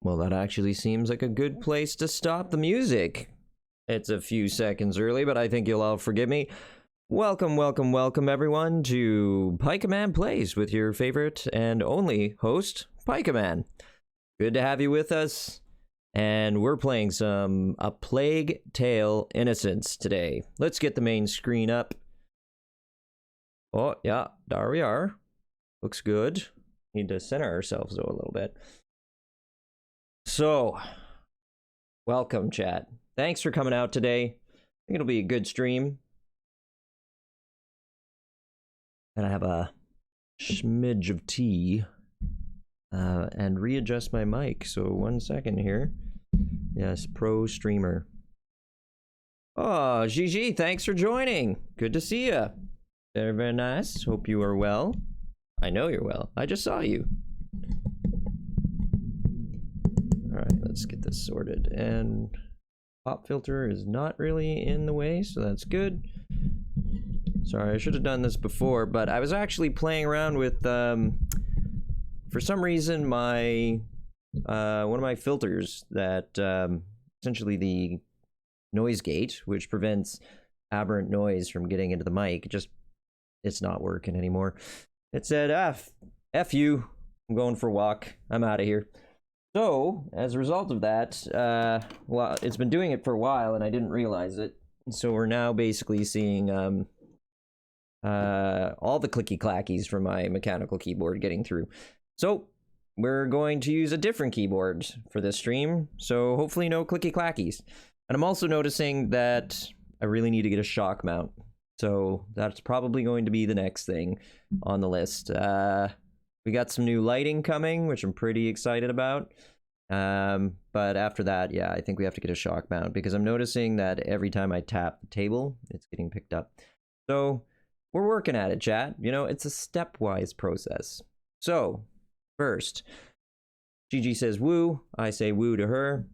Well, that actually seems like a good place to stop the music. It's a few seconds early, but I think you'll all forgive me. Welcome, welcome, welcome, everyone, to Pikeman Plays with your favorite and only host, Pikeman. Good to have you with us, and we're playing A Plague Tale: Innocence today. Let's get the main screen up. Oh, yeah, there we are. Looks good. Need to center ourselves, though, a little bit. So, welcome, chat. Thanks for coming out today. I think it'll be a good stream. And I have a smidge of tea and readjust my mic. So 1 second here. Yes, pro streamer. Oh, Gigi, thanks for joining. Good to see you. Very, very nice. Hope you are well. I know you're well. I just saw you. All right, let's get this sorted. And pop filter is not really in the way, so that's good. Sorry, I should have done this before, but I was actually playing around with, for some reason, my one of my filters that, essentially the noise gate, which prevents aberrant noise from getting into the mic, it's not working anymore. It said, F you, I'm going for a walk, I'm out of here. So, as a result of that, well, it's been doing it for a while and I didn't realize it. So we're now basically seeing all the clicky clackies from my mechanical keyboard getting through. So we're going to use a different keyboard for this stream. So hopefully no clicky clackies. And I'm also noticing that I really need to get a shock mount. So that's probably going to be the next thing on the list. We got some new lighting coming, which I'm pretty excited about. But after that, yeah, I think we have to get a shock mount because I'm noticing that every time I tap the table, it's getting picked up. So we're working at it, chat. You know, it's a stepwise process. So first, Gigi says woo. I say woo to her.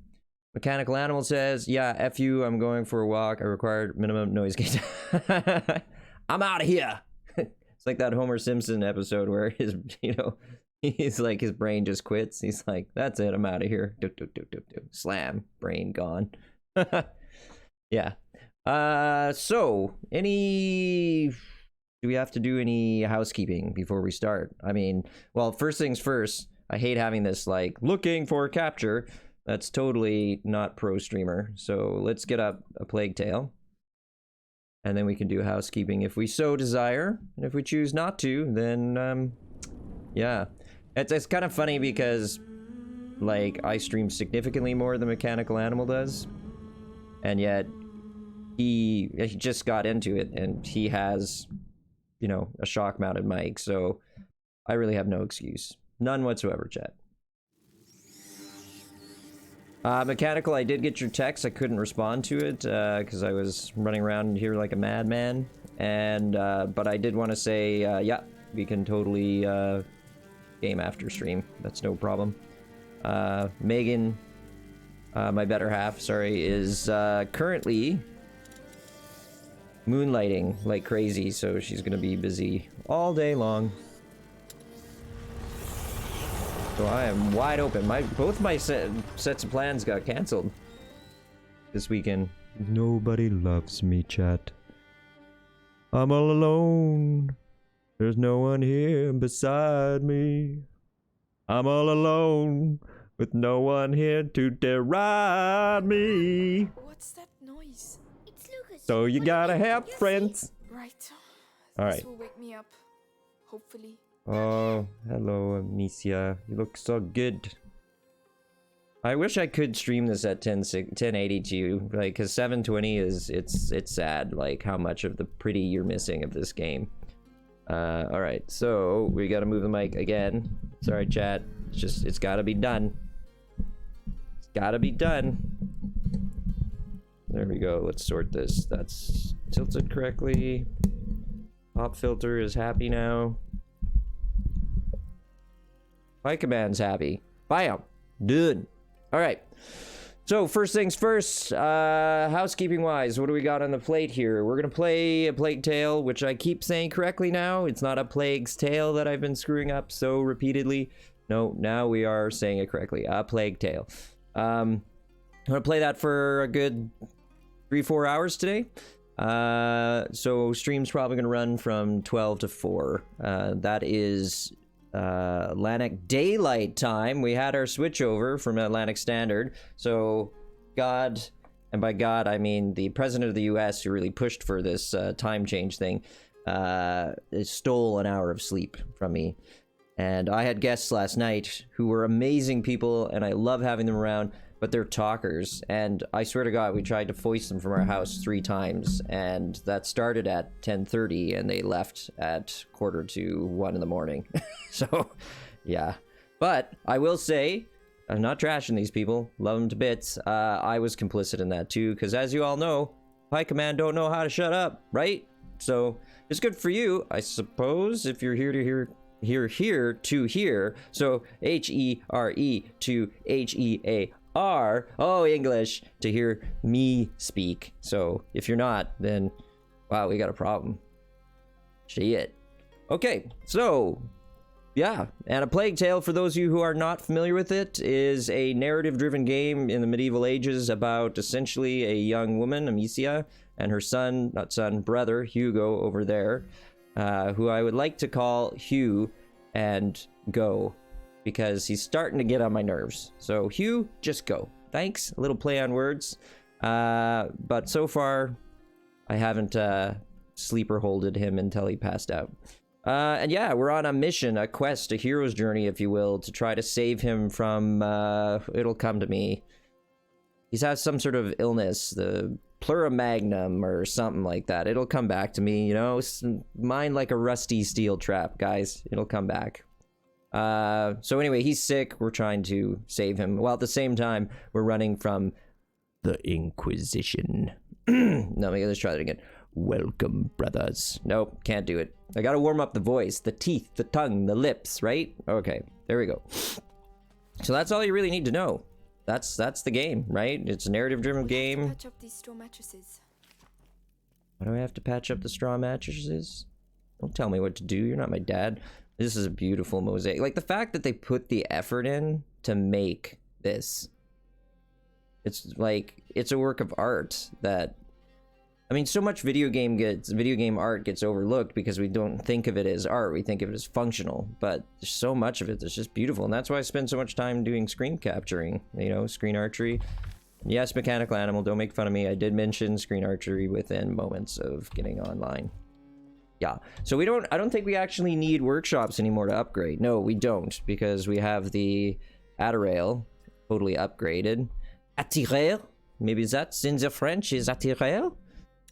Mechanical Animal says, yeah, F you, I'm going for a walk. I require minimum noise gate. I'm out of here. It's like that Homer Simpson episode where his, he's like, his brain just quits. He's like, that's it, I'm out of here. Slam, brain gone. Yeah. So, do we have to do any housekeeping before we start? I mean, well, first things first, I hate having this, like, looking for capture. That's totally not pro streamer. So let's get up A Plague Tale. And then we can do housekeeping if we so desire. And if we choose not to, then, yeah. It's kind of funny because, like, I stream significantly more than Mechanical Animal does. And yet, he just got into it, and he has, a shock-mounted mic. So I really have no excuse. None whatsoever, chat. Mechanical, I did get your text. I couldn't respond to it because I was running around here like a madman. And but I did want to say, yeah, we can totally game after stream. That's no problem. Megan, my better half, sorry, is currently moonlighting like crazy, so she's gonna be busy all day long. So I am wide open. Both my sets of plans got canceled this weekend. Nobody loves me, chat. I'm all alone. There's no one here beside me. I'm all alone with no one here to deride me. What's that noise? It's Lucas. So you gotta have friends. Right. All This right. will wake me up. Hopefully. Oh, hello, Amicia. You look so good. I wish I could stream this at 1080 to you, like, because 720 it's sad, like, how much of the pretty you're missing of this game. Alright, so we gotta move the mic again. Sorry, chat. It's gotta be done. It's gotta be done. There we go. Let's sort this. That's tilted correctly. Pop filter is happy now. Pikeman's happy. Bam. Done. Alright. So, first things first, housekeeping wise, what do we got on the plate here? We're gonna play A Plague Tale, which I keep saying correctly now. It's not A Plague's Tale that I've been screwing up so repeatedly. No, now we are saying it correctly. A Plague Tale. I'm gonna play that for a good 3-4 hours today. So stream's probably gonna run from 12 to 4. That is Atlantic Daylight Time. We had our switch over from Atlantic Standard. So God, and by God I mean the president of the US who really pushed for this time change thing, stole an hour of sleep from me. And I had guests last night who were amazing people, and I love having them around, but they're talkers. And I swear to God, we tried to foist them from our house 3 times, and that started at 10:30, and they left at 1:45 in the morning. So, yeah. But I will say, I'm not trashing these people. Love them to bits. I was complicit in that too, because as you all know, High Command don't know how to shut up, right? So it's good for you, I suppose, if you're here to hear to hear. So HERE to HEAR. Oh, English, to hear me speak. So if you're not, then wow, we got a problem. Shit. Okay, so yeah, and A Plague Tale, for those of you who are not familiar with it, is a narrative-driven game in the medieval ages about essentially a young woman, Amicia, and her brother, Hugo, over there, who I would like to call Hugh and Go, because he's starting to get on my nerves. So Hugh, just go. Thanks. A little play on words. But so far, I haven't sleeper holded him until he passed out. And yeah, we're on a mission, a quest, a hero's journey, if you will, to try to save him from, it'll come to me. He's had some sort of illness, the plurimagnum or something like that. It'll come back to me, you know? Mind like a rusty steel trap, guys. It'll come back. So anyway, he's sick. We're trying to save him. While at the same time, we're running from the Inquisition. No, let's try that again. Welcome, brothers. Nope, can't do it. I gotta warm up the voice, the teeth, the tongue, the lips, right? Okay, there we go. So that's all you really need to know. That's the game, right? It's a narrative-driven game. Patch up these straw mattresses. Why do I have to patch up the straw mattresses? Don't tell me what to do. You're not my dad. This is a beautiful mosaic. Like, the fact that they put the effort in to make this. It's like, it's a work of art that... I mean, so much video game art gets overlooked because we don't think of it as art. We think of it as functional, but there's so much of it that's just beautiful. And that's why I spend so much time doing screen capturing, you know, screen archery. Yes, mechanical animal, don't make fun of me. I did mention screen archery within moments of getting online. Yeah, so I don't think we actually need workshops anymore to upgrade. No, we don't, because we have the Atarail totally upgraded. Attirer? Maybe that's in the French, is attirer?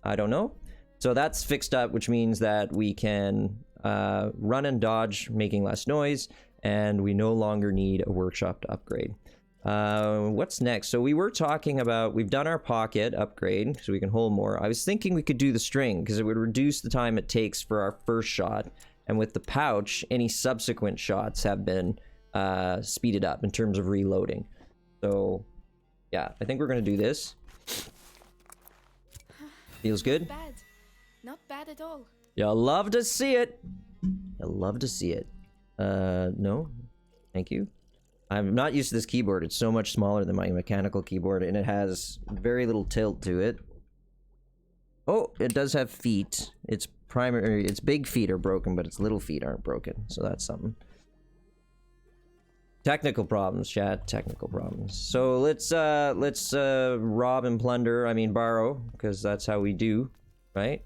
I don't know. So that's fixed up, which means that we can run and dodge, making less noise, and we no longer need a workshop to upgrade. What's next? So we were talking about, we've done our pocket upgrade, so we can hold more. I was thinking we could do the string, because it would reduce the time it takes for our first shot, and with the pouch, any subsequent shots have been speeded up in terms of reloading. So, yeah, I think we're going to do this. Feels good? Bad. Not bad at all. You'll love to see it. You'll love to see it. No. Thank you. I'm not used to this keyboard. It's so much smaller than my mechanical keyboard, and it has very little tilt to it. Oh, it does have feet. Its big feet are broken, but its little feet aren't broken. So that's something. Technical problems, chat. Technical problems. So let's rob and plunder. I mean, borrow, because that's how we do, right?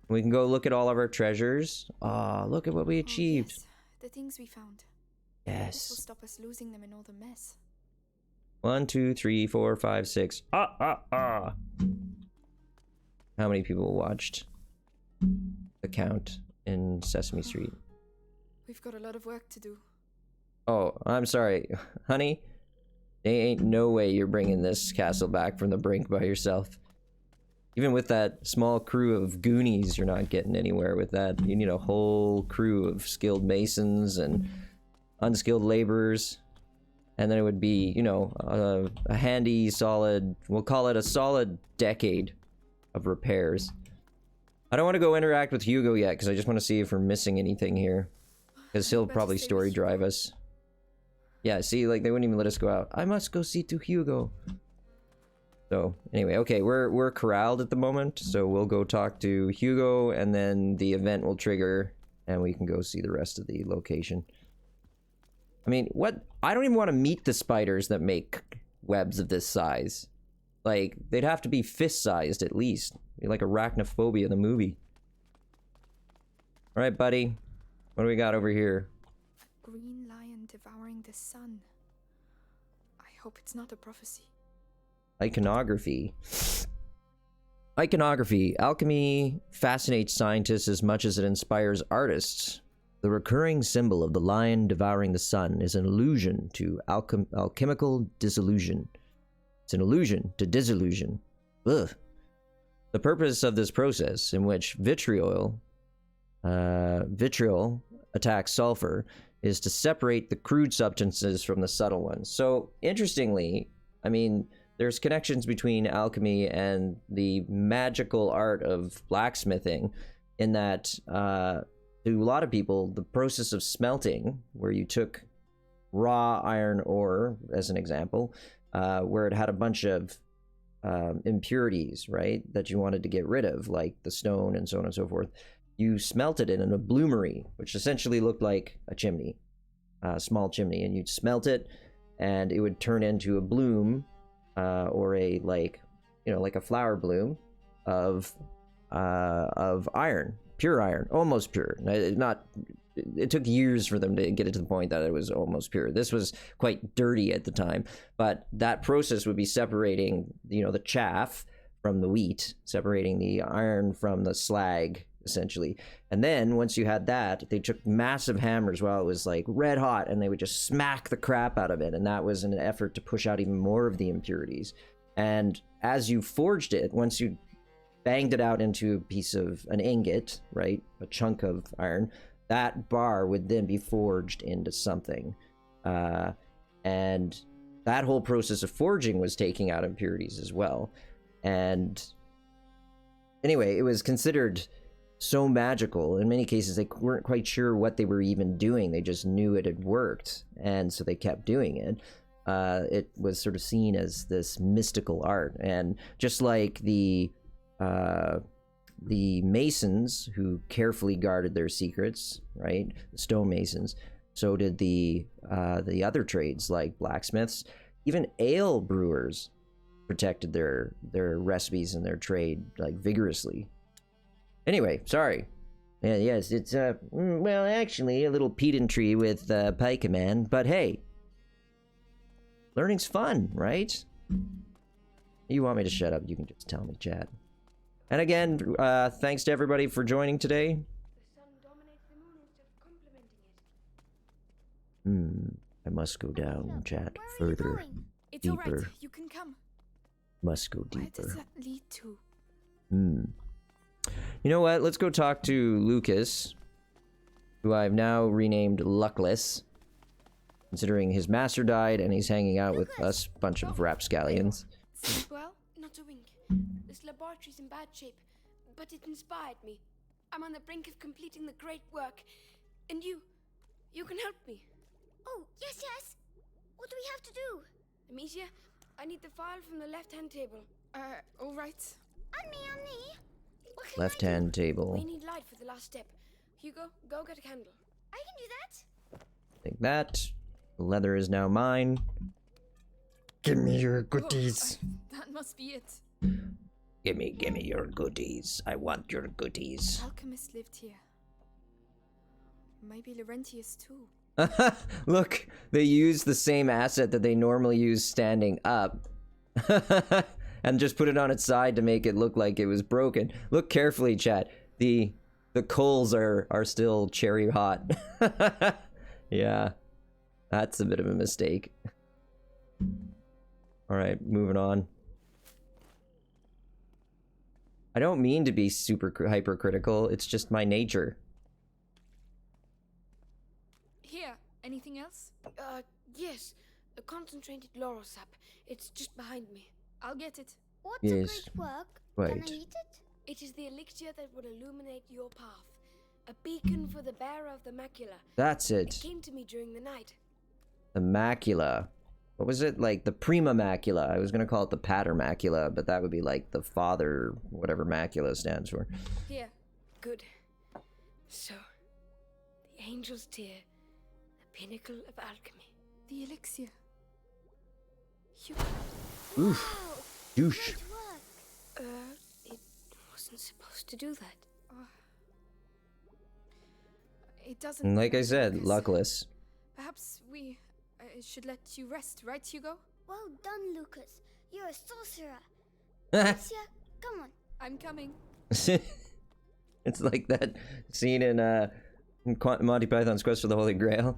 We can go look at all of our treasures. Ah, look at what we achieved. Oh, yes. The things we found. Yes. This will stop us losing them in all the mess. 1, 2, 3, 4, 5, 6. How many people watched the count in Sesame Street? We've got a lot of work to do. Oh, I'm sorry. Honey, there ain't no way you're bringing this castle back from the brink by yourself. Even with that small crew of Goonies, you're not getting anywhere with that. You need a whole crew of skilled masons and unskilled laborers. And then it would be, you know, a handy, solid, we'll call it a solid decade of repairs. I don't want to go interact with Hugo yet, because I just want to see if we're missing anything here. Because he'll probably story drive us. Yeah, see, like, they wouldn't even let us go out. I must go see to Hugo. So, anyway, okay, we're corralled at the moment, so we'll go talk to Hugo, and then the event will trigger, and we can go see the rest of the location. I mean, what? I don't even want to meet the spiders that make webs of this size. Like, they'd have to be fist-sized at least. Be like Arachnophobia, the movie. Alright, buddy. What do we got over here? A green lion devouring the sun. I hope it's not a prophecy. Iconography. Iconography. Alchemy fascinates scientists as much as it inspires artists. The recurring symbol of the lion devouring the sun is an allusion to alchemical dissolution. It's an allusion to dissolution. Ugh. The purpose of this process, in which vitriol attacks sulfur, is to separate the crude substances from the subtle ones. So, interestingly, I mean, there's connections between alchemy and the magical art of blacksmithing, in that, to a lot of people, the process of smelting, where you took raw iron ore, as an example, where it had a bunch of impurities, right, that you wanted to get rid of, like the stone and so on and so forth, you smelted it in a bloomery, which essentially looked like a chimney, a small chimney, and you'd smelt it, and it would turn into a bloom, or a, like, you know, like a flower bloom of iron, pure iron, almost pure. It took years for them to get it to the point that it was almost pure. This was quite dirty at the time, but that process would be separating, you know, the chaff from the wheat, separating the iron from the slag, essentially. And then once you had that, they took massive hammers while it was like red hot, and they would just smack the crap out of it. And that was an effort to push out even more of the impurities. And as you forged it, once you banged it out into a piece of an ingot, right, a chunk of iron, that bar would then be forged into something. And that whole process of forging was taking out impurities as well. And anyway, it was considered so magical. In many cases, they weren't quite sure what they were even doing. They just knew it had worked, and so they kept doing it. It was sort of seen as this mystical art. And just like the masons who carefully guarded their secrets, right? The stonemasons. So did the other trades like blacksmiths. Even ale brewers protected their recipes and their trade like vigorously. Anyway, sorry. Yeah, yes, it's well, actually a little pedantry with Pikeman, but hey, learning's fun, right? You want me to shut up? You can just tell me, chat. And again, thanks to everybody for joining today. The sun dominates the moon instead of complementing it. I must go down, chat. Where are you Further. going? It's all right. Deeper. You can come. Must go Where does deeper. that lead to? You know what? Let's go talk to Lucas, who I've now renamed Luckless, considering his master died and he's hanging out with us bunch of rapscallions. Sleep well? Not a wink. This laboratory's in bad shape, but it inspired me. I'm on the brink of completing the great work, and you can help me. Oh, yes, yes. What do we have to do? Amicia, I need the file from the left-hand table. All right. On me, on me. What can Left I do? hand table. We need light for the last step. Hugo, go get a candle. I can do that. Take that. The leather is now mine. Give me your goodies. That must be it. Give me your goodies. I want your goodies. Alchemists lived here. Maybe Laurentius too. Look, they use the same asset that they normally use standing up. And just put it on its side to make it look like it was broken. Look carefully, chat. The coals are still cherry hot. Yeah. That's a bit of a mistake. Alright, moving on. I don't mean to be super hypercritical, it's just my nature. Here. Anything else? Yes. A concentrated laurel sap. It's just behind me. I'll get it. What's Yes. a great work? Can I Wait. eat it? It is the elixir that will illuminate your path. A beacon for the bearer of the macula. That's It it. came to me during the night. The macula. What was it? Like the prima macula. I was gonna call it the pater macula, but that would be like the father, whatever macula stands for. Here. Good. So, the angel's tear, the pinnacle of alchemy. The elixir. You... Oof. Douche. Great work. It wasn't supposed to do that. It doesn't... And like I matter, said, Lucas. luckless. Perhaps we should let you rest, right, Hugo? Well done, Lucas. You're a sorcerer. Alicia, come on. I'm coming. It's like that scene in Monty Python's Quest for the Holy Grail.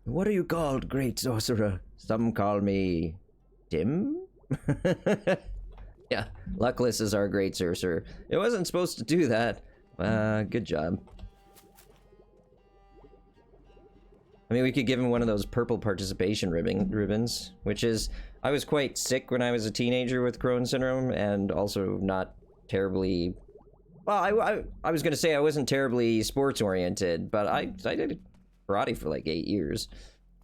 What are you called, great sorcerer? Some call me Tim? Yeah, luckless is our great sorcerer. It wasn't supposed to do that. Good job. I mean, we could give him one of those purple participation ribbons, which is... I was quite sick when I was a teenager with Crohn's syndrome, and also not terribly... Well, I was gonna say I wasn't terribly sports-oriented, but I did karate for like 8 years.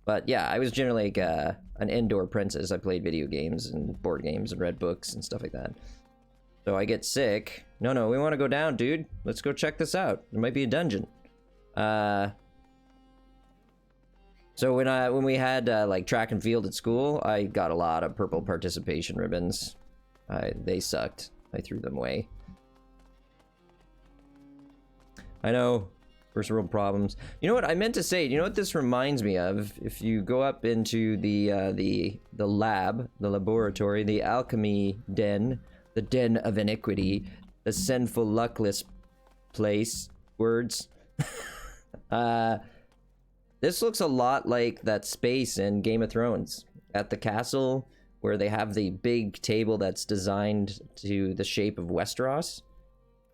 But yeah, I was generally like an indoor princess. I played video games and board games and read books and stuff like that. So I get sick. No, we want to go down, dude. Let's go check this out. There might be a dungeon. So when we had like track and field at school, I got a lot of purple participation ribbons. They sucked. I threw them away. I know, first world problems. You know what I meant to say? You know what this reminds me of? If you go up into the lab, the laboratory, the alchemy den, the den of iniquity, the sinful luckless place. Words. This looks a lot like that space in Game of Thrones at the castle where they have the big table that's designed to the shape of Westeros.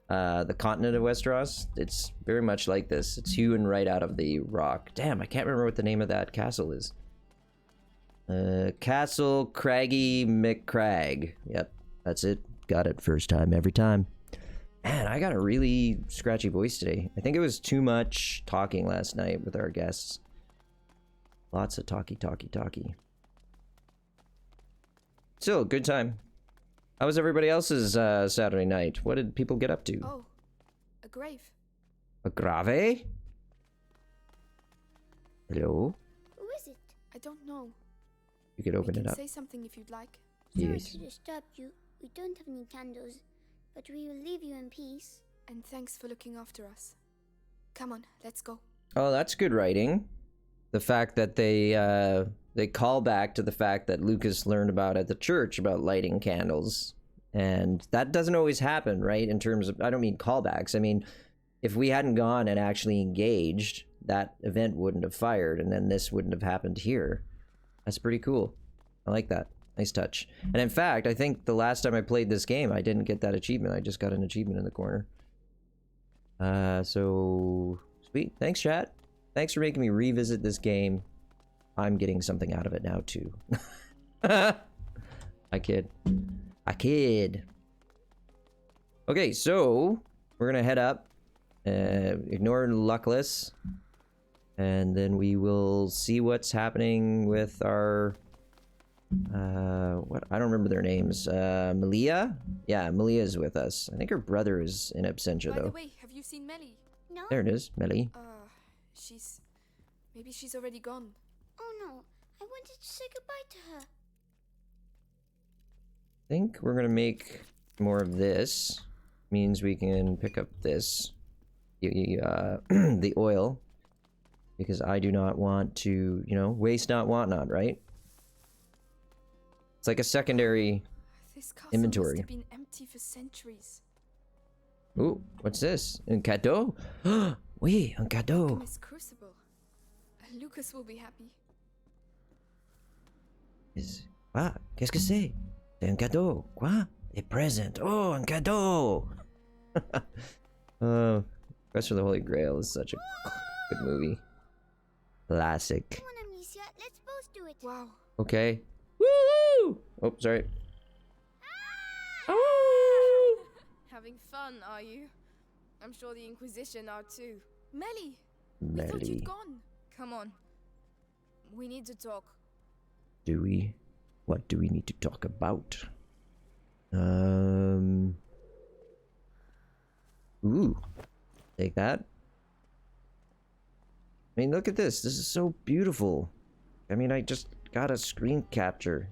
The continent of Westeros. It's very much like this. It's hewn right out of the rock. Damn, I can't remember what the name of that castle is. Castle Craggy McCrag. Yep, that's it. Got it first time, every time. Man, I got a really scratchy voice today. I think it was too much talking last night with our guests. Lots of talky. Still, good time. How was everybody else's Saturday night? What did people get up to? Oh, a grave. A grave? Hello? Who is it? I don't know. You could open we it can up. say something if you'd like. Sorry Yes. to disturb you. We don't have any candles, but we will leave you in peace. And thanks for looking after us. Come on, let's go. Oh, that's good writing. The fact that they call back to the fact that Lucas learned about at the church about lighting candles. And that doesn't always happen, right? In terms of, I don't mean callbacks. I mean, if we hadn't gone and actually engaged, that event wouldn't have fired, and then this wouldn't have happened here. That's pretty cool. I like that. Nice touch. And in fact, I think the last time I played this game, I didn't get that achievement. I just got an achievement in the corner. So sweet. Thanks, chat. Thanks for making me revisit this game. I'm getting something out of it now, too. I kid. Okay, so we're gonna head up. Ignore Luckless. And then we will see what's happening with our... what? I don't remember their names. Malia? Yeah, Malia's with us. I think her brother is in absentia, By though. the way, have you seen Melly? No? There it is, Melly. Maybe she's already gone. Oh no, I wanted to say goodbye to her. I think we're gonna make more of this. Means we can pick up this. The oil. Because I do not want to, you know, waste not, want not, right? It's like a secondary This castle inventory. must have been empty for centuries. Ooh, what's this? Un cadeau? Oui, un cadeau. Alchemist's crucible. Lucas will be happy. Ah, qu'est-ce que c'est? C'est un cadeau. Quoi? A present. Oh, un cadeau. Quest for the Holy Grail is such a good movie. Classic. Come on, Amicia, let's both do it. Wow. Okay. Woo! Oh, sorry. Oh! Having fun, are you? I'm sure the Inquisition are too. Melly! We thought Melly. you'd gone. Come on. We need to talk. Do we? What do we need to talk about? Ooh. Take that. I mean, look at this. This is so beautiful. I mean, I just got a screen capture.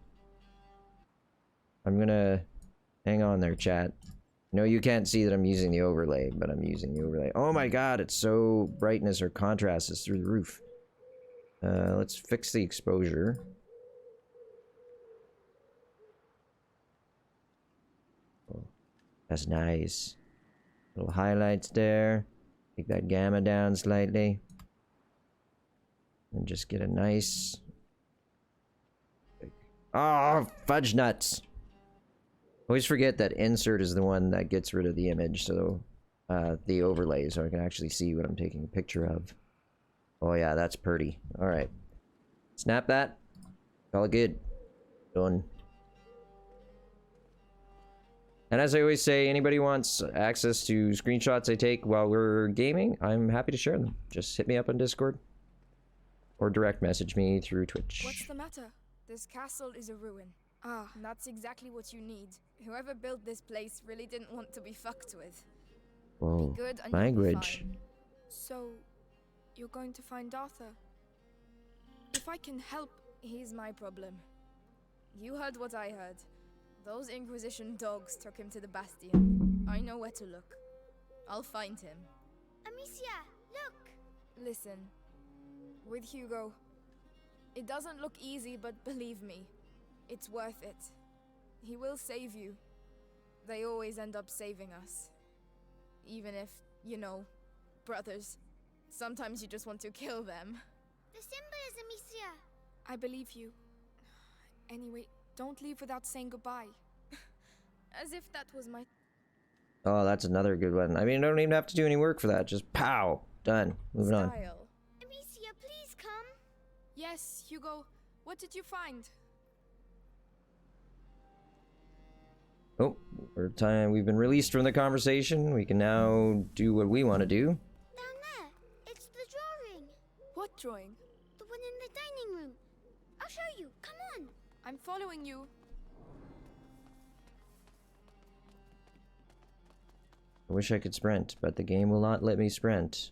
I'm gonna... Hang on there, chat. No, you can't see that I'm using the overlay, but I'm using the overlay. Oh my god, it's so... brightness or contrast is through the roof. Let's fix the exposure. Oh, that's nice. Little highlights there. Take that gamma down slightly. And just get a nice... Oh, fudge nuts! Always forget that insert is the one that gets rid of the image, so the overlay, so I can actually see what I'm taking a picture of. Oh yeah, that's pretty. Alright. Snap that. All good. Done. And as I always say, anybody wants access to screenshots I take while we're gaming, I'm happy to share them. Just hit me up on Discord. Or direct message me through Twitch. What's the matter? This castle is a ruin. Ah, And that's exactly what you need. Whoever built this place really didn't want to be fucked with. Whoa. Be good and you'll be Language. fine. so you're going to find Arthur? If I can help, He's my problem. You heard what I heard. Those Inquisition dogs took him to the Bastion. I know where to look. I'll find him. Amicia, look! Listen, with Hugo, it doesn't look easy, but believe me, it's worth it. He will save you. They always end up saving us. Even if, you know, brothers. Sometimes you just want to kill them. The symbols, Amicia! I believe you. Anyway, don't leave without saying goodbye. As if that was my... Oh, that's another good one. I mean, I don't even have to do any work for that. Just pow! Done. Moving on. style. Amicia, please come! Yes, Hugo. What did you find? Oh, we've been released from the conversation. We can now do what we want to do. Down there! It's the drawing! What drawing? The one in the dining room. I'll show you. Come on! I'm following you. I wish I could sprint, but the game will not let me sprint.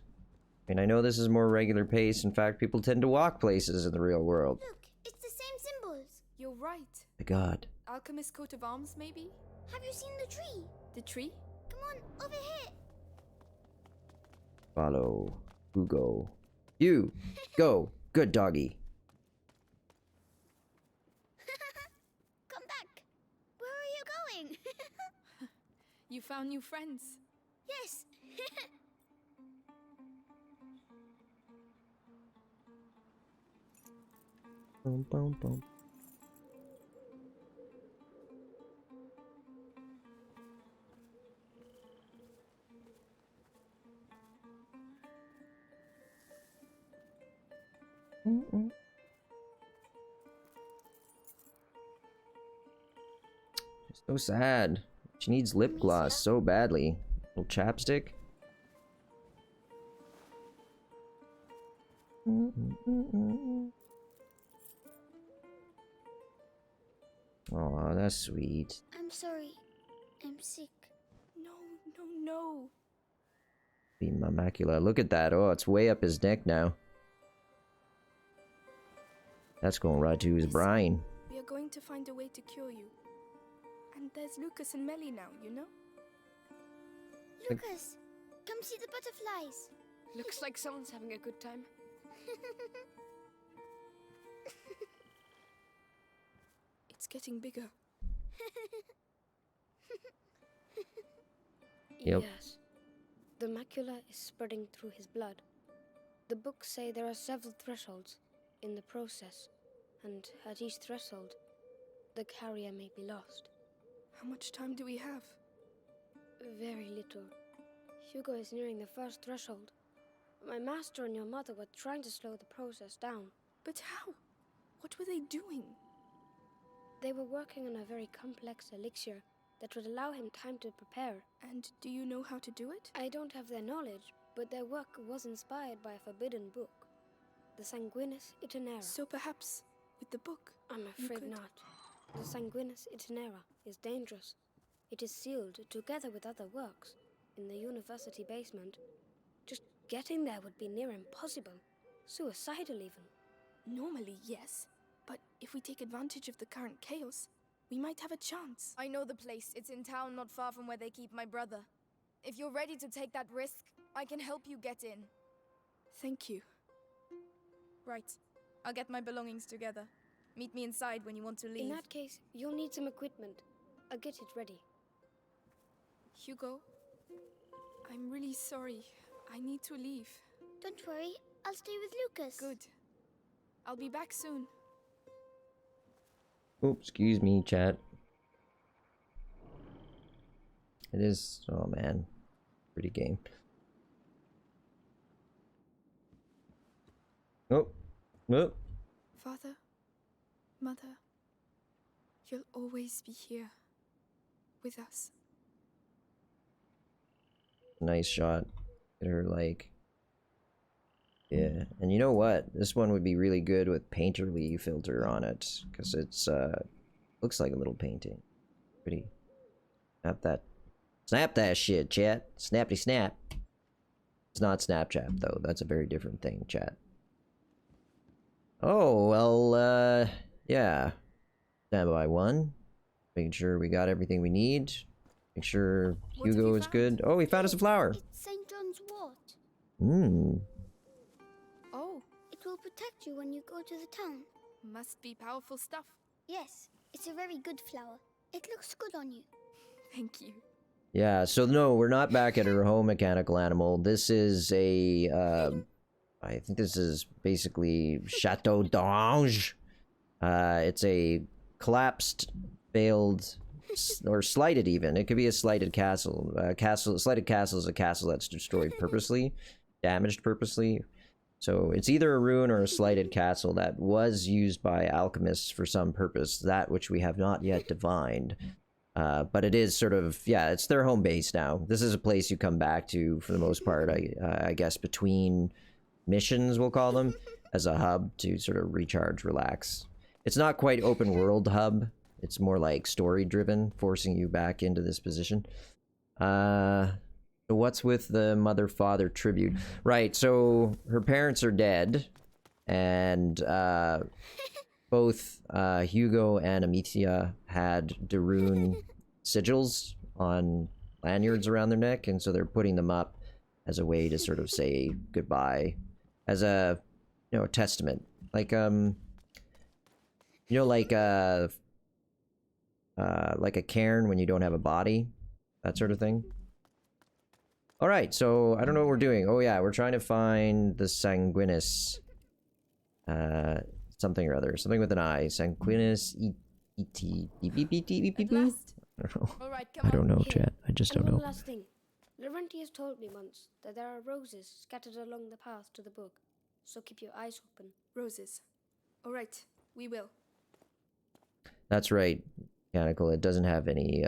I mean, I know this is more regular pace. In fact, people tend to walk places in the real world. Look, it's the same symbols. You're right. My god. Alchemist coat of arms, maybe? Have you seen the tree? The tree? Come on, over here. Follow. Hugo. You! Go! Good doggy. Come back. Where are you going? You found new friends. Yes. Boom, boom, boom. So sad. She needs lip gloss so badly. Little chapstick. Aw, that's sweet. I'm sorry. I'm sick. No, no, no. The mamacula. Look at that. Oh, it's way up his neck now. That's going right to his brain. We are going to find a way to cure you. And there's Lucas and Melly now, you know? Lucas, come see the butterflies. Looks like someone's having a good time. It's getting bigger. Yep. Yes. The macula is spreading through his blood. The books say there are several thresholds in the process, and at each threshold, the carrier may be lost. How much time do we have? Very little. Hugo is nearing the first threshold. My master and your mother were trying to slow the process down. But how? What were they doing? They were working on a very complex elixir that would allow him time to prepare. And do you know how to do it? I don't have their knowledge, but their work was inspired by a forbidden book. The Sanguinis Itinera. So perhaps with the book. I'm you afraid could- not. The Sanguinis Itinera is dangerous. It is sealed together with other works in the university basement. Just getting there would be near impossible. Suicidal even. Normally, yes. But if we take advantage of the current chaos, we might have a chance. I know the place. It's in town not far from where they keep my brother. If you're ready to take that risk, I can help you get in. Thank you. Right. I'll get my belongings together. Meet me inside when you want to leave. In that case, you'll need some equipment. I'll get it ready. Hugo, I'm really sorry. I need to leave. Don't worry, I'll stay with Lucas. Good. I'll be back soon. Oh, excuse me, chat. It is, oh man, pretty game. Oh, oh. Father, Mother, you'll always be here with us. Nice shot. Get her like, yeah. And you know what? This one would be really good with painterly filter on it, because it's looks like a little painting. Pretty. Snap that shit, chat. Snappy snap. It's not Snapchat though. That's a very different thing, chat. Oh well, yeah. Standby 1. Making sure we got everything we need. Make sure What have Hugo you is found? good. Oh, he found us a flower. It's St. John's wort. Hmm. Oh, It will protect you when you go to the town. must be powerful stuff. Yes, it's a very good flower. It looks good on you. Thank you. Yeah, so no, we're not back at her home mechanical animal. This is a, I think this is basically Chateau d'Orange. It's a collapsed, failed, or slighted even. It could be a slighted castle. Slighted castle is a castle that's destroyed purposely, damaged purposely. So it's either a ruin or a slighted castle that was used by alchemists for some purpose, that which we have not yet divined. But it is sort of, yeah, it's their home base now. This is a place you come back to for the most part, I guess, between missions, we'll call them, as a hub to sort of recharge, relax. It's not quite open world hub. It's more like story driven, forcing you back into this position. So what's with the mother-father tribute? Right, so her parents are dead, and both Hugo and Amicia had Darun sigils on lanyards around their neck, and so they're putting them up as a way to sort of say goodbye, as a, you know, a testament, like you know, like a cairn when you don't have a body, that sort of thing. All right, so I don't know what we're doing. Oh yeah, we're trying to find the Sanguinis. Something or other. Something with an I. Sanguinis At last. I don't know. All right, come I on. don't know, Here, chat. I just and don't one know. last thing. Laurentius told me once that there are roses scattered along the path to the book, so keep your eyes open. Roses. All right, we will. That's right, Mechanical. It doesn't have any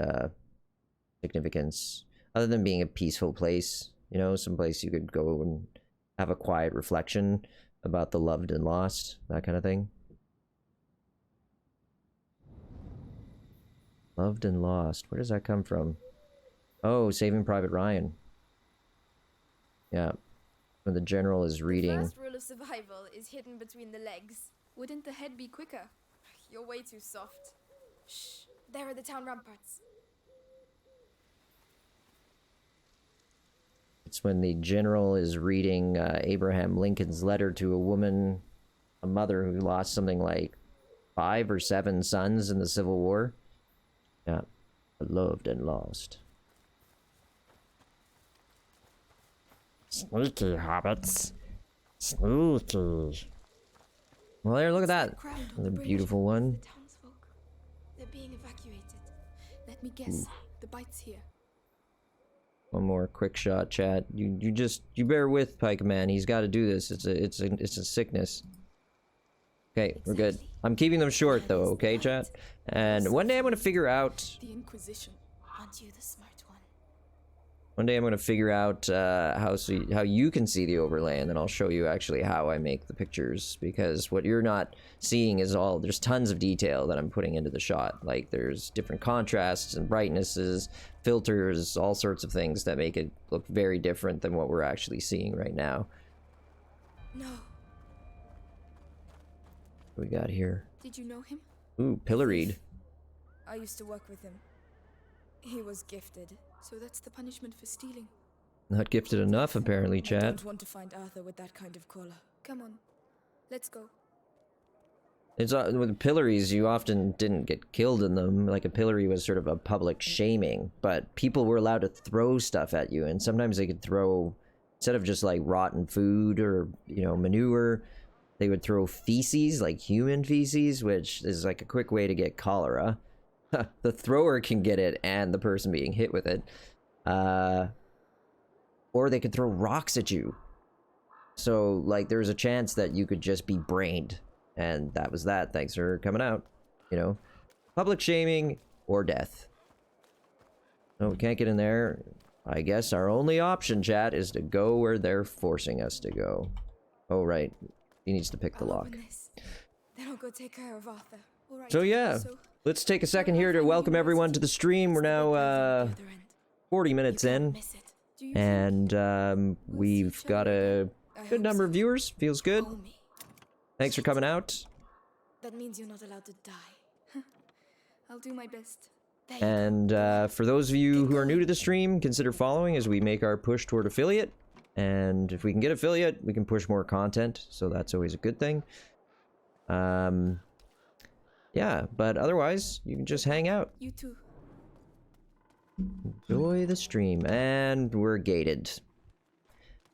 significance other than being a peaceful place. You know, some place you could go and have a quiet reflection about the loved and lost, that kind of thing. Loved and lost. Where does that come from? Oh, Saving Private Ryan. Yeah. When the general is The reading. first rule of survival is hidden between the legs. Wouldn't the head be quicker? You're way too soft. Shh. There are the town ramparts. It's when the general is reading Abraham Lincoln's letter to a woman, a mother who lost something like 5 or 7 sons in the Civil War. Yeah. Loved and lost. Sneaky hobbits. Sneaky. Well, there, look at that. Crowd on Another bridge. beautiful one. The townsfolk. They're being evacuated. Let me guess. The bite's here. One more quick shot, chat. You bear with Pike Man. He's got to do this. It's a sickness. Okay, we're good. Exactly. I'm keeping them short though. Okay, chat. And one day I'm gonna figure out. The Inquisition. Aren't you the smart one? One day I'm gonna figure out how you can see the overlay, and then I'll show you actually how I make the pictures, because what you're not seeing is there's tons of detail that I'm putting into the shot. Like there's different contrasts and brightnesses, filters, all sorts of things that make it look very different than what we're actually seeing right now. No. What we got here? Did you know him? Ooh, pilloried. I used to work with him. He was gifted. So that's the punishment for stealing. Not gifted enough, apparently, I chat. don't want to find Arthur with that kind of collar. Come on, let's go. It's with pillories, you often didn't get killed in them. Like a pillory was sort of a public shaming, but people were allowed to throw stuff at you, and sometimes they could throw, instead of just like rotten food or, you know, manure, they would throw feces, like human feces, which is like a quick way to get cholera. The thrower can get it and the person being hit with it. Or they could throw rocks at you. So, like, there's a chance that you could just be brained. And that was that. Thanks for coming out. You know? Public shaming or death. No, we can't get in there. I guess our only option, chat, is to go where they're forcing us to go. Oh, right. He needs to pick the I'll lock. open this. Then I'll go take care of Arthur. All right. So, yeah. So, Let's take a second here to welcome everyone to the stream. We're now 40 minutes in, Miss it. do you and we've got a good number of viewers. Feels good. Oh, me. Thanks for coming out. That means you're not allowed to die. I'll do my best. There you go. And for those of you who are new to the stream, consider following as we make our push toward affiliate. And if we can get affiliate, we can push more content, so that's always a good thing. Yeah, but otherwise, you can just hang out. You too. Enjoy the stream. And we're gated.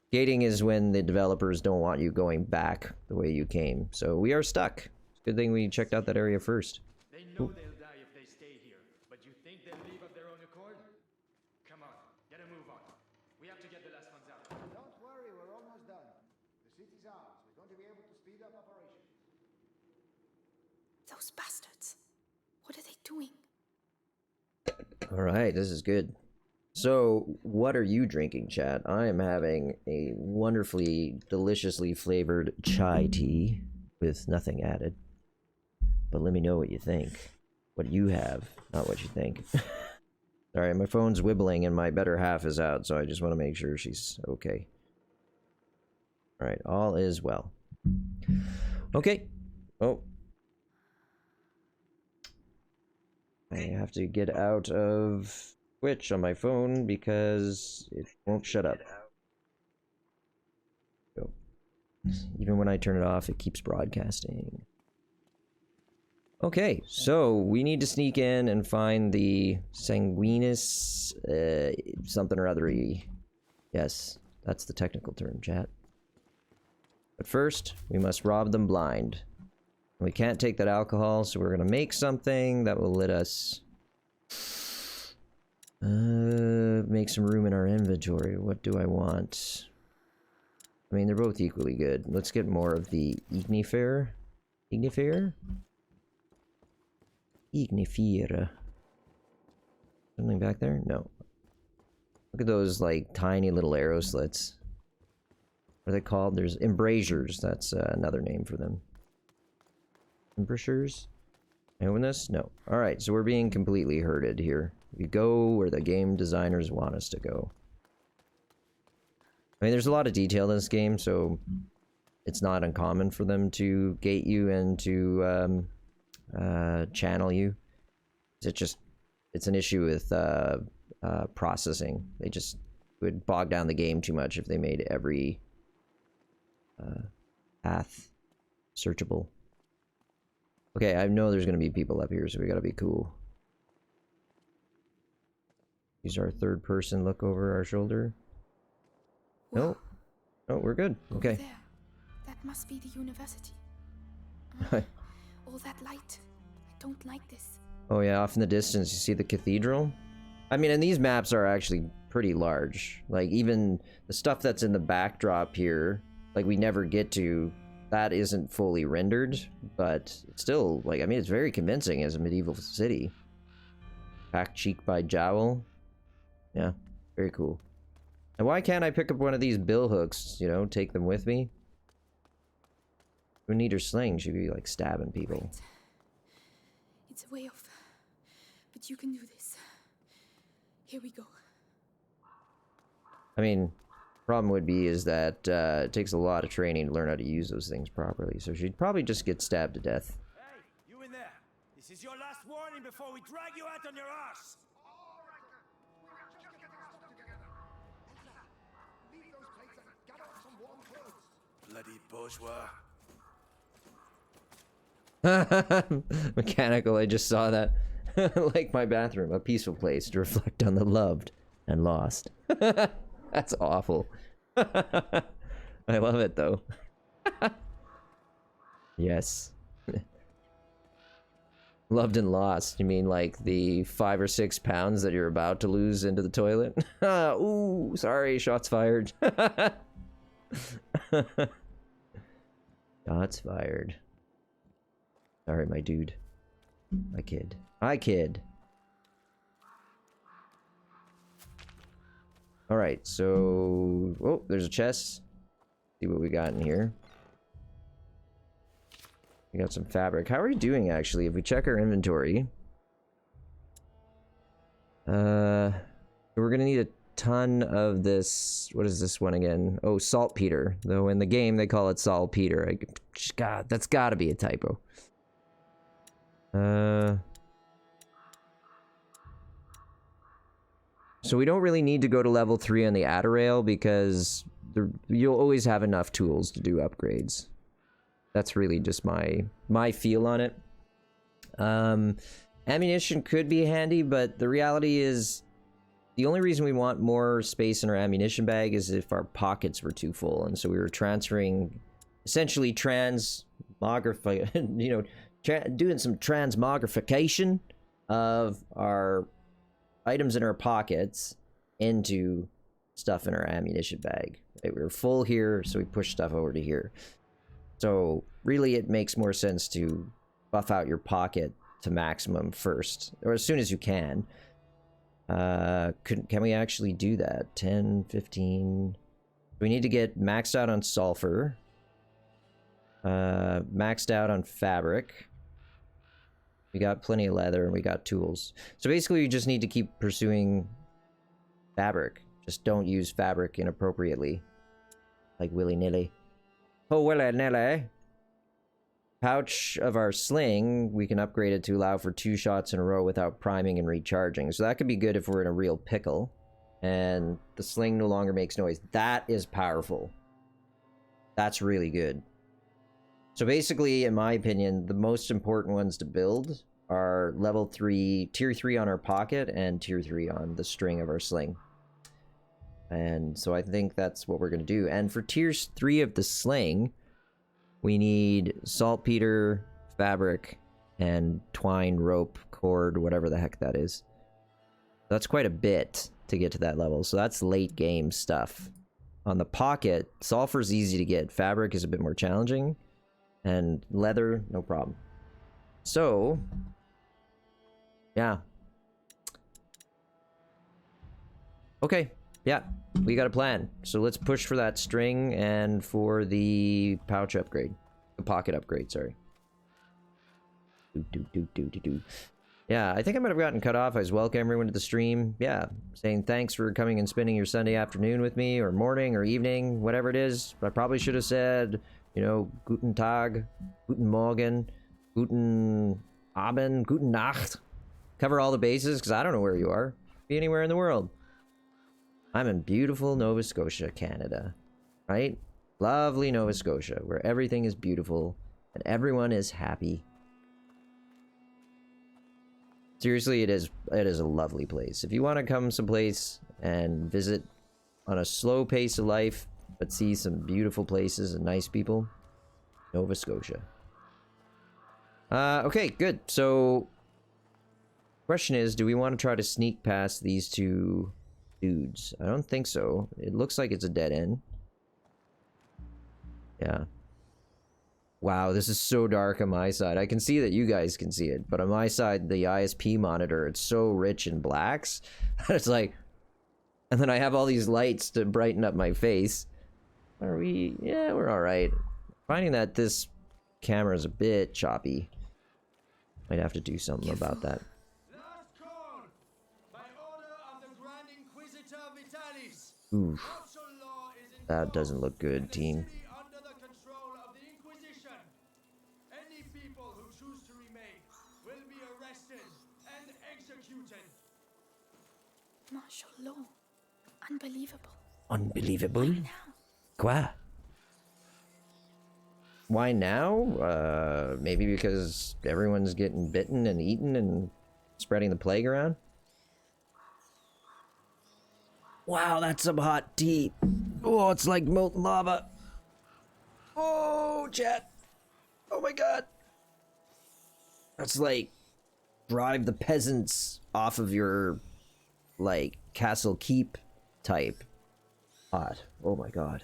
Gating is when the developers don't want you going back the way you came. So we are stuck. It's a good thing we checked out that area first. They know they'll die if they stay here, but you think they'll leave of their own accord? Come on, get a move on. We have to get the last ones out. Don't worry, we're almost done. The city's ours. We're going to be able to speed up operations. Those bastards. What are they doing? Alright, this is good. So, what are you drinking, chat? I am having a wonderfully, deliciously flavored chai tea with nothing added. But let me know what you think. What you have, not what you think. Sorry, my phone's wibbling and my better half is out, so I just want to make sure she's okay. Alright, all is well. Okay. Oh. I have to get out of Twitch on my phone because it won't shut up. Go. Even when I turn it off, it keeps broadcasting. Okay, so we need to sneak in and find the sanguinis something or other-y. Yes, that's the technical term, chat. But first, we must rob them blind. We can't take that alcohol, so we're gonna make something that will let us make some room in our inventory. What do I want? I mean, they're both equally good. Let's get more of the ignifer. Ignifer? Ignifer. Something back there? No. Look at those, like, tiny little arrow slits. What are they called? There's embrasures. That's another name for them. Embrasures? Can I open this? No. Alright, so we're being completely herded here. We go where the game designers want us to go. I mean, there's a lot of detail in this game, so it's not uncommon for them to gate you and to channel you. It's an issue with processing. They just would bog down the game too much if they made every path searchable. Okay, I know there's gonna be people up here, so we gotta be cool. Use our third person look over our shoulder. No. No, we're good. Okay. There. That must be the university. All that light. I don't like this. Oh yeah, off in the distance you see the cathedral. I mean, and these maps are actually pretty large. Like, even the stuff that's in the backdrop here, like, we never get to, that isn't fully rendered, but it's still, like, I mean, it's very convincing as a medieval city. Packed cheek by jowl. Yeah, very cool. And why can't I pick up one of these bill hooks, you know, take them with me? We need her sling. She'd be like stabbing people. Right. It's a way off. But you can do this. Here we go. I mean, problem would be is that it takes a lot of training to learn how to use those things properly. So she'd probably just get stabbed to death. Hey, you in there? This is your last warning before we drag you out on your ass. Bloody bourgeois. Mechanical, I just saw that. Like my bathroom, a peaceful place to reflect on the loved and lost. That's awful. I love it though. Yes. Loved and lost. You mean like the 5 or 6 pounds that you're about to lose into the toilet? Ooh, sorry, shots fired. Shots fired. Sorry, my dude. My kid. My kid. Alright, so... Oh, there's a chest. See what we got in here. We got some fabric. How are we doing, actually? If we check our inventory... we're gonna need a ton of this... What is this one again? Oh, saltpeter. Though in the game, they call it saltpeter. God, that's gotta be a typo. So we don't really need to go to level 3 on the Adderall because you'll always have enough tools to do upgrades. That's really just my feel on it. Ammunition could be handy, but the reality is the only reason we want more space in our ammunition bag is if our pockets were too full, and so we were transferring, essentially transmogrification, you know, doing some transmogrification of our items in our pockets into stuff in our ammunition bag. Right? We were full here, so we pushed stuff over to here. So really it makes more sense to buff out your pocket to maximum first, or as soon as you can. Can we actually do that? 10, 15... We need to get maxed out on sulfur. Maxed out on fabric. We got plenty of leather and we got tools. So basically you just need to keep pursuing fabric. Just don't use fabric inappropriately. Like willy-nilly. Oh, willy-nilly. Pouch of our sling, we can upgrade it to allow for 2 shots in a row without priming and recharging. So that could be good if we're in a real pickle. And the sling no longer makes noise. That is powerful. That's really good. So basically, in my opinion, the most important ones to build are level 3, tier 3 on our pocket and tier 3 on the string of our sling. And so I think that's what we're going to do. And for tier 3 of the sling, we need saltpeter, fabric, and twine, rope, cord, whatever the heck that is. That's quite a bit to get to that level. So that's late game stuff. On the pocket, sulfur's easy to get. Fabric is a bit more challenging. And leather, no problem. So, yeah. Okay, yeah, we got a plan. So let's push for that string and for the pouch upgrade. The pocket upgrade, sorry. Yeah, I think I might have gotten cut off. I just welcome everyone to the stream. Yeah, saying thanks for coming and spending your Sunday afternoon with me, or morning, or evening, whatever it is. I probably should have said... You know, guten Tag, guten Morgen, guten Abend, guten Nacht. Cover all the bases, because I don't know where you are. Be anywhere in the world. I'm in beautiful Nova Scotia, Canada. Right? Lovely Nova Scotia, where everything is beautiful and everyone is happy. Seriously, it is a lovely place. If you want to come someplace and visit on a slow pace of life, but see some beautiful places and nice people, Nova Scotia. Okay, good. So, question is, do we want to try to sneak past these 2 dudes? I don't think so. It looks like it's a dead end. Yeah. Wow, this is so dark on my side. I can see that you guys can see it, but on my side, the ISP monitor, it's so rich in blacks. It's like, And then I have all these lights to brighten up my face. Are we? Yeah, we're alright. Finding that this camera is a bit choppy. Might have to do something about that. Last call! By order of the Grand Inquisitor Vitalis. Oof. Martial law is in That doesn't look good, the team. city under the control of the Inquisition. Any people who choose to remain will be arrested and executed. Martial law. Unbelievable. Unbelievable? Now. Quoi? Why now? Maybe because everyone's getting bitten and eaten and spreading the plague around? Wow, that's some hot tea. Oh, it's like molten lava. Oh, chat. Oh my god. That's like drive the peasants off of your, like, castle keep type. Hot. Oh my god.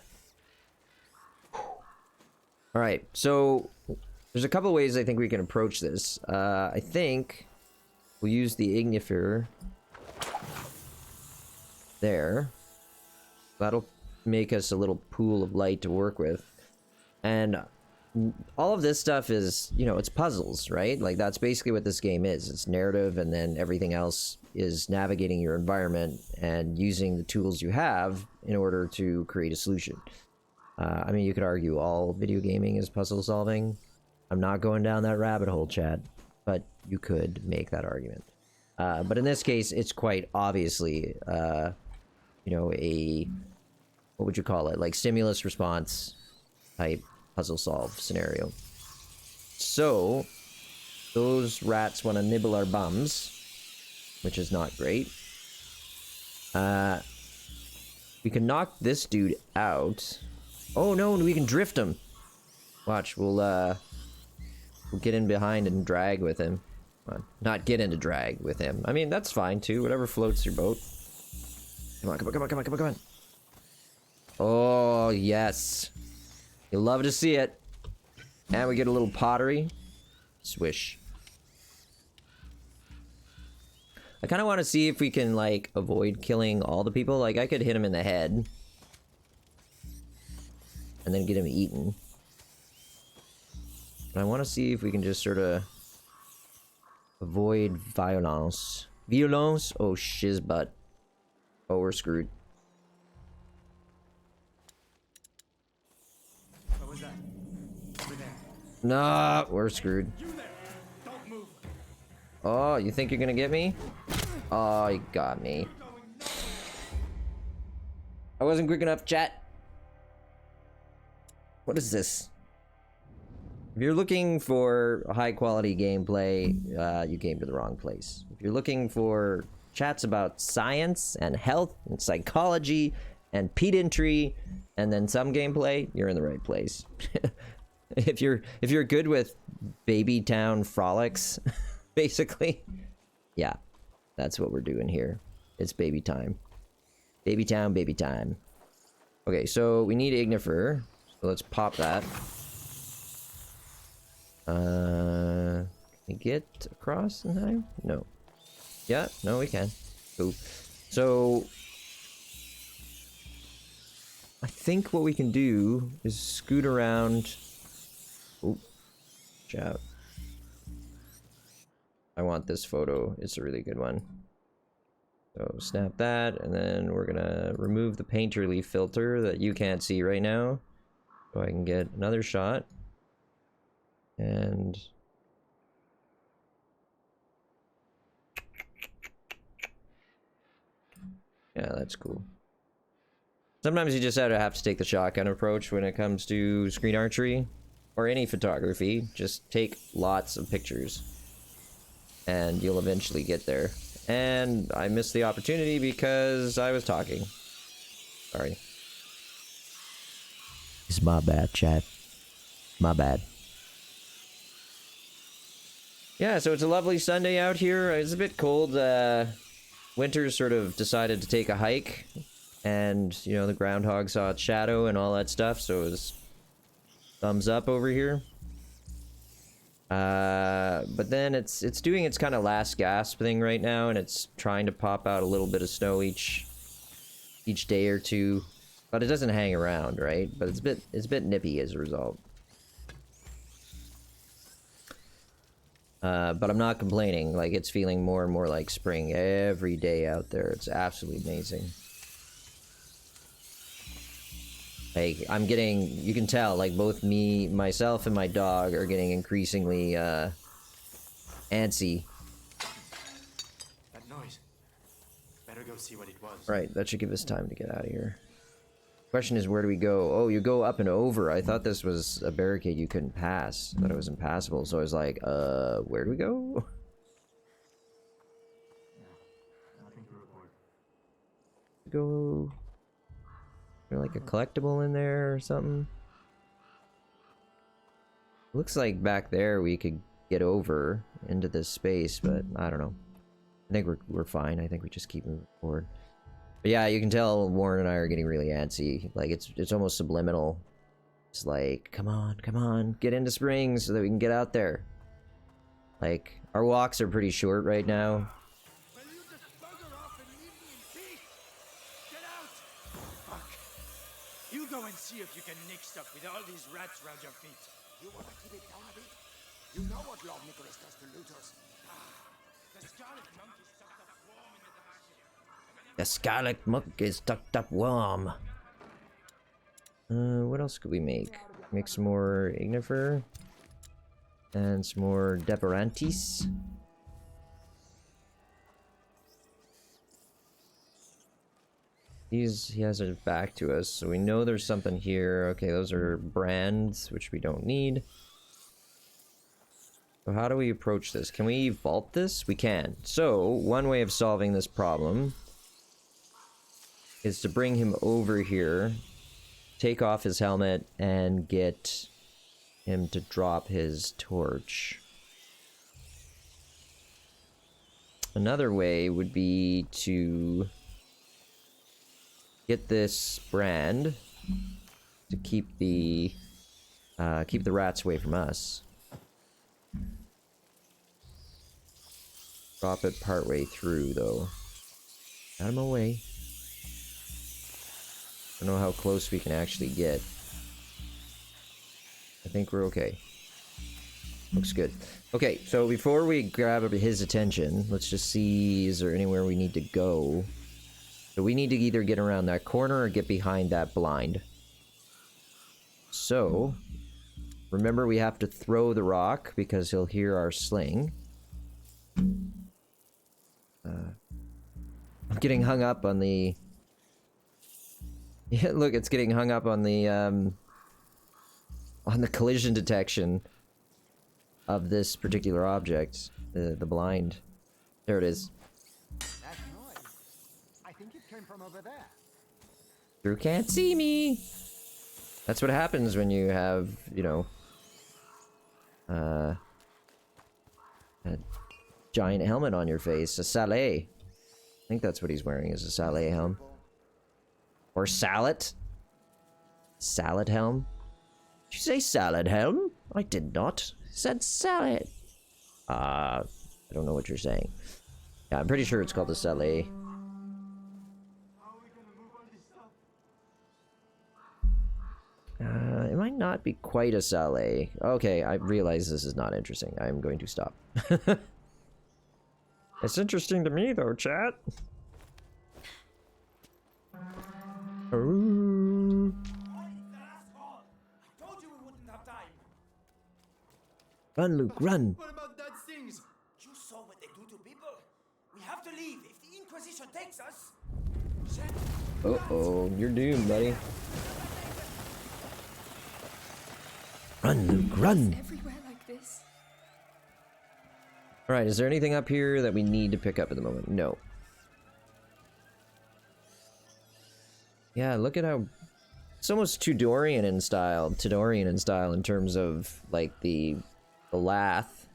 Alright, so there's a couple ways I think we can approach this. I think we'll use the ignifer there. That'll make us a little pool of light to work with. And all of this stuff is, you know, it's puzzles, right? Like, that's basically what this game is. It's narrative, and then everything else is navigating your environment and using the tools you have in order to create a solution. I mean, you could argue all video gaming is puzzle solving. I'm not going down that rabbit hole, Chad, but you could make that argument. But in this case, it's quite obviously, you know, a, what would you call it? Like stimulus response type puzzle solve scenario. So, those rats want to nibble our bums, which is not great. We can knock this dude out. Oh no, we can drift him. Watch, we'll get in behind and drag with him. Come on. Not get into drag with him. I mean, that's fine too. Whatever floats your boat. Come on, come on, come on, come on, come on, come on. Oh, yes. You love to see it. And we get a little pottery. Swish. I kind of want to see if we can, like, avoid killing all the people. Like, I could hit him in the head. And then get him eaten. But I want to see if we can just sort of avoid violence. Violence? Oh, shizbutt. Oh, we're screwed. What was that? Over there. Nah, we're screwed. You there! Don't move! Oh, you think you're gonna get me? Oh, you got me. I wasn't quick enough, chat. What is this? If you're looking for high quality gameplay, you came to the wrong place. If you're looking for chats about science and health and psychology and pedantry and then some gameplay, you're in the right place. if you're good with baby town frolics, basically, yeah, that's what we're doing here. It's baby time. Baby town, baby time. Okay, so we need ignifer. So let's pop that. Can we get across in time? No. Yeah, no, we can. Cool. So I think what we can do is scoot around. Oh, watch out. I want this photo. It's a really good one. So snap that, and then we're gonna remove the painter leaf filter that you can't see right now. So I can get another shot. And yeah, that's cool. Sometimes you just have to take the shotgun approach when it comes to screen archery or any photography. Just take lots of pictures and you'll eventually get there. And I missed the opportunity because I was talking. Sorry. It's my bad, chat. My bad. Yeah, so it's a lovely Sunday out here. It's a bit cold. Winter's sort of decided to take a hike. And, you know, the groundhog saw its shadow and all that stuff, so it was thumbs up over here. But then it's doing its kind of last gasp thing right now, and it's trying to pop out a little bit of snow each each day or two, but it doesn't hang around, right? But it's a bit nippy as a result. But I'm not complaining. Like, it's feeling more and more like spring every day out there. It's absolutely amazing. Like, I'm getting, you can tell, like, both myself and my dog are getting increasingly, antsy. That noise. Better go see what it was. Right, that should give us time to get out of here. Question is, where do we go? Oh, you go up and over. I thought this was a barricade you couldn't pass. I thought it was impassable, so I was like, where do we go? Nothing to report. Go... Is there like a collectible in there or something? Looks like back there we could get over into this space, but I don't know. I think we're fine. I think we just keep moving forward. But yeah, you can tell Warren and I are getting really antsy. Like, it's almost subliminal. It's like, come on, get into spring so that we can get out there. Like, our walks are pretty short right now. Will you just bugger off and leave me in peace? Get out! Fuck. You go and see if you can nick stuff with all these rats around your feet. You want to keep it down a bit? You know what Lord Nicholas does to looters. The scarlet monkey sucked up warm in the back. The scarlet monk is tucked up warm. What else could we make? Make some more ignifer. And some more deparantis. He has it back to us, so we know there's something here. Okay, those are brands, which we don't need. So how do we approach this? Can we vault this? We can. So, one way of solving this problem is to bring him over here, take off his helmet, and get him to drop his torch. Another way would be to get this brand to keep the rats away from us. Drop it partway through, though. Got him away. Don't know how close we can actually get. I think we're okay. Looks good. Okay, so before we grab his attention, let's just see, is there anywhere we need to go? So we need to either get around that corner or get behind that blind. So, remember we have to throw the rock because he'll hear our sling. I'm getting hung up on the... Yeah, look, it's getting hung up on the collision detection of this particular object. The blind. There it is. That noise. I think it came from over there. Drew can't see me! That's what happens when you have, you know... a giant helmet on your face. A sallet. I think that's what he's wearing, is a sallet helm. Or salad? Salad helm? Did you say salad helm? I did not. I said salad. I don't know what you're saying. Yeah, I'm pretty sure it's called a sallet. It might not be quite a sallet. Okay, I realize this is not interesting. I'm going to stop. It's interesting to me, though, chat. Ooh. Run, Luke, run! What about that things? You saw what they do to people? We have to leave if the Inquisition takes us. Uh-oh, you're doomed, buddy. Run, Luke, run! Everywhere like this. Alright, is there anything up here that we need to pick up at the moment? No. Yeah, look at how... It's almost Tudorian in style in terms of, like, the lath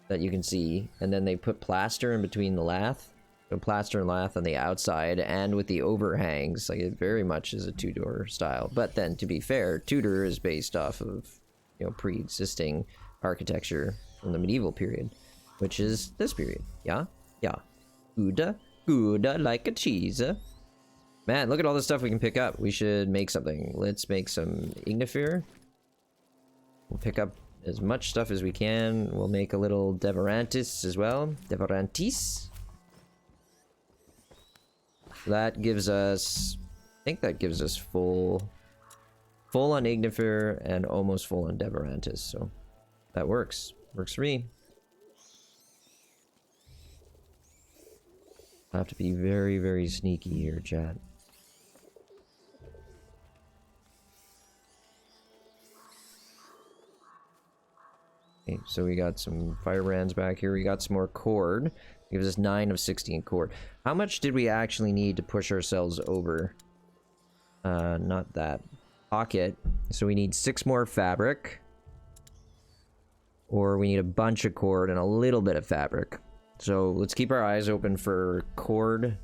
that you can see. And then they put plaster in between the lath. So plaster and lath on the outside, and with the overhangs. Like, it very much is a Tudor style. But then, to be fair, Tudor is based off of, you know, pre-existing architecture from the medieval period. Which is this period. Yeah? Yeah. Gouda, like a cheese. Man, look at all the stuff we can pick up. We should make something. Let's make some Ignifer. We'll pick up as much stuff as we can. We'll make a little Deverantis as well. Deverantis. That gives us... I think that gives us full on Ignifer and almost full on Deverantis. So that works. Works for me. I have to be very, very sneaky here, chat. Okay, so we got some firebrands back here. We got some more cord. It gives us 9 of 16 cord. How much did we actually need to push ourselves over? Not that. Pocket. So we need 6 more fabric. Or we need a bunch of cord and a little bit of fabric. So let's keep our eyes open for cord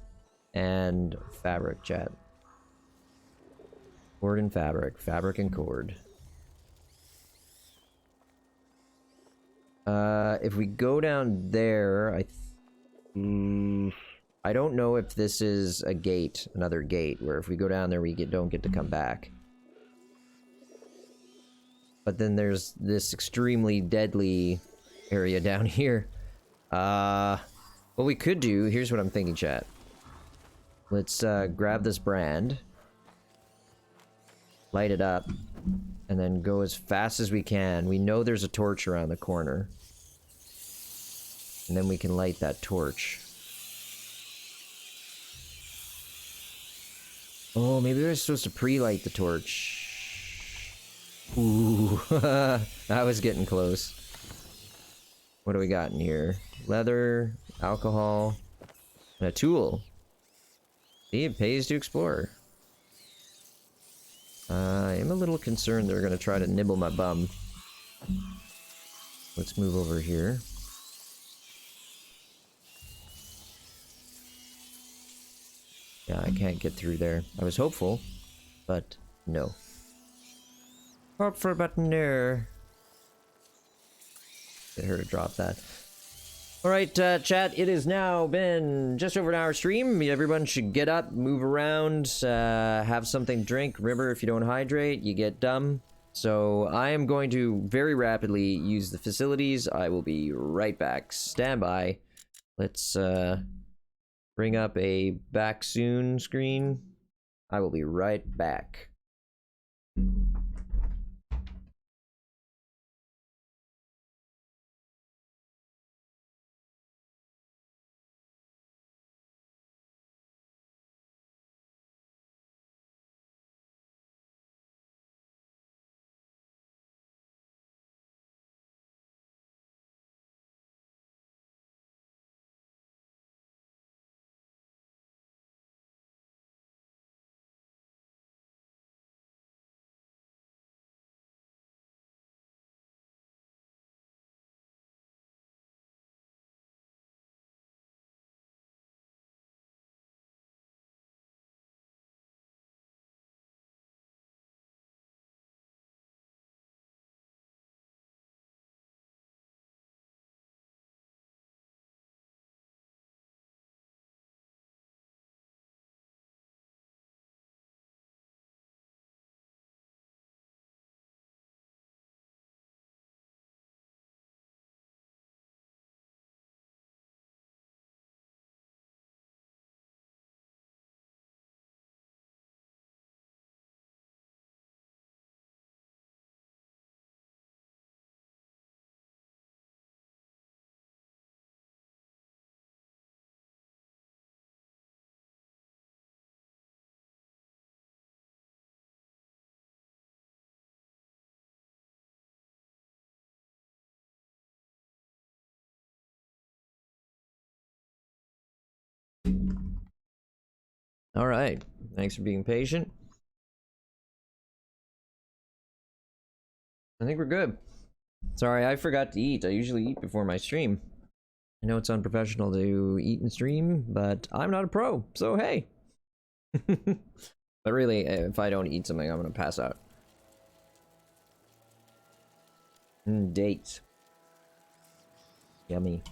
and fabric, chat. Cord and fabric. Fabric and cord. If we go down there, I don't know if this is a gate, another gate, where if we go down there we don't get to come back. But then there's this extremely deadly area down here. What we could do, here's what I'm thinking, chat. Let's grab this brand, light it up, and then go as fast as we can. We know there's a torch around the corner. And then we can light that torch. Oh, maybe we're supposed to pre-light the torch. Ooh, that was getting close. What do we got in here? Leather, alcohol, and a tool. See, it pays to explore. I am a little concerned they're gonna try to nibble my bum. Let's move over here. Yeah, I can't get through there. I was hopeful, but no. Hopeful, but no. Get her to drop that. Alright, chat, it has now been just over an hour stream. Everyone should get up, move around, have something to drink. Remember, if you don't hydrate, you get dumb. So I am going to very rapidly use the facilities. I will be right back. Stand by. Let's bring up a back soon screen. I will be right back. All right. Thanks for being patient. I think we're good. Sorry, I forgot to eat. I usually eat before my stream. I know it's unprofessional to eat and stream, but I'm not a pro, so hey. But really, if I don't eat something, I'm gonna pass out. Dates. Yummy.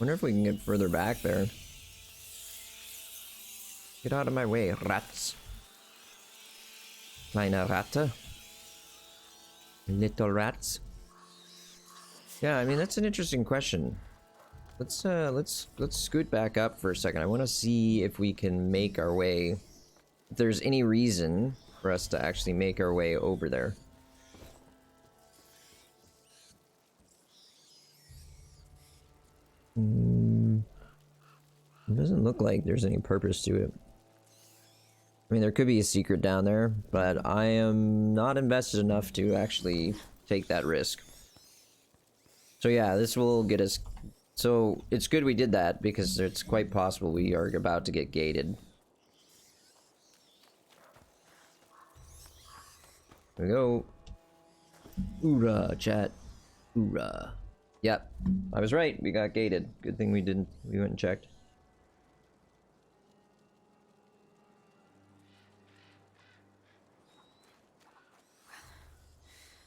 Wonder if we can get further back there. Get out of my way, rats. Kleine Ratte. Little rats. Yeah, I mean that's an interesting question. Let's scoot back up for a second. I want to see if we can make our way. If there's any reason for us to actually make our way over there. It doesn't look like there's any purpose to it. I mean, there could be a secret down there, but I am not invested enough to actually take that risk. So yeah, this will get us... So, it's good we did that, because it's quite possible we are about to get gated. There we go. Hoorah, chat. Hoorah. Yep, I was right, we got gated. Good thing we went and checked.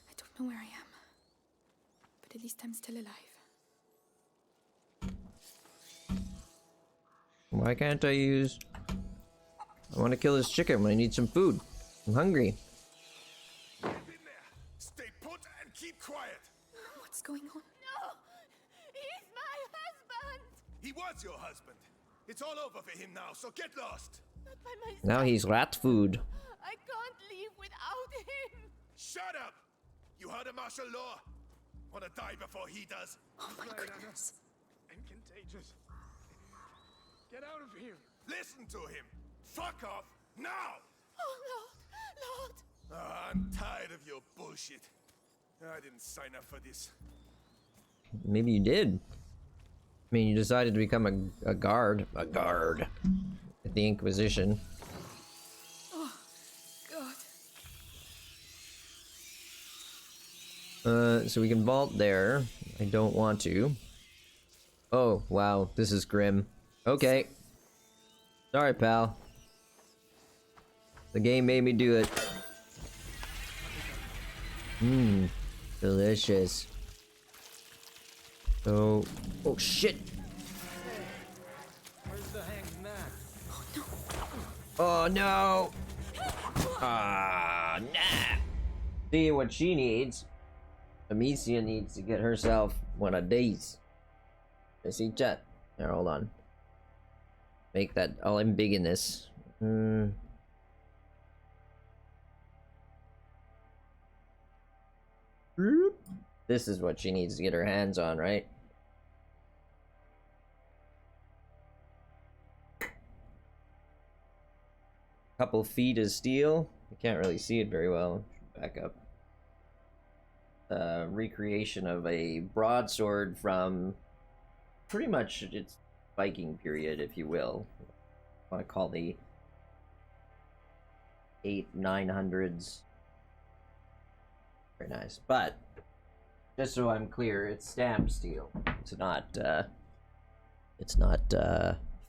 I don't know where I am, but at least I'm still alive. Why can't I use... I want to kill this chicken when I need some food. I'm hungry. Get in there. Stay put and keep quiet. What's going on? No! He's my husband! He was your husband. It's all over for him now, so get lost. Not by myself. Now he's rat food. I can't leave without him. Shut up! You heard of martial law? Wanna die before he does? Oh my goodness. And contagious. Get out of here. Listen to him. Fuck off now! Oh, Lord! I'm tired of your bullshit. I didn't sign up for this. Maybe you did. I mean, you decided to become a guard. A guard. At the Inquisition. Oh, God. So we can vault there. I don't want to. Oh, wow. This is grim. Okay. Sorry, pal. The game made me do it. Mmm. Delicious. So... Oh, shit! Where's the hanged man? Oh, no! Ah, nah! See what she needs. Amicia needs to get herself one of these. I see chat. Here, hold on. Make that all in big in this. This is what she needs to get her hands on, right? Couple feet of steel. I can't really see it very well. Back up. Recreation of a broadsword from pretty much its Viking period, if you will. I want to call the 900s. Very nice. But just so I'm clear, it's stamped steel. It's not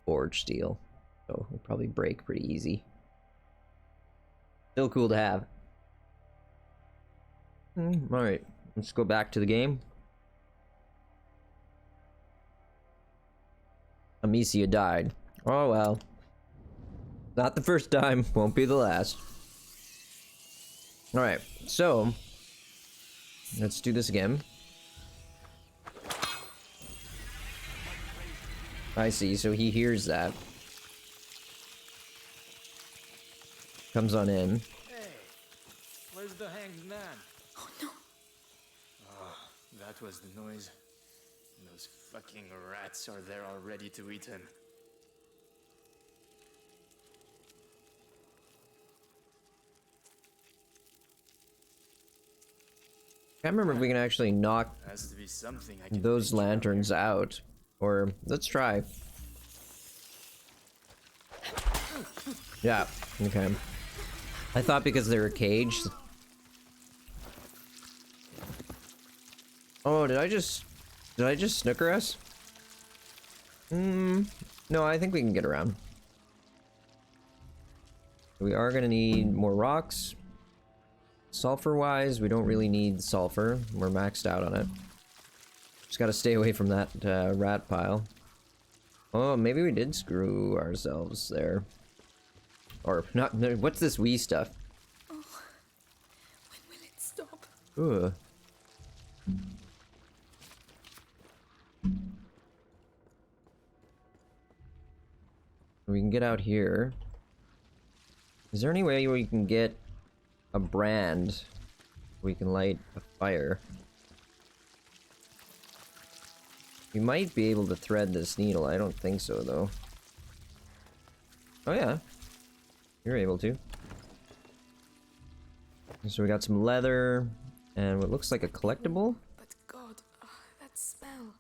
forged steel. So it'll probably break pretty easy. Still cool to have. Alright, let's go back to the game. Amicia died. Oh well. Not the first time, won't be the last. Alright, so let's do this again. I see, so he hears that. Comes on in. Hey, where's the hanged man? Oh no. Oh, that was the noise. Those fucking rats are there already to eat him. Can't remember if we can actually knock Has to be something I can those reach around lanterns here. out. Or, let's try. Yeah, okay. I thought because they were caged. Oh, did I just snooker us? No, I think we can get around. We are gonna need more rocks. Sulfur wise, we don't really need sulfur. We're maxed out on it. Just gotta stay away from that rat pile. Oh, maybe we did screw ourselves there. Or not. No, what's this wee stuff? Oh, when will it stop? Ugh. We can get out here. Is there any way we can get a brand we can light a fire? We might be able to thread this needle. I don't think so, though. Oh, yeah. You're able to. So we got some leather and what looks like a collectible. But God, that smell.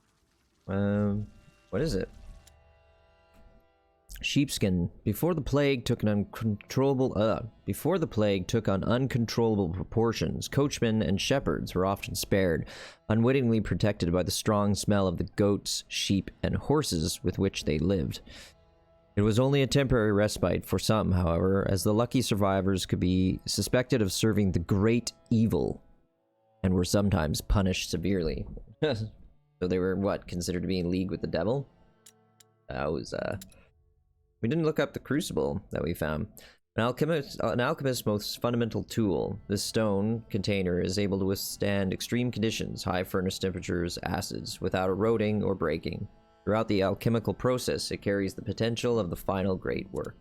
What is it? Sheepskin. Before the plague took on uncontrollable proportions, coachmen and shepherds were often spared, unwittingly protected by the strong smell of the goats, sheep, and horses with which they lived. It was only a temporary respite for some, however, as the lucky survivors could be suspected of serving the great evil, and were sometimes punished severely. So they were, what, considered to be in league with the devil? That was, We didn't look up the crucible that we found. An alchemist's most fundamental tool, this stone container is able to withstand extreme conditions, high furnace temperatures, acids, without eroding or breaking. Throughout the alchemical process, it carries the potential of the final great work.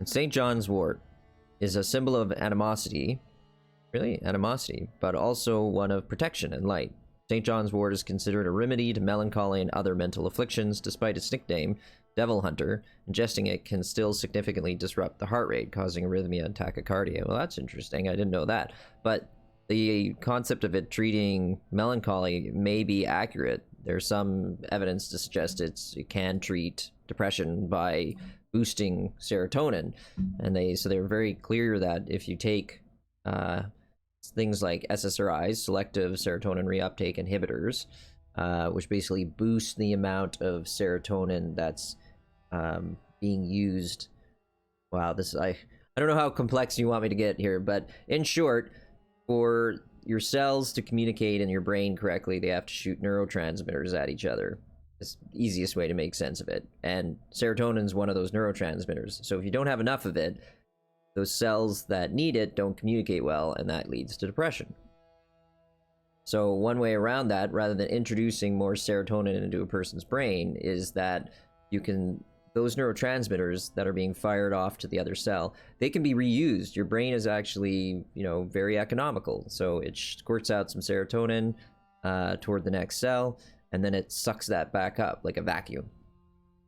And St. John's wort is a symbol of animosity, really, animosity, but also one of protection and light. St. John's wort is considered a remedy to melancholy and other mental afflictions, despite its nickname, Devil Hunter. Ingesting it can still significantly disrupt the heart rate, causing arrhythmia and tachycardia. Well, that's interesting. I didn't know that. But the concept of it treating melancholy may be accurate. There's some evidence to suggest it can treat depression by boosting serotonin. And they're very clear that if you take things like SSRIs, selective serotonin reuptake inhibitors, which basically boost the amount of serotonin that's being used. Wow, I don't know how complex you want me to get here, but in short, for your cells to communicate in your brain correctly, they have to shoot neurotransmitters at each other. It's the easiest way to make sense of it. And serotonin is one of those neurotransmitters. So if you don't have enough of it, those cells that need it don't communicate well, and that leads to depression. So one way around that, rather than introducing more serotonin into a person's brain, is that those neurotransmitters that are being fired off to the other cell, they can be reused. Your brain is actually, very economical. So it squirts out some serotonin toward the next cell, and then it sucks that back up like a vacuum,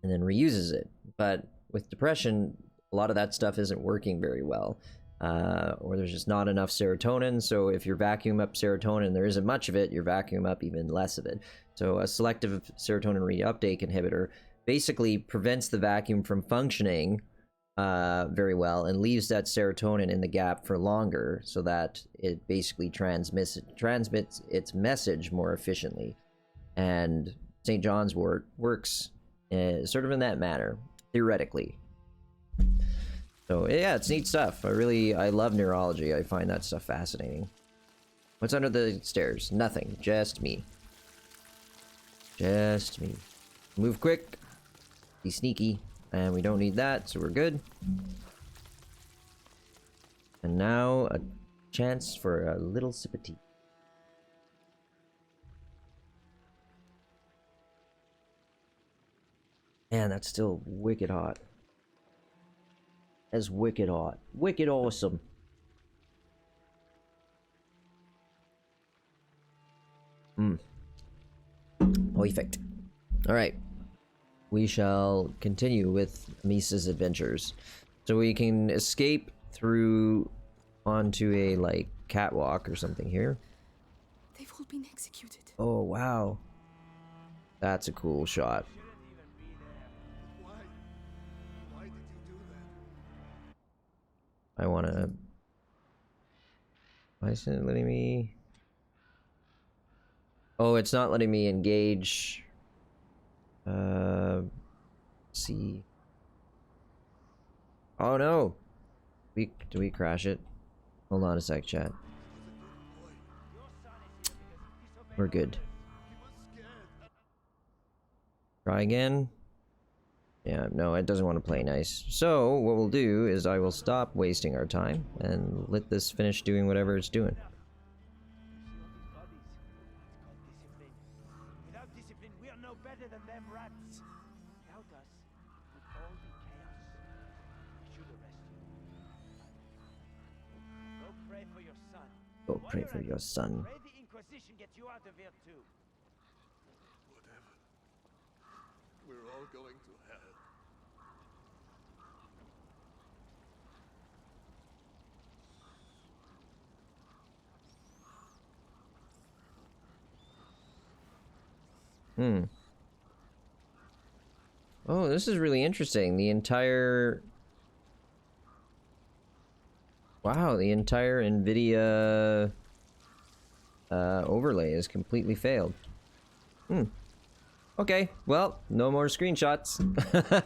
and then reuses it. But with depression, a lot of that stuff isn't working very well. Or there's just not enough serotonin. So if you're vacuum up serotonin, there isn't much of it, you're vacuum up even less of it. So a selective serotonin reuptake inhibitor basically prevents the vacuum from functioning very well and leaves that serotonin in the gap for longer, so that it basically transmits its message more efficiently. And St. John's wort works sort of in that manner, theoretically. So yeah, it's neat stuff. I love neurology. I find that stuff fascinating. What's under the stairs? Nothing. Just me. Just me. Move quick. Be sneaky. And we don't need that, so we're good. And now a chance for a little sip of tea. Man, that's still wicked hot. That's wicked hot. Wicked awesome. Perfect. Alright. We shall continue with Misa's adventures. So we can escape through onto a, catwalk or something here. They've all been executed. Oh, wow. That's a cool shot. Why did you do that? I wanna... Why isn't it letting me... Oh, it's not letting me engage... see... Oh no! Do we crash it? Hold on a sec, chat. We're good. Try again. Yeah, no, it doesn't want to play nice. So, what we'll do is I will stop wasting our time and let this finish doing whatever it's doing. Without discipline, we are no better than them rats. Without us, it would all be chaos. I should arrest you. Go pray for your son. Go pray for your son. Pray the Inquisition gets you out of here too. Whatever. We're all going to hell. Oh, this is really interesting. The entire... Wow, the entire NVIDIA overlay is completely failed. Okay, well, no more screenshots. That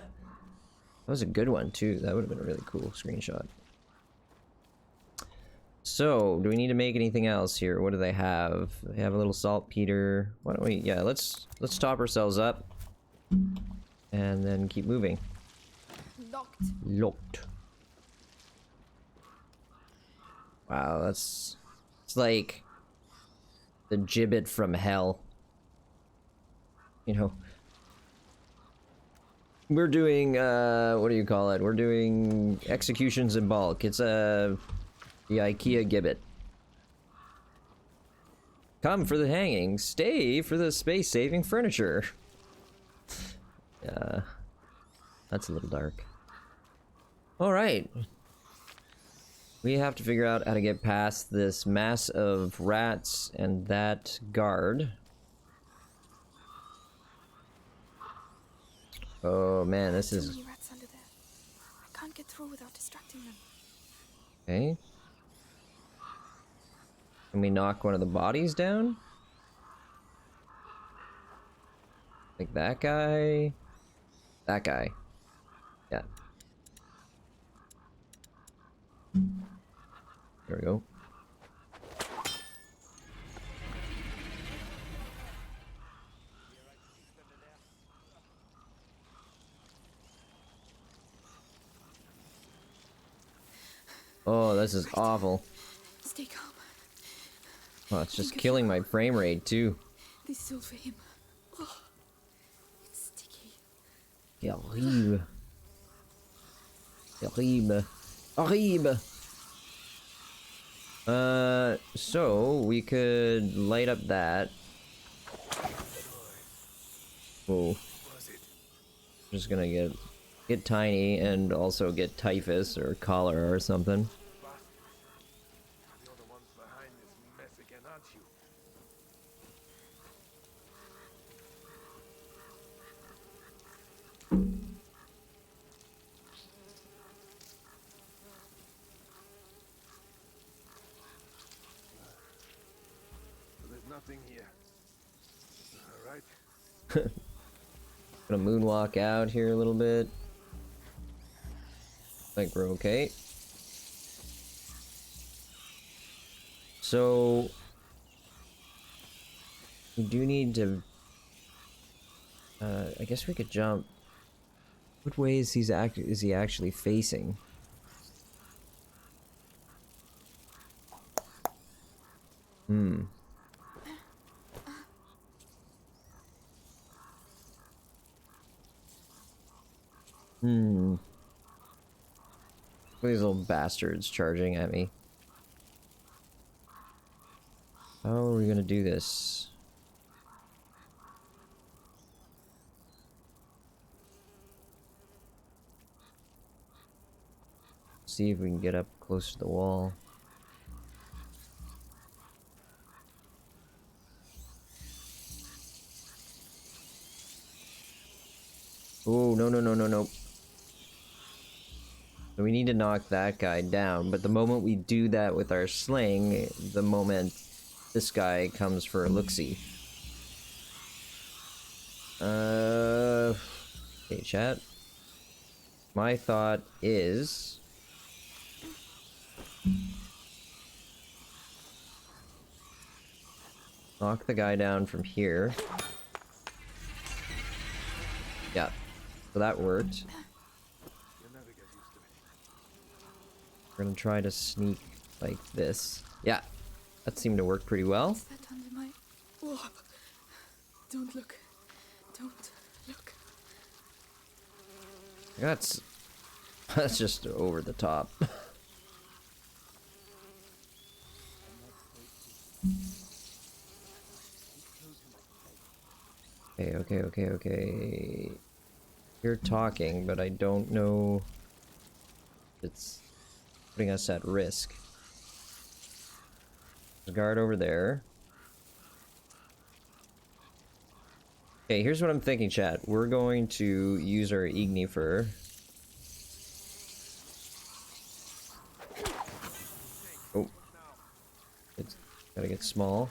was a good one, too. That would have been a really cool screenshot. So, do we need to make anything else here? What do they have? They have a little saltpeter. Why don't we... Yeah, let's top ourselves up. And then keep moving. Locked. Locked. Wow, that's... It's like... the gibbet from hell. You know... We're doing, what do you call it? We're doing executions in bulk. It's, the IKEA gibbet. Come for the hanging, stay for the space-saving furniture. That's a little dark. Alright. We have to figure out how to get past this mass of rats and that guard. Oh man, this is... Too many rats under there. I can't get through without distracting them. Okay. Can we knock one of the bodies down? Like that guy? That guy. Yeah. There we go. Oh, this is awful. Stay calm. Oh, it's just killing my frame rate too. This is all for him. Oh, it's sticky. Horrible. Horrible. Horrible. So we could light up that. Oh. Just gonna get tiny and also get typhus or cholera or something. You're the ones behind this mess again, aren't you? There's nothing here. All right. Gonna moonwalk out here a little bit. Think we're okay. So we do need to. I guess we could jump. What way is he actually facing? These little bastards charging at me. How are we gonna do this? See if we can get up close to the wall. Oh, no, no, no, no, no. So we need to knock that guy down, but the moment we do that with our sling, the moment this guy comes for a look-see. Okay, chat. My thought is... knock the guy down from here. Yeah. So that worked. You'll never get used to it. We're gonna try to sneak like this. Yeah. That seemed to work pretty well. Is that under my... Oh. Don't look. Don't look. That's just over the top. Okay. You're talking, but I don't know if it's putting us at risk. There's a guard over there. Okay, here's what I'm thinking, chat. We're going to use our Ignifer. Oh. It's gotta get small.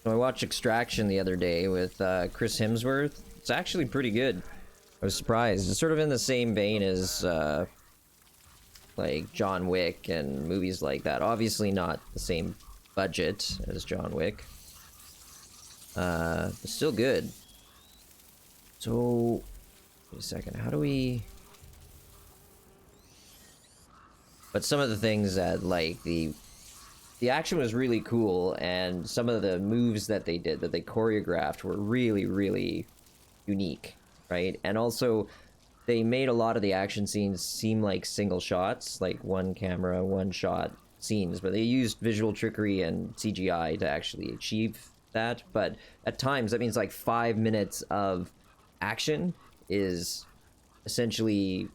So I watched Extraction the other day with Chris Hemsworth. It's actually pretty good. I was surprised. It's sort of in the same vein as like John Wick and movies like that. Obviously not the same budget as John Wick. But still good. So, wait a second. How do we... But some of the things that, like, the action was really cool, and some of the moves that they did, that they choreographed, were really, really unique, right? And also, they made a lot of the action scenes seem like single shots, like one camera, one shot scenes, but they used visual trickery and CGI to actually achieve that. But at times, that means like 5 minutes of action is essentially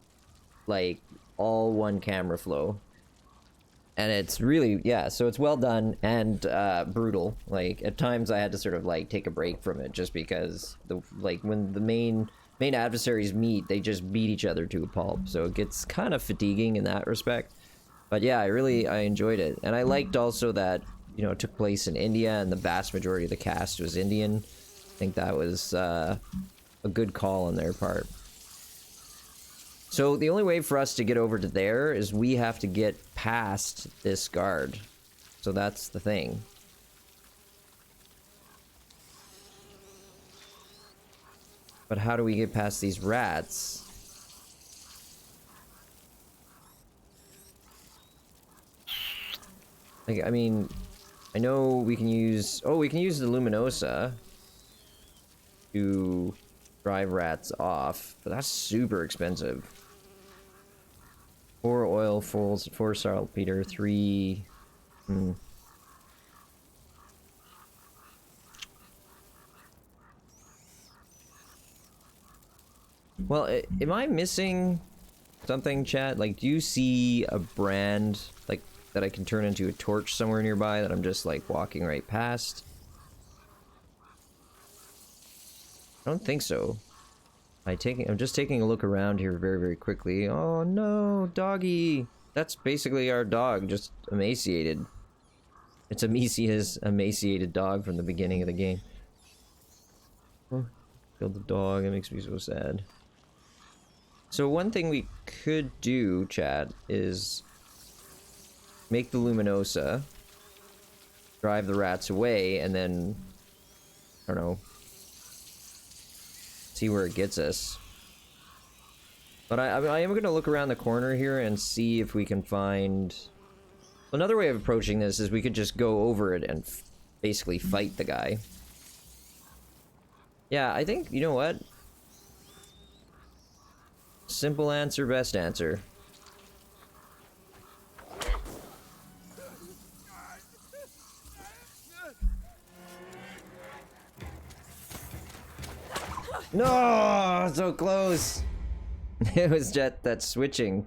like all one camera flow. And it's really, yeah, so it's well done and brutal. Like, at times I had to sort of, like, take a break from it just because, when the main adversaries meet, they just beat each other to a pulp. So it gets kind of fatiguing in that respect. But yeah, I enjoyed it. And I liked also that, you know, it took place in India and the vast majority of the cast was Indian. I think that was a good call on their part. So the only way for us to get over to there is we have to get past this guard. So that's the thing. But how do we get past these rats? Like, I mean, I know we can use... Oh, we can use the Luminosa to drive rats off, but that's super expensive. 4 oil, 4 saltpeter, 3... Well, am I missing something, chat? Like, do you see a brand, like, that I can turn into a torch somewhere nearby that I'm just, like, walking right past? I don't think so. I'm just taking a look around here very, very quickly. Oh no, doggy! That's basically our dog, just emaciated. It's Amicia's emaciated dog from the beginning of the game. Oh, killed the dog, it makes me so sad. So one thing we could do, chat, is make the Luminosa, drive the rats away, and then, I don't know, see where it gets us. But I am going to look around the corner here and see if we can find... Another way of approaching this is we could just go over it and basically fight the guy. Yeah, I think, you know what? Simple answer, best answer. No, so close. It was just that switching.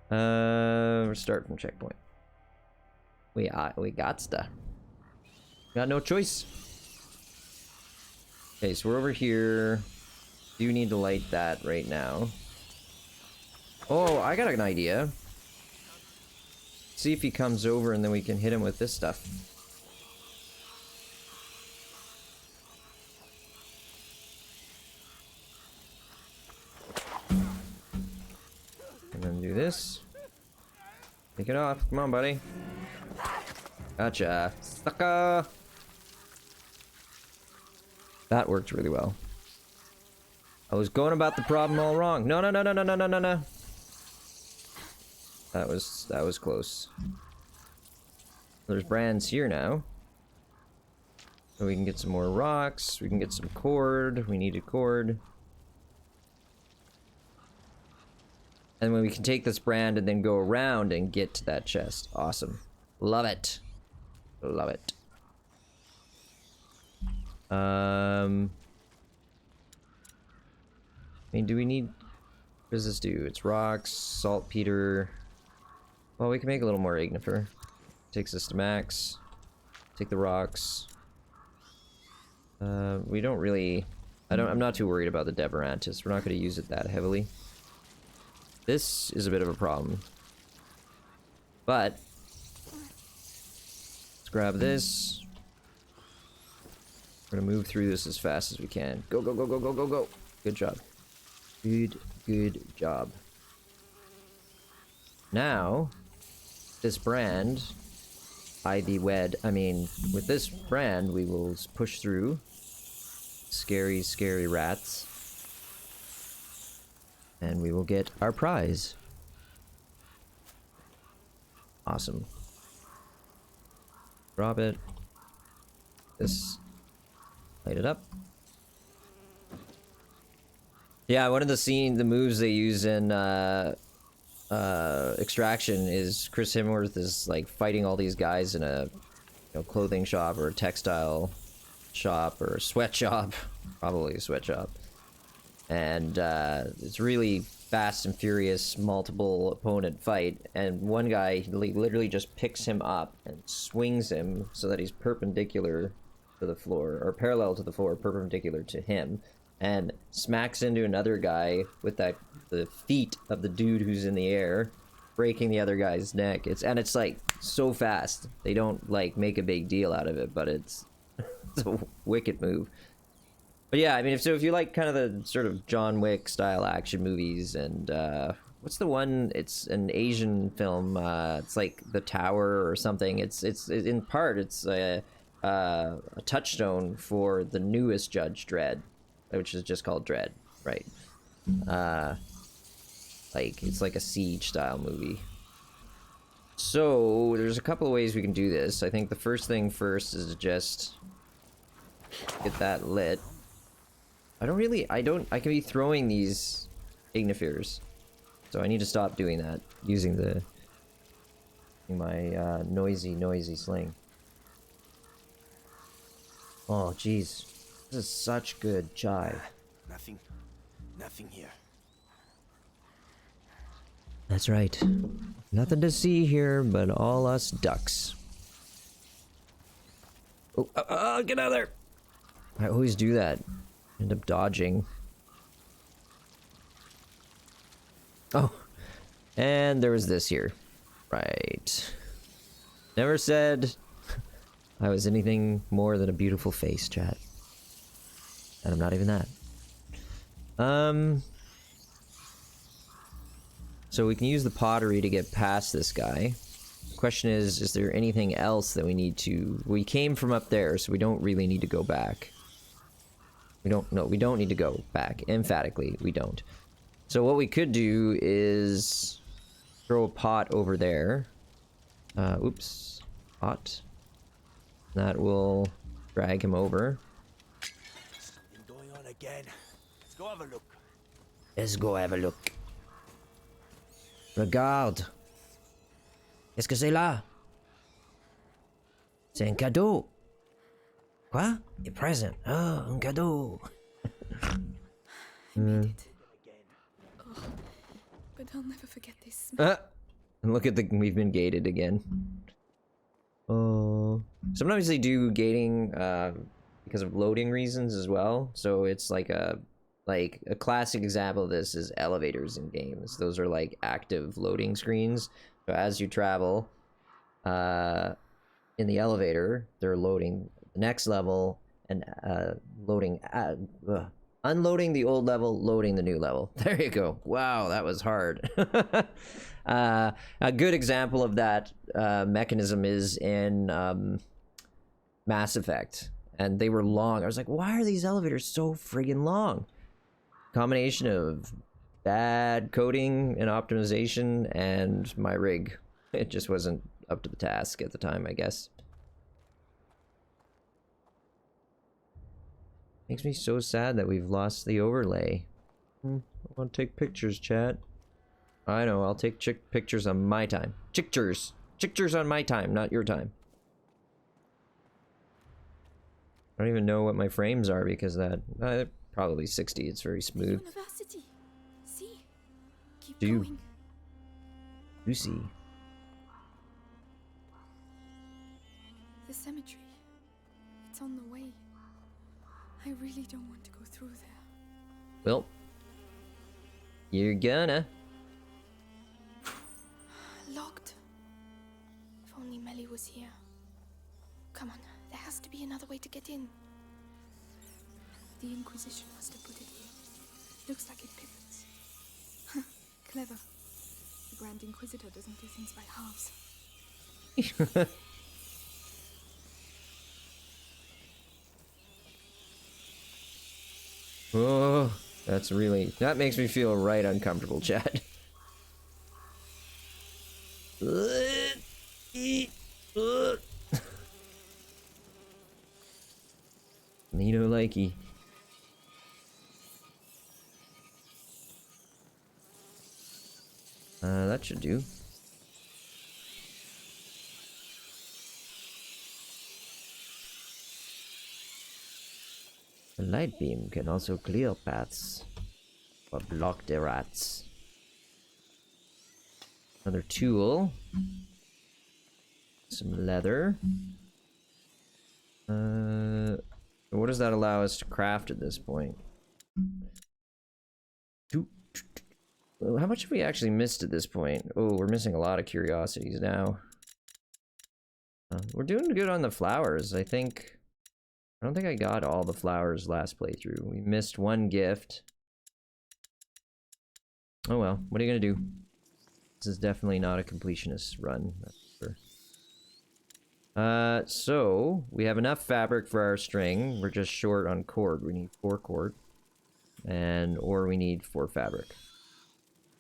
Start from checkpoint. We gotsta. Got no choice. Okay, so we're over here. Do need to light that right now. Oh, I got an idea. See if he comes over and then we can hit him with this stuff. And then do this. Take it off. Come on, buddy. Gotcha. Sucker! That worked really well. I was going about the problem all wrong. No, no, no, no, no, no, no, no, no. That was close. There's brands here now. So we can get some more rocks. We can get some cord. We need a cord. And then we can take this brand and then go around and get to that chest. Awesome. Love it. Love it. I mean, do we need... What does this do? It's rocks, saltpeter. Well, we can make a little more ignifer. Takes us to max. Take the rocks. We don't really... I'm not too worried about the Deverantis. We're not going to use it that heavily. This is a bit of a problem. But... let's grab this. We're going to move through this as fast as we can. Go, go, go, go, go, go, go. Good job. Good job. Now, this brand, with this brand, we will push through scary, scary rats, and we will get our prize. Awesome. Drop it. This. Light it up. Yeah, one of the moves they use in Extraction is Chris Hemsworth is like fighting all these guys in a clothing shop or a textile shop or a sweatshop, probably a sweatshop, and it's really fast and furious multiple opponent fight, and one guy literally just picks him up and swings him so that he's perpendicular to the floor, or parallel to the floor, perpendicular to him, and smacks into another guy with the feet of the dude who's in the air, breaking the other guy's neck. It's like so fast. They don't like make a big deal out of it, but it's a wicked move. But yeah, I mean, if you like kind of the sort of John Wick style action movies, and what's the one? It's an Asian film. It's like The Tower or something. It's in part it's a touchstone for the newest Judge Dredd, which is just called Dredd, right? Like it's like a siege style movie. So there's a couple of ways we can do this. I think the first thing first is to just get that lit. I can be throwing these ignifers, so I need to stop doing that using my noisy sling. Oh jeez, this is such good chai. Nothing here. That's right. Nothing to see here but all us ducks. Oh, get out of there! I always do that. End up dodging. Oh, and there was this here. Right. Never said I was anything more than a beautiful face, chat. And I'm not even that. So we can use the pottery to get past this guy. The question is there anything else that we need to... We came from up there, so we don't really need to go back. We don't need to go back. Emphatically, we don't. So what we could do is throw a pot over there. Oops. Pot. That will drag him over. Something going on again. Let's go have a look. Let's go have a look. Regarde. Qu'est-ce que c'est là? C'est un cadeau. Quoi? A present. Oh, un cadeau. I made it. Oh, but I'll never forget this. And look at we've been gated again. Oh. Sometimes they do gating because of loading reasons as well. So it's like a classic example of this is elevators in games. Those are like active loading screens. So as you travel in the elevator, they're loading the next level and loading Unloading the old level, loading the new level. There you go. Wow, that was hard. A good example of that mechanism is in Mass Effect. And they were long. I was like, why are these elevators so friggin' long? Combination of bad coding and optimization and my rig. It just wasn't up to the task at the time, I guess. Makes me so sad that we've lost the overlay. I want to take pictures, chat. I know, I'll take pictures on my time. Pictures! Pictures on my time, not your time. I don't even know what my frames are because that... probably 60, it's very smooth. University. See? Keep Do you... going. You see. The cemetery. It's on the way. I really don't want to go through there. Well, you're gonna. Locked. If only Melly was here. Come on, there has to be another way to get in. The Inquisition must have put it here. Looks like it pivots. Clever. The Grand Inquisitor doesn't do things by halves. Oh, that makes me feel right uncomfortable, chat. Nino likey. That should do. The light beam can also clear paths or block the rats. Another tool. Some leather. What does that allow us to craft at this point? How much have we actually missed at this point? Oh, we're missing a lot of curiosities now. We're doing good on the flowers, I think. I don't think I got all the flowers last playthrough. We missed one gift. Oh well, what are you gonna do? This is definitely not a completionist run, that's for sure. So we have enough fabric for our string. We're just short on cord. We need 4 cord. Or we need 4 fabric.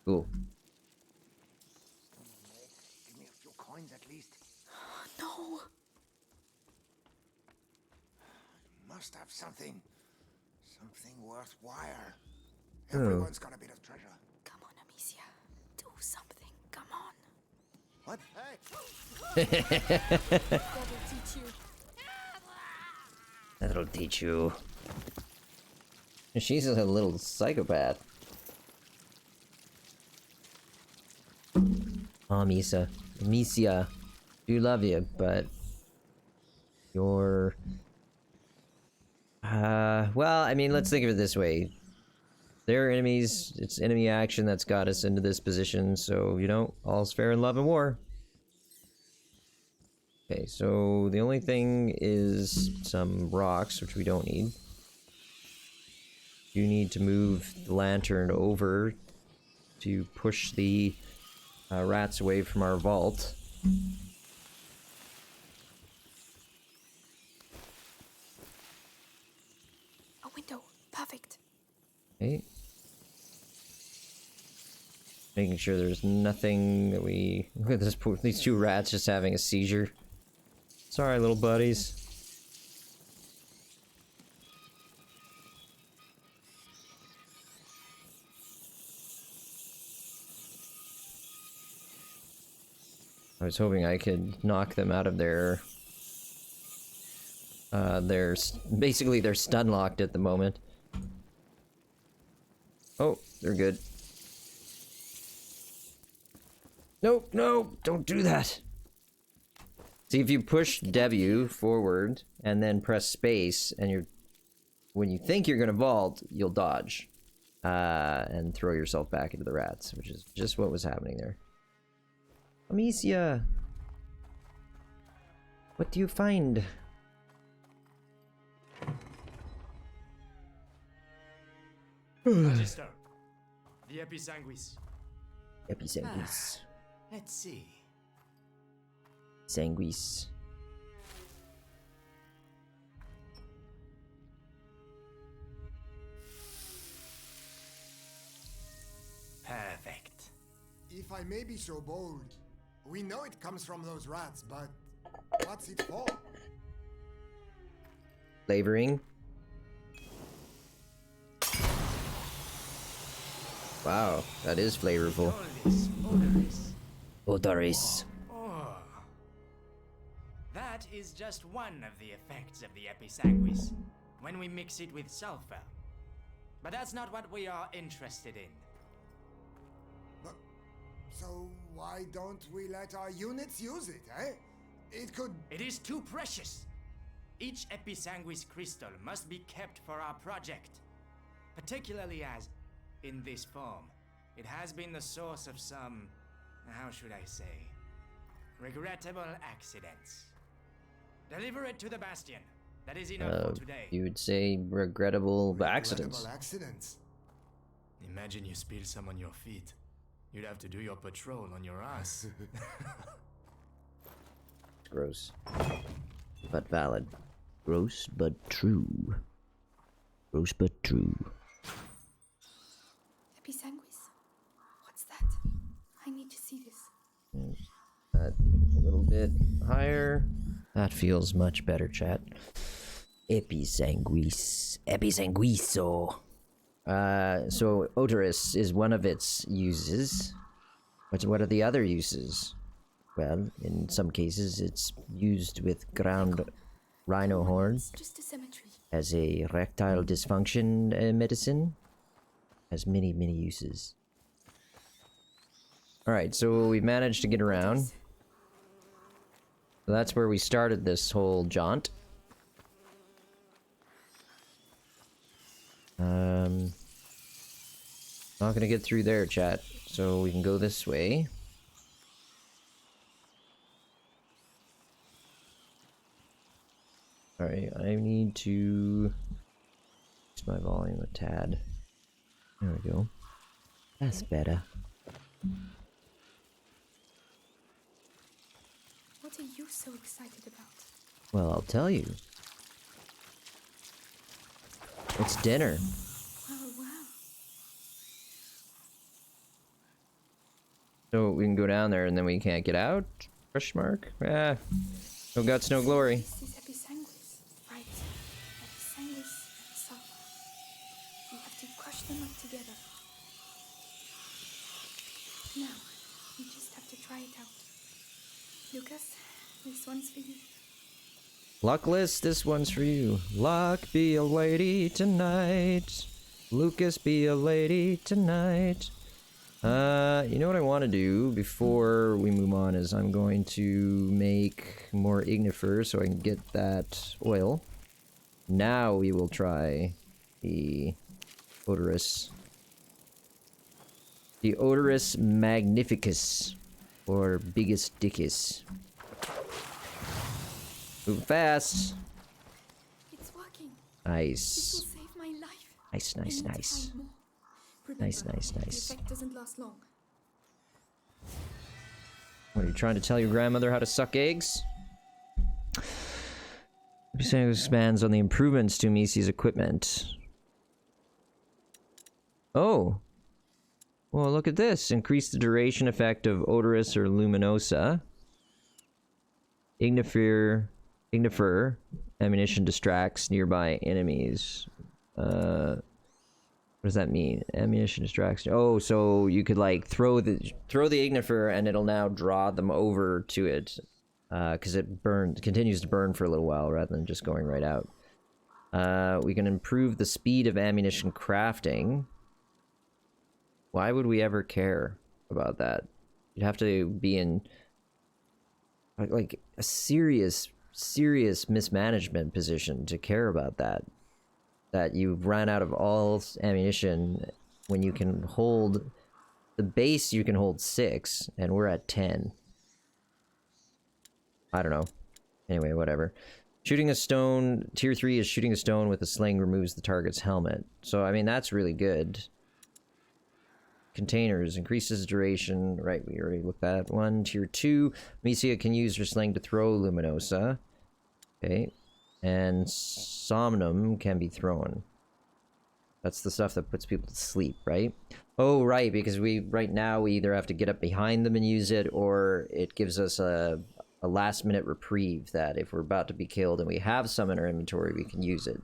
Cool. Give me a few coins at least. No! Must have something. Something worthwhile. Oh. Everyone's got a bit of treasure. Come on, Amicia. Do something. Come on. What? Hey! That'll teach you. That'll teach you. She's a little psychopath. Oh, Misa. Amicia. Do love you, but... You're... well, I mean, let's think of it this way. They're enemies. It's enemy action that's got us into this position, so, you know, all's fair in love and war. Okay, so the only thing is some rocks, which we don't need. You need to move the lantern over to push the rats away from our vault. A window. Perfect. Okay. Making sure there's nothing that we... Look at this, these 2 rats just having a seizure. Sorry, little buddies. I was hoping I could knock them out of their... basically, they're stun locked at the moment. Oh, they're good. Nope, no, don't do that. See, if you push W forward and then press space, and when you think you're gonna vault, you'll dodge and throw yourself back into the rats, which is just what was happening there. Amicia, what do you find? Magister, the Episanguis. Episanguis. Let's see. Sanguis. Perfect. If I may be so bold, we know it comes from those rats, but what's it for? Flavoring. Wow, that is flavorful. Odorous. Oh. That is just one of the effects of the Episanguis when we mix it with sulfur. But that's not what we are interested in. But, so why don't we let our units use it, eh? It could... It is too precious. Each Episanguis crystal must be kept for our project. Particularly as, in this form, it has been the source of some, how should I say, regrettable accidents. Deliver it to the Bastion. That is enough for today. You would say regrettable accidents. Regrettable accidents. Imagine you spill some on your feet. You'd have to do your patrol on your ass. Gross. But valid. Gross but true. Gross but true. Episanguis? What's that? I need to see this. That a little bit higher. That feels much better, chat. Episanguis. Episanguiso. So odorous is one of its uses. What are the other uses? Well, in some cases it's used with ground rhino horns Just a cemetery. as a erectile dysfunction medicine. Has many uses. Alright, so we managed to get around. So that's where we started this whole jaunt. Not gonna get through there, chat. So we can go this way. Alright, I need to increase my volume a tad. There we go. That's better. What are you so excited about? Well, I'll tell you. It's dinner. Oh, wow. So we can go down there and then we can't get out? Question mark? Ah. No guts, no glory. This is Episanguis, right? Episanguis and sulfur. You have to crush them up together. Now, you just have to try it out. Lucas, this one's for you. Luckless, this one's for you. Luck, be a lady tonight. Lucas, be a lady tonight. You know what I want to do before we move on is I'm going to make more ignifer so I can get that oil. Now we will try the odorous. The odorous magnificus, or biggest dickus. Move fast. It's working. Nice. This will save my life. Nice. I need to find more. Remember, Nice. The effect doesn't last long. What, are you trying to tell your grandmother how to suck eggs? Episanguis expands on the improvements to Misi's equipment. Oh. Well, look at this. Increase the duration effect of odorous or luminosa. Ignifer ammunition distracts nearby enemies. What does that mean? Ammunition distracts. Oh, so you could like throw the ignifer and it'll now draw them over to it, because it continues to burn for a little while rather than just going right out. We can improve the speed of ammunition crafting. Why would we ever care about that? You'd have to be in like a serious mismanagement position to care about that. That you've run out of all ammunition when you can hold the base. You can hold 6 and we're at 10. I don't know. Anyway, whatever. Shooting a stone, tier 3 is shooting a stone with a sling removes the target's helmet. So, I mean, that's really good. Containers, increases duration. Right, we already looked at one. Tier 2, Amicia can use her sling to throw Luminosa. Okay. And Somnum can be thrown. That's the stuff that puts people to sleep, right? Oh, right, because right now we either have to get up behind them and use it, or it gives us a last-minute reprieve that if we're about to be killed and we have some in our inventory, we can use it.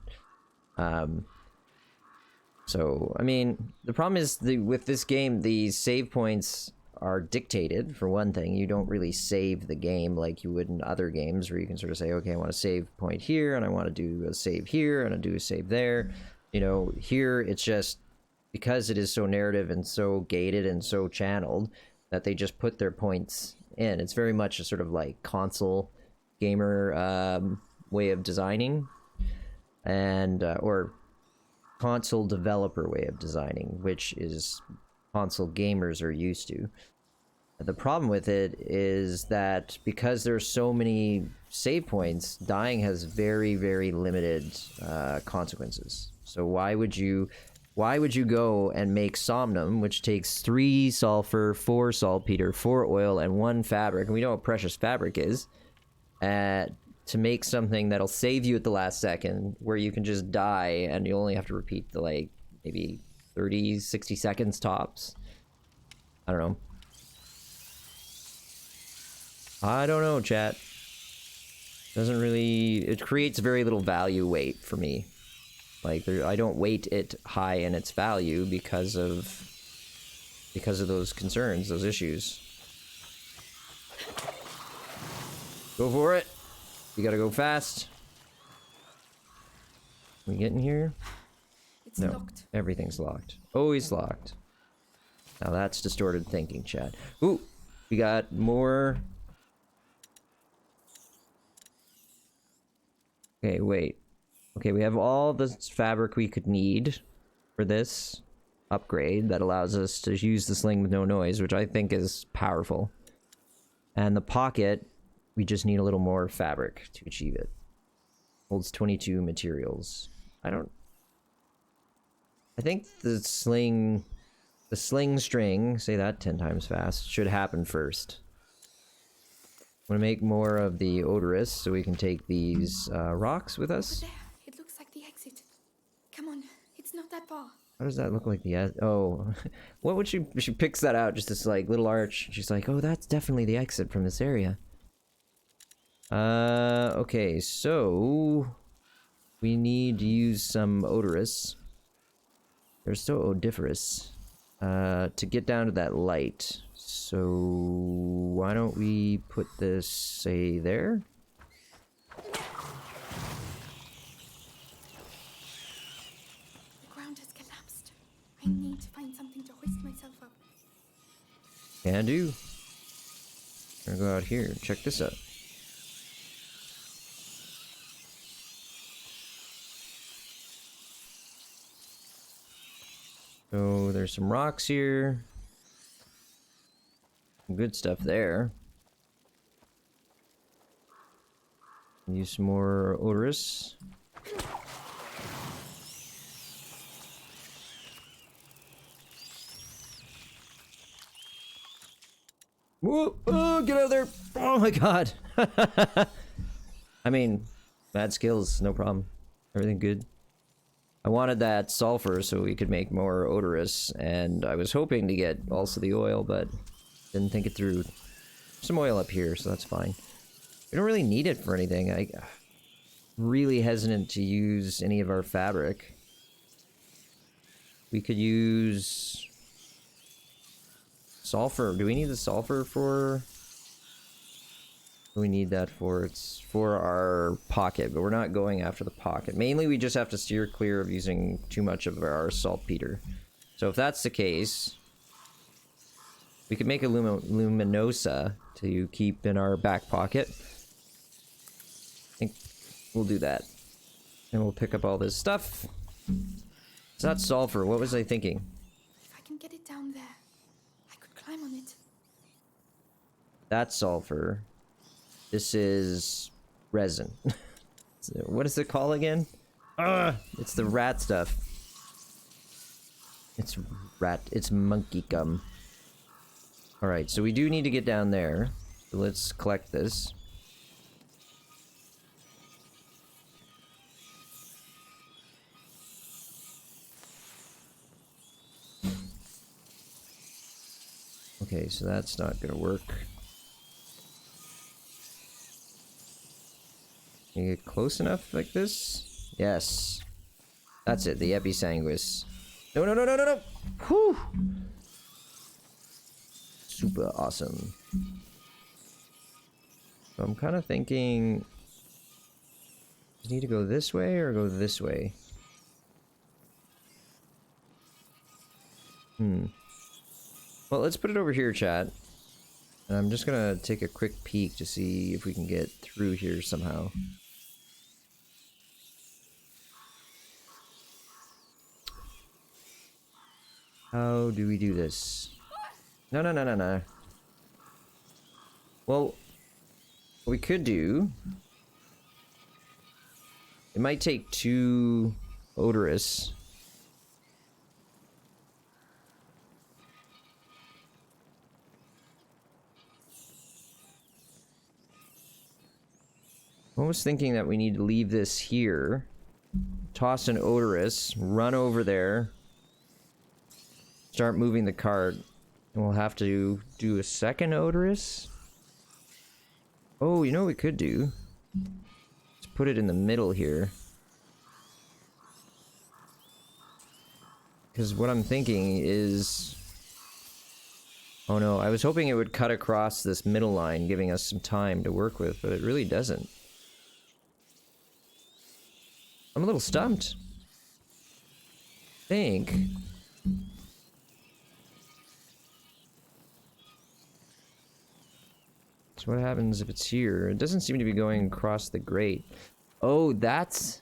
So, I mean, the problem is with this game, the save points are dictated, for one thing. You don't really save the game like you would in other games, where you can sort of say, okay, I want a save point here, and I want to do a save here, and I do a save there. You know, here, it's just, because it is so narrative and so gated and so channeled, that they just put their points in. It's very much a sort of like console gamer way of designing, and or console developer way of designing, which is console gamers are used to. The problem with it is that because there's so many save points, dying has very, very limited consequences. So why would you go and make Somnum, which takes 3 sulfur, 4 saltpeter, 4 oil, and 1 fabric, and we know what precious fabric is, to make something that'll save you at the last second, where you can just die and you only have to repeat the, like, maybe 30, 60 seconds tops. I don't know. I don't know, chat. Doesn't really... It creates very little value weight for me. Like, I don't weight it high in its value because of those concerns, those issues. Go for it. You gotta go fast. We get in here? It's No, locked. everything's locked. Always locked. Now that's distorted thinking, chat. Ooh, we got more... Okay, wait. Okay, we have all the fabric we could need for this upgrade that allows us to use the sling with no noise, which I think is powerful. And the pocket, we just need a little more fabric to achieve it. Holds 22 materials. I think the sling string, say that 10 times fast, should happen first. I'm gonna make more of the odorous so we can take these rocks with us. Over there. It looks like the exit. Come on, it's not that far. How does that look like the... Oh, what would she picks that out, just this like little arch. She's like, oh, that's definitely the exit from this area. Okay, so we need to use some odorous. They're so odoriferous. To get down to that light. So why don't we put this, say, there? The ground has collapsed. I need to find something to hoist myself up. Can do. I'm gonna go out here and check this out. So there's some rocks here. Good stuff there. Use some more odorous. Whoa! Oh, get out of there! Oh my god! I mean, bad skills, no problem. Everything good. I wanted that sulfur so we could make more odorous, and I was hoping to get also the oil, but didn't think it through. Some oil up here, so that's fine. We don't really need it for anything. I'm really hesitant to use any of our fabric. We could use sulfur. Do we need the sulfur for... What do we need that for? It's for our pocket, but we're not going after the pocket. Mainly, we just have to steer clear of using too much of our saltpeter. So if that's the case... We could make a luminosa to keep in our back pocket. I think we'll do that. And we'll pick up all this stuff. It's not sulfur. What was I thinking? If I can get it down there, I could climb on it. That's sulfur. This is resin. What is it called again? It's the rat stuff. It's monkey gum. Alright, so we do need to get down there. So let's collect this. Okay, so that's not gonna work. Can you get close enough like this? Yes. That's it, the episanguis. No, no, no, no, no, no! Whew! Super awesome. So I'm kind of thinking... Do you need to go this way or go this way? Well, let's put it over here, chat. And I'm just gonna take a quick peek to see if we can get through here somehow. How do we do this? No, no, no, no, no. Well, what we could do... It might take two odorous. I was thinking that we need to leave this here. Toss an odorous, run over there. Start moving the cart. And we'll have to do a second odorous. Oh, you know what we could do? Let's put it in the middle here. Because what I'm thinking is... Oh no, I was hoping it would cut across this middle line, giving us some time to work with, but it really doesn't. I'm a little stumped. I think... So what happens if it's here? It doesn't seem to be going across the grate. Oh, that's...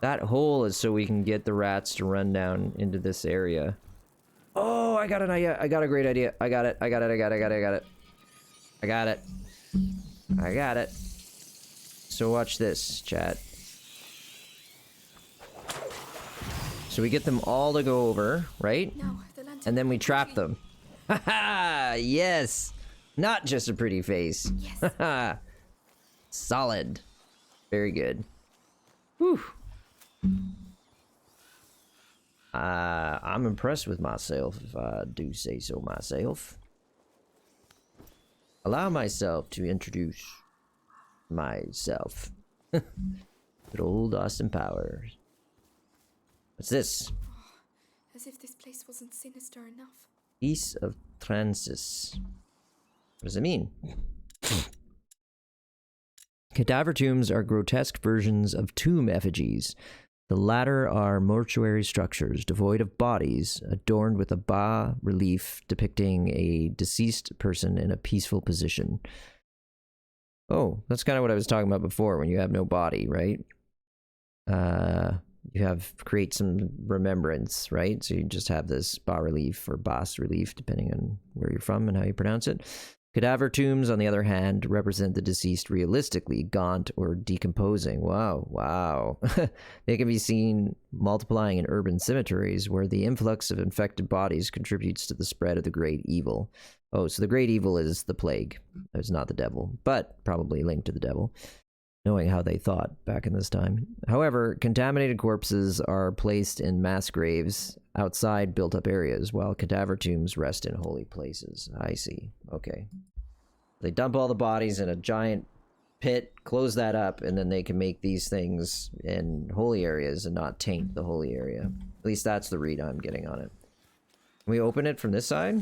That hole is so we can get the rats to run down into this area. Oh, I got an idea. I got a great idea. I got it. I got it. I got it. I got it. I got it. I got it. I got it. So watch this, chat. So we get them all to go over, right? And then we trap them. Haha! Yes! Not just a pretty face. Yes. Solid. Very good. Whew. I'm impressed with myself, if I do say so myself. Allow myself to introduce myself. Good old Austin Powers. What's this? As if this place wasn't sinister enough. Piece of Transis. What does it mean? Cadaver tombs are grotesque versions of tomb effigies. The latter are mortuary structures devoid of bodies, adorned with a bas relief depicting a deceased person in a peaceful position. Oh, that's kind of what I was talking about before, when you have no body, right? You have create some remembrance, right? So you just have this bas relief or bas relief, depending on where you're from and how you pronounce it. Cadaver tombs, on the other hand, represent the deceased realistically, gaunt or decomposing. Wow, wow. They can be seen multiplying in urban cemeteries where the influx of infected bodies contributes to the spread of the great evil. Oh, so the great evil is the plague. It's not the devil, but probably linked to the devil, knowing how they thought back in this time. However, contaminated corpses are placed in mass graves outside built-up areas, while cadaver tombs rest in holy places. I see. Okay. They dump all the bodies in a giant pit, close that up, and then they can make these things in holy areas and not taint the holy area. At least that's the read I'm getting on it. Can we open it from this side?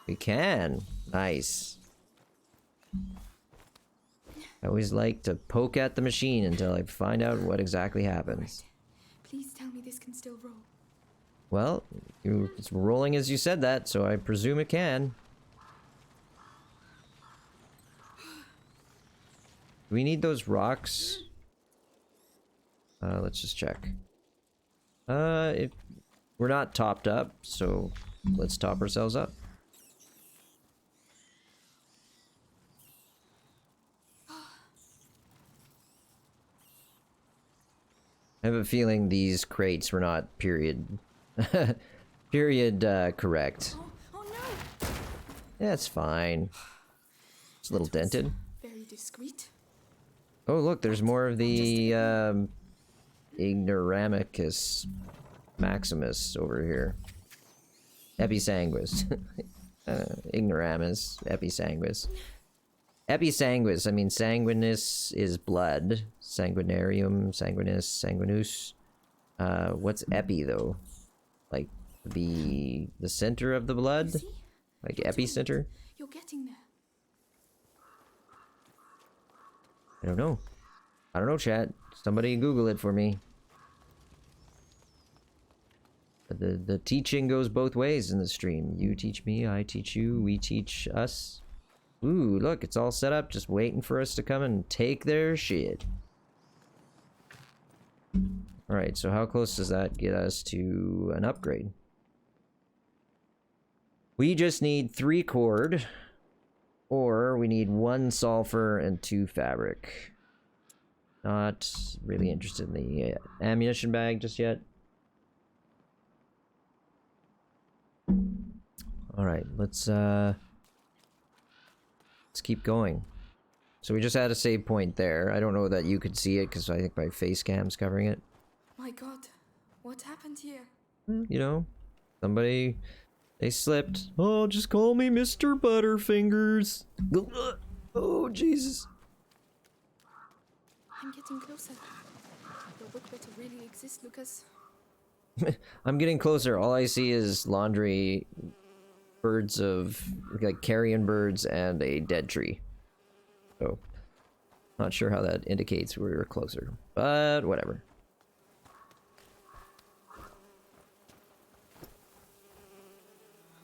We can. Nice. I always like to poke at the machine until I find out what exactly happens. Please tell me this can still roll. Well, it's rolling as you said that, so I presume it can. Do we need those rocks? Let's just check. We're not topped up, so let's top ourselves up. I have a feeling these crates were not period correct. Oh no! Yeah, it's fine. It's a little dented. Very discreet. Oh, look, there's more of the Ignoramicus Maximus over here. Episanguis. Ignoramus, Episanguis. Episanguis, I mean, sanguinus is blood. Sanguinarium, sanguinus, sanguinus. What's epi, though? Like, the center of the blood? See? Like, epicenter? You're getting there. I don't know. I don't know, chat. Somebody Google it for me. The teaching goes both ways in the stream. You teach me, I teach you, we teach us. Ooh, look, it's all set up, just waiting for us to come and take their shit. Alright, so how close does that get us to an upgrade? We just need 3 cord, or we need 1 sulfur and 2 fabric. Not really interested in the ammunition bag just yet. Alright, let's keep going. So we just had a save point there. I don't know that you could see it because I think my face cam's covering it. My god, what happened here? You know, somebody, they slipped. Oh, just call me Mr. Butterfingers. Oh, Jesus. I'm getting closer. Your book better really exist, Lucas. I'm getting closer. All I see is laundry, birds of, like, carrion birds, and a dead tree. So, not sure how that indicates we were closer, but whatever.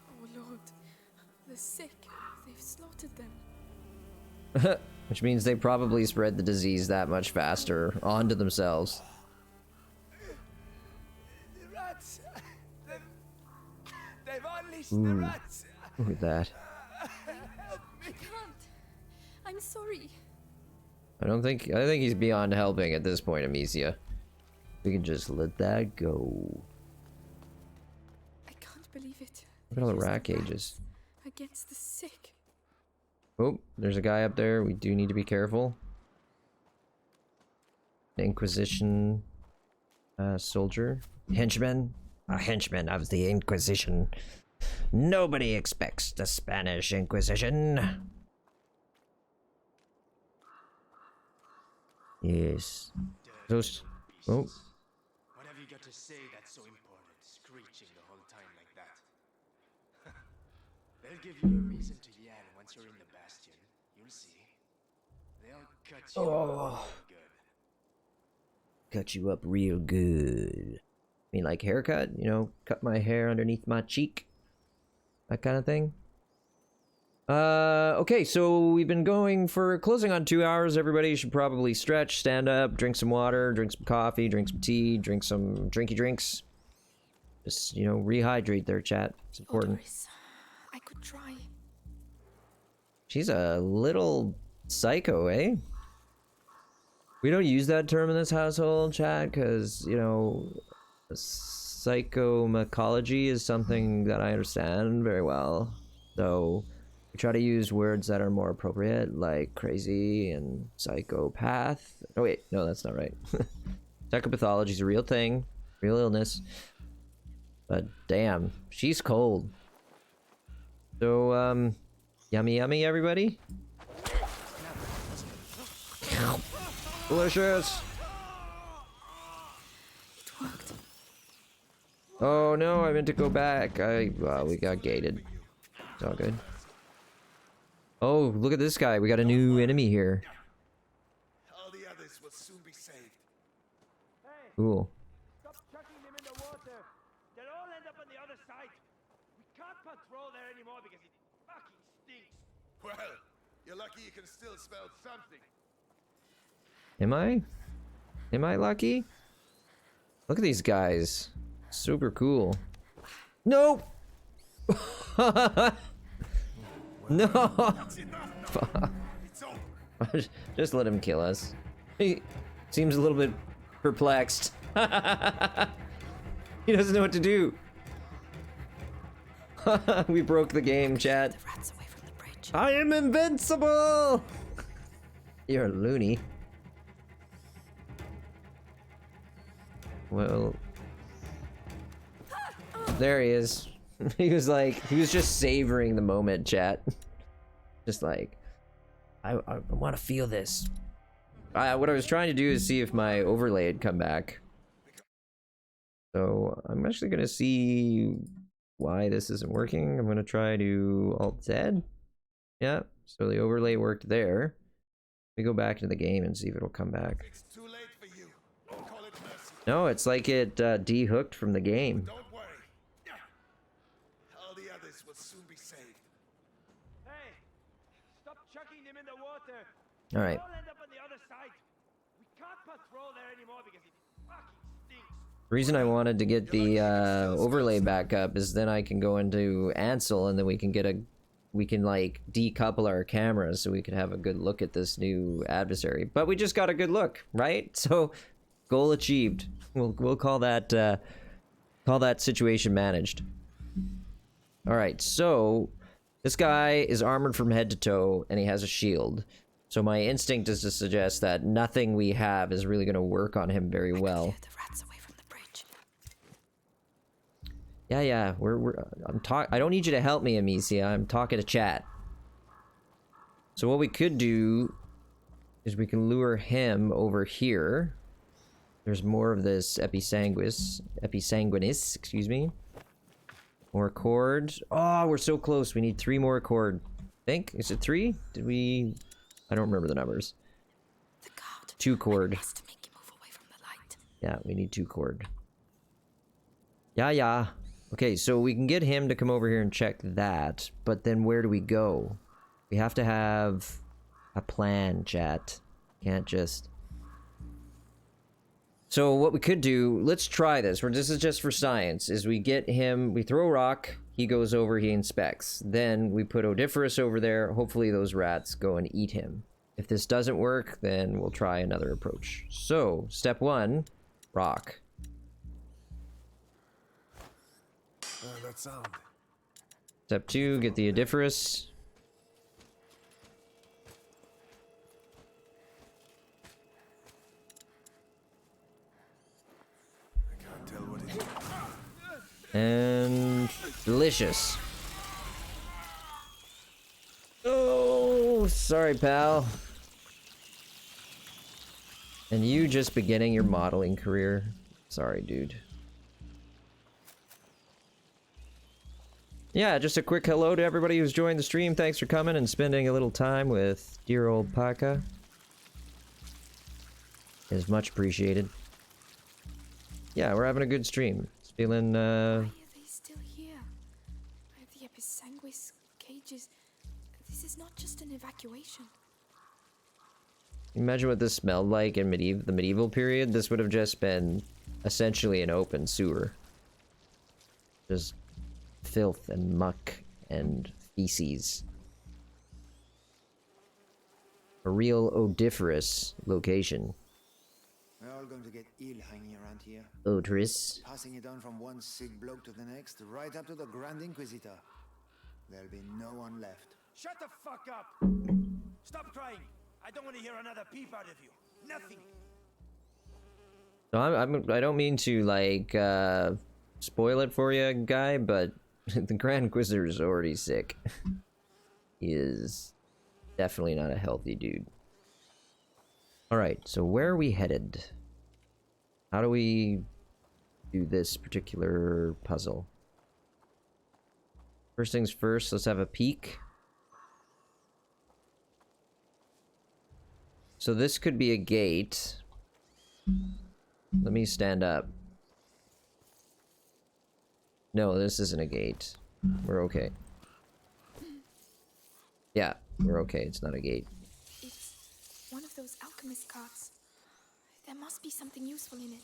Oh Lord, the sick. They've slaughtered them. Which means they probably spread the disease that much faster onto themselves. The rats! They've unleashed Ooh, the rats! look at that. I can't. I'm sorry. I think he's beyond helping at this point, Amicia. We can just let that go. I can't believe it. Look at all the They used rat the cages. rats against the sick. Oh, there's a guy up there. We do need to be careful. Inquisition soldier. Henchman. A henchman of the Inquisition. Nobody expects the Spanish Inquisition. Yes. Those. Oh. What have you got to say that's so important, screeching the whole time like that? They'll give you a reason to yell once you're in the bastion. You'll see. They'll cut you up real good. Cut you up real good. I mean, like haircut? You know, cut my hair underneath my cheek. That kind of thing. Okay, so we've been going for closing on 2 hours. Everybody should probably stretch, stand up, drink some water, drink some coffee, drink some tea, drink some drinky drinks. Just, you know, rehydrate there, chat. It's important. Doris, I could try. She's a little psycho, eh? We don't use that term in this household, chat, because, you know, psychomacology is something that I understand very well. So we try to use words that are more appropriate, like crazy and psychopath. Oh wait, no, that's not right. Psychopathology is a real thing, real illness. But damn, she's cold. So, yummy yummy, everybody? Delicious! It worked. Oh no, I meant to go back. Well, we got gated. It's all good. Oh, look at this guy. We got a new enemy here. All the others will soon be saved. Cool. Stop chucking them in the water. They'll all end up on the other side. We can't patrol there anymore because it fucking stinks. Well, you're lucky you can still smell something. Am I? Am I lucky? Look at these guys. Super cool. Nope! No! Fuck. Just let him kill us. He seems a little bit perplexed. He doesn't know what to do. We broke the game, chat. The rats away from the bridge. I am invincible! You're a loony. Well... There he is. He was just savoring the moment, chat. Just like, I want to feel this. What I was trying to do is see if my overlay had come back. So I'm actually gonna see why this isn't working. I'm gonna try to Alt-Z. Yeah, so the overlay worked there. We go back into the game and see if it'll come back. It's too late for you. Call it mercy. No, it's like it de-hooked from the game. Don't worry. All the others will soon be saved. Hey, stop chucking them in the water. All right. They'll end up on the other side. We can't patrol there anymore because it fucking stinks. The reason I wanted to get the overlay back up is then I can go into Ansel and then we can like decouple our cameras so we can have a good look at this new adversary. But we just got a good look, right? So goal achieved. We'll call that situation managed. All right, so this guy is armored from head to toe and he has a shield. So my instinct is to suggest that nothing we have is really going to work on him very well. The rats away from the bridge. Yeah, I don't need you to help me, Amicia. I'm talking to chat. So what we could do is we can lure him over here. There's more of this episanguinis, excuse me. More cord. Oh, we're so close. We need 3 more cord. I think, is it 3? Did we? I don't remember the numbers. The guard. 2 cord. Has to make you move away from the light. Yeah, we need 2 cord. Yeah. Okay, so we can get him to come over here and check that, but then where do we go? We have to have a plan, chat. Can't just... So what we could do, let's try this. This is just for science, is we get him, we throw a rock, he goes over, he inspects. Then we put Odiferous over there, hopefully those rats go and eat him. If this doesn't work, then we'll try another approach. So, step 1, rock. That sound. Step 2, get the Odiferous. I can't tell what it is. And delicious. Oh, sorry, pal. And you just beginning your modeling career. Sorry, dude. Yeah, just a quick hello to everybody who's joined the stream. Thanks for coming and spending a little time with dear old Paka. It is much appreciated. Yeah, we're having a good stream. It's feeling, Why are they still here? The episanguis cages. This is not just an evacuation. Imagine what this smelled like in the medieval period. This would have just been essentially an open sewer. Just filth and muck and feces. A real odiferous location. We're all going to get ill hanging around here. Odorous. Passing it on from one sick bloke to the next, right up to the Grand Inquisitor. There'll be no one left. Shut the fuck up! Stop crying! I don't want to hear another peep out of you. Nothing! So I don't mean to, like, spoil it for you, guy, but the Grand Inquisitor is already sick. He is definitely not a healthy dude. Alright, so where are we headed? How do we do this particular puzzle? First things first, let's have a peek. So this could be a gate. Let me stand up. No, this isn't a gate. We're okay. Yeah, we're okay. It's not a gate. It's one of those alchemist carts. There must be something useful in it.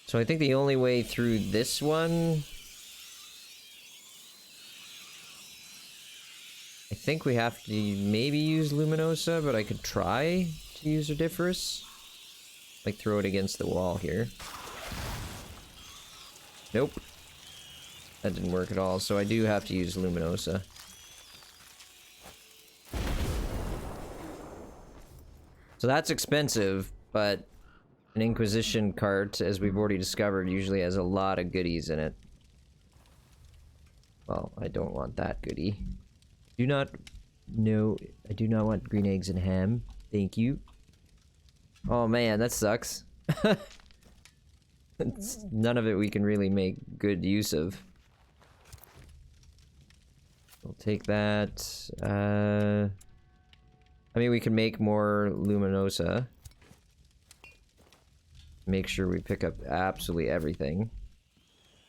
So I think the only way through this one... I think we have to maybe use Luminosa, but I could try to use Odiferous. Like, throw it against the wall here. Nope. That didn't work at all, so I do have to use Luminosa. So that's expensive, but an Inquisition cart, as we've already discovered, usually has a lot of goodies in it. Well, I don't want that goodie. Do not... No, I do not want green eggs and ham. Thank you. Oh man, that sucks. None of it we can really make good use of. We'll take that. I mean, we can make more Luminosa. Make sure we pick up absolutely everything.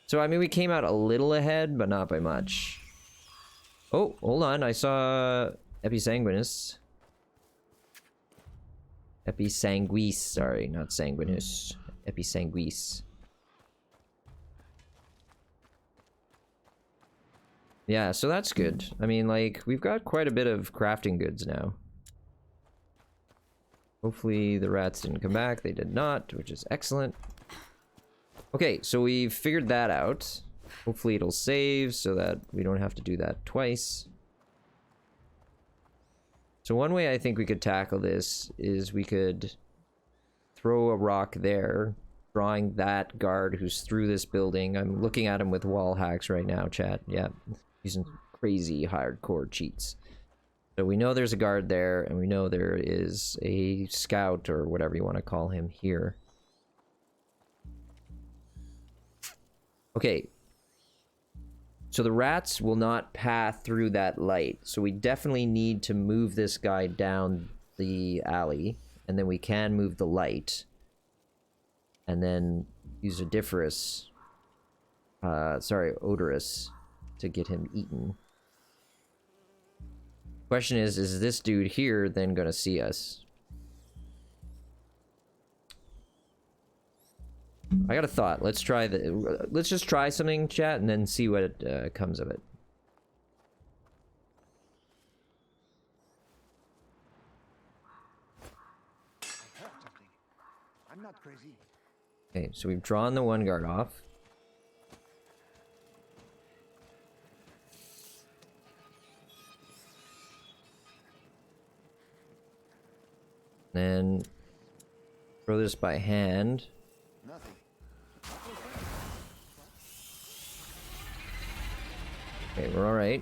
So, I mean, we came out a little ahead, but not by much. Oh, hold on. I saw Episanguinus. Episanguis, sorry, not Sanguinus. Episanguis. Yeah, so that's good. I mean, like, we've got quite a bit of crafting goods now. Hopefully the rats didn't come back. They did not, which is excellent. Okay, so we've figured that out. Hopefully it'll save so that we don't have to do that twice. So one way I think we could tackle this is we could throw a rock there, drawing that guard who's through this building. I'm looking at him with wall hacks right now, chat. Yeah, using crazy hardcore cheats. So we know there's a guard there, and we know there is a scout, or whatever you want to call him, here. Okay. So the rats will not pass through that light. So we definitely need to move this guy down the alley, and then we can move the light. And then use Odoriferous, Odorous, to get him eaten. Question is this dude here then gonna see us? I got a thought. Let's try let's just try something, chat, and then see what comes of it. I heard something. I'm not crazy. Okay, so we've drawn the one guard off. Then throw this by hand. Nothing. Okay, we're alright.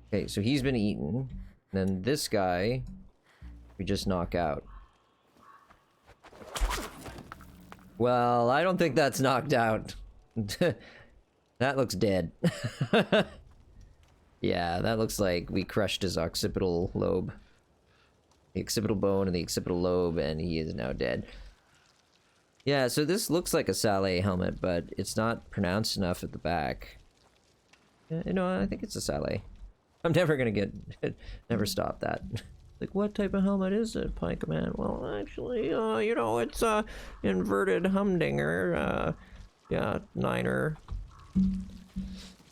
Okay, so he's been eaten. Then this guy, we just knock out. Well, I don't think that's knocked out. That looks dead. Yeah, that looks like we crushed his occipital lobe. The occipital bone and the occipital lobe, and he is now dead. Yeah, so this looks like a Saleh helmet, but it's not pronounced enough at the back. You know, I think it's a Saleh. I'm never gonna never stop that. Like, what type of helmet is it, Pike Man? Well, actually, you know, it's a inverted humdinger. Yeah, Niner.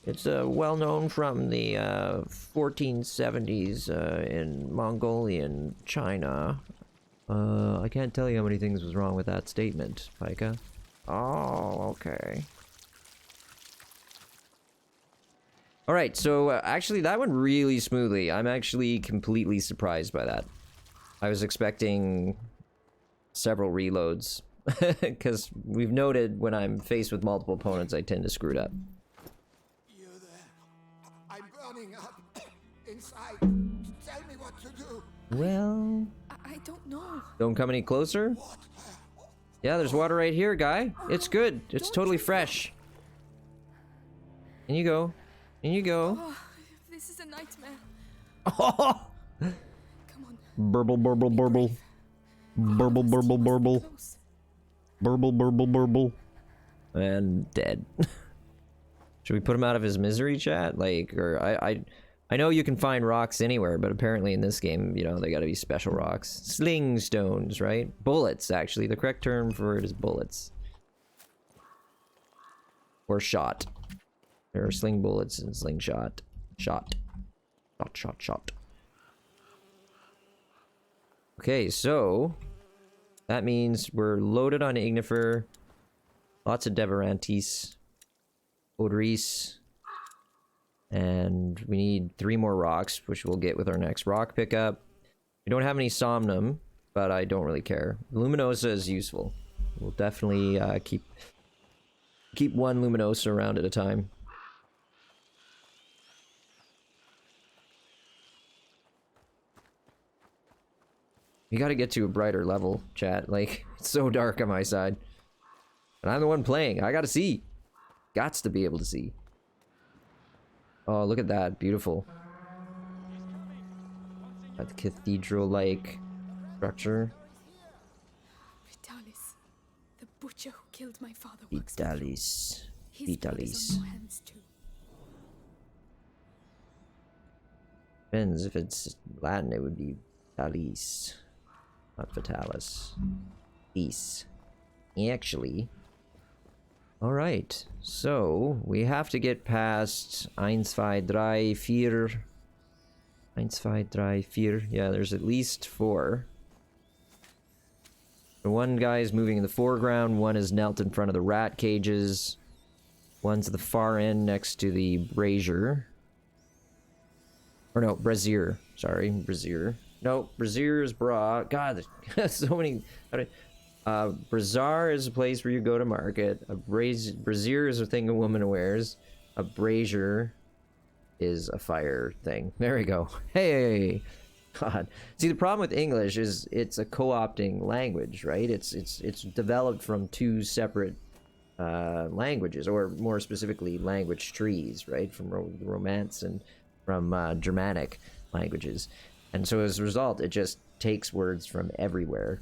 It's well known from the 1470s in Mongolian China. I can't tell you how many things was wrong with that statement, Pika. Oh, okay. Alright, so actually that went really smoothly. I'm actually completely surprised by that. I was expecting several reloads. Because we've noted when I'm faced with multiple opponents, I tend to screw it up. You there? I'm burning up inside. Tell me what to do. Well... I don't know. Don't come any closer? Yeah, there's water right here, guy. It's good. It's totally fresh. In you go. In you go. Oh, this is a nightmare. Oh! Come on. Burble, burble, burble. Burble, burble, burble. Burble, burble, burble. And dead. Should we put him out of his misery, chat? Like, or I know you can find rocks anywhere, but apparently in this game, you know, they gotta be special rocks. Sling stones, right? Bullets, actually. The correct term for it is bullets. Or shot. There are sling bullets and slingshot. Shot. Shot, shot, shot. Okay, so... That means we're loaded on Ignifer. Lots of Devorantis. Odoris. And we need 3 more rocks, which we'll get with our next rock pickup. We don't have any Somnum, but I don't really care. Luminosa is useful. We'll definitely keep one Luminosa around at a time. You gotta get to a brighter level, chat. Like, it's so dark on my side. And I'm the one playing. I gotta see. Gots to be able to see. Oh, look at that. Beautiful. That cathedral-like structure. Vitalis, the butcher who killed my father. Vitalis. His blood is on your hands too. Depends. If it's Latin, it would be Vitalis. Not Vitalis. Peace. Actually. Alright. So, we have to get past 1, 2, 3, 4. 1, 2, 3, 4. Yeah, there's at least 4. The one guy is moving in the foreground, one is knelt in front of the rat cages. One's at the far end next to the brazier. Or no, brazier. Sorry, brazier. No, brazier is bra. God, there's so many. Brazier is a place where you go to market. A brazier is a thing a woman wears. A brazier is a fire thing. There we go. Hey, God. See, the problem with English is it's a co-opting language, right? It's developed from 2 separate languages, or more specifically, language trees, right? From Romance and from Germanic languages, and so as a result, it just takes words from everywhere.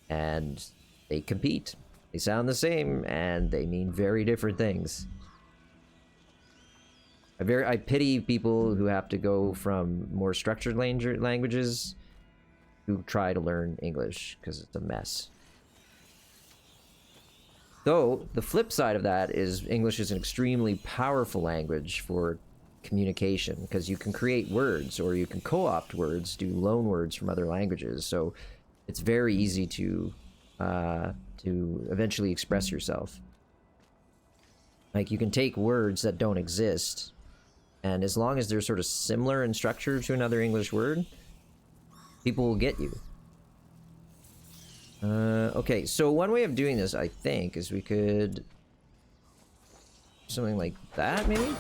And they compete. They sound the same, and they mean very different things. I pity people who have to go from more structured languages who try to learn English, because it's a mess. Though, the flip side of that is English is an extremely powerful language for communication, because you can create words, or you can co-opt words, do loan words from other languages, so it's very easy to eventually express yourself. Like, you can take words that don't exist, and as long as they're sort of similar in structure to another English word, people will get you. Okay, so one way of doing this, I think, is we could... something like that, maybe?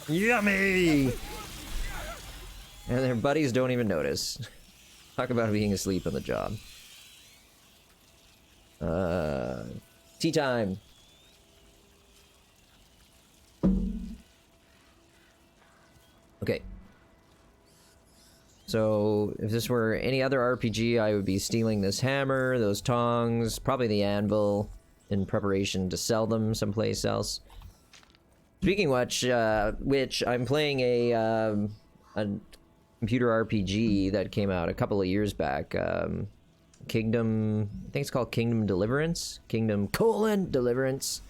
Yummy! And their buddies don't even notice. Talk about being asleep on the job. Tea time. Okay. So, if this were any other RPG, I would be stealing this hammer, those tongs, probably the anvil, in preparation to sell them someplace else. Speaking of which, I'm playing a computer RPG that came out a couple of years back. Kingdom, I think it's called Kingdom Deliverance. Kingdom : Deliverance.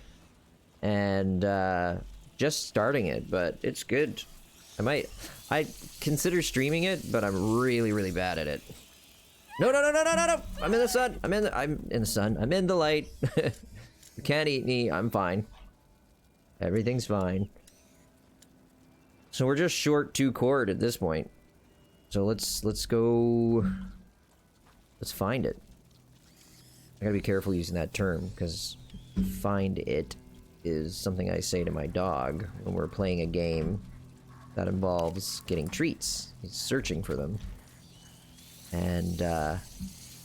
And just starting it, but it's good. I consider streaming it, but I'm really, really bad at it. No. I'm in the sun. I'm in the sun. I'm in the light. You can't eat me. I'm fine. Everything's fine. So we're just short 2 chord at this point. So let's go. Let's find it. I gotta be careful using that term, because find it is something I say to my dog when we're playing a game that involves getting treats. He's searching for them. And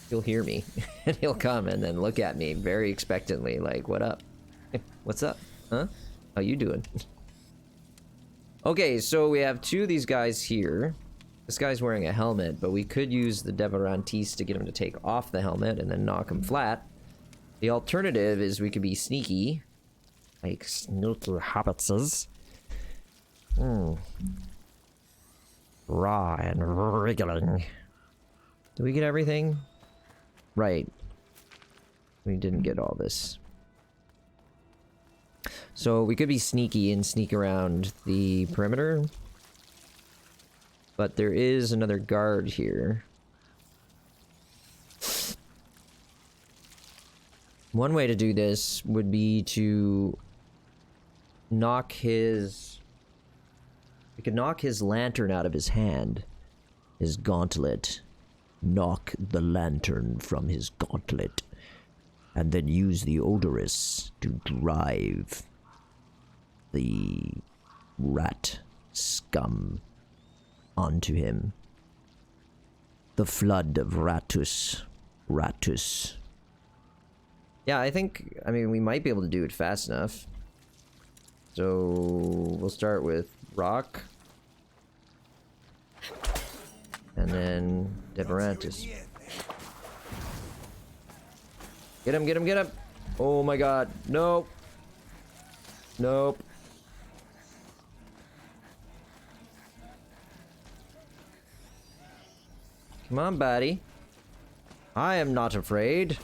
he'll hear me. And he'll come and then look at me very expectantly, like, what up? What's up? Huh? How you doing? Okay, so we have 2 of these guys here. This guy's wearing a helmet, but we could use the Devorantis to get him to take off the helmet and then knock him flat. The alternative is we could be sneaky. Like sneaky hobbitses. Raw and wriggling. Did we get everything? Right. We didn't get all this. So we could be sneaky and sneak around the perimeter. But there is another guard here. One way to do this would be to knock his... We could knock his lantern out of his hand. His gauntlet. Knock the lantern from his gauntlet. And then use the odorous to drive the rat scum onto him. The flood of Ratus. Ratus. Yeah, I mean, we might be able to do it fast enough. So, we'll start with rock. And then Deverantus. Get him, get him, get him! Oh my god, nope. Nope. Come on, buddy. I am not afraid.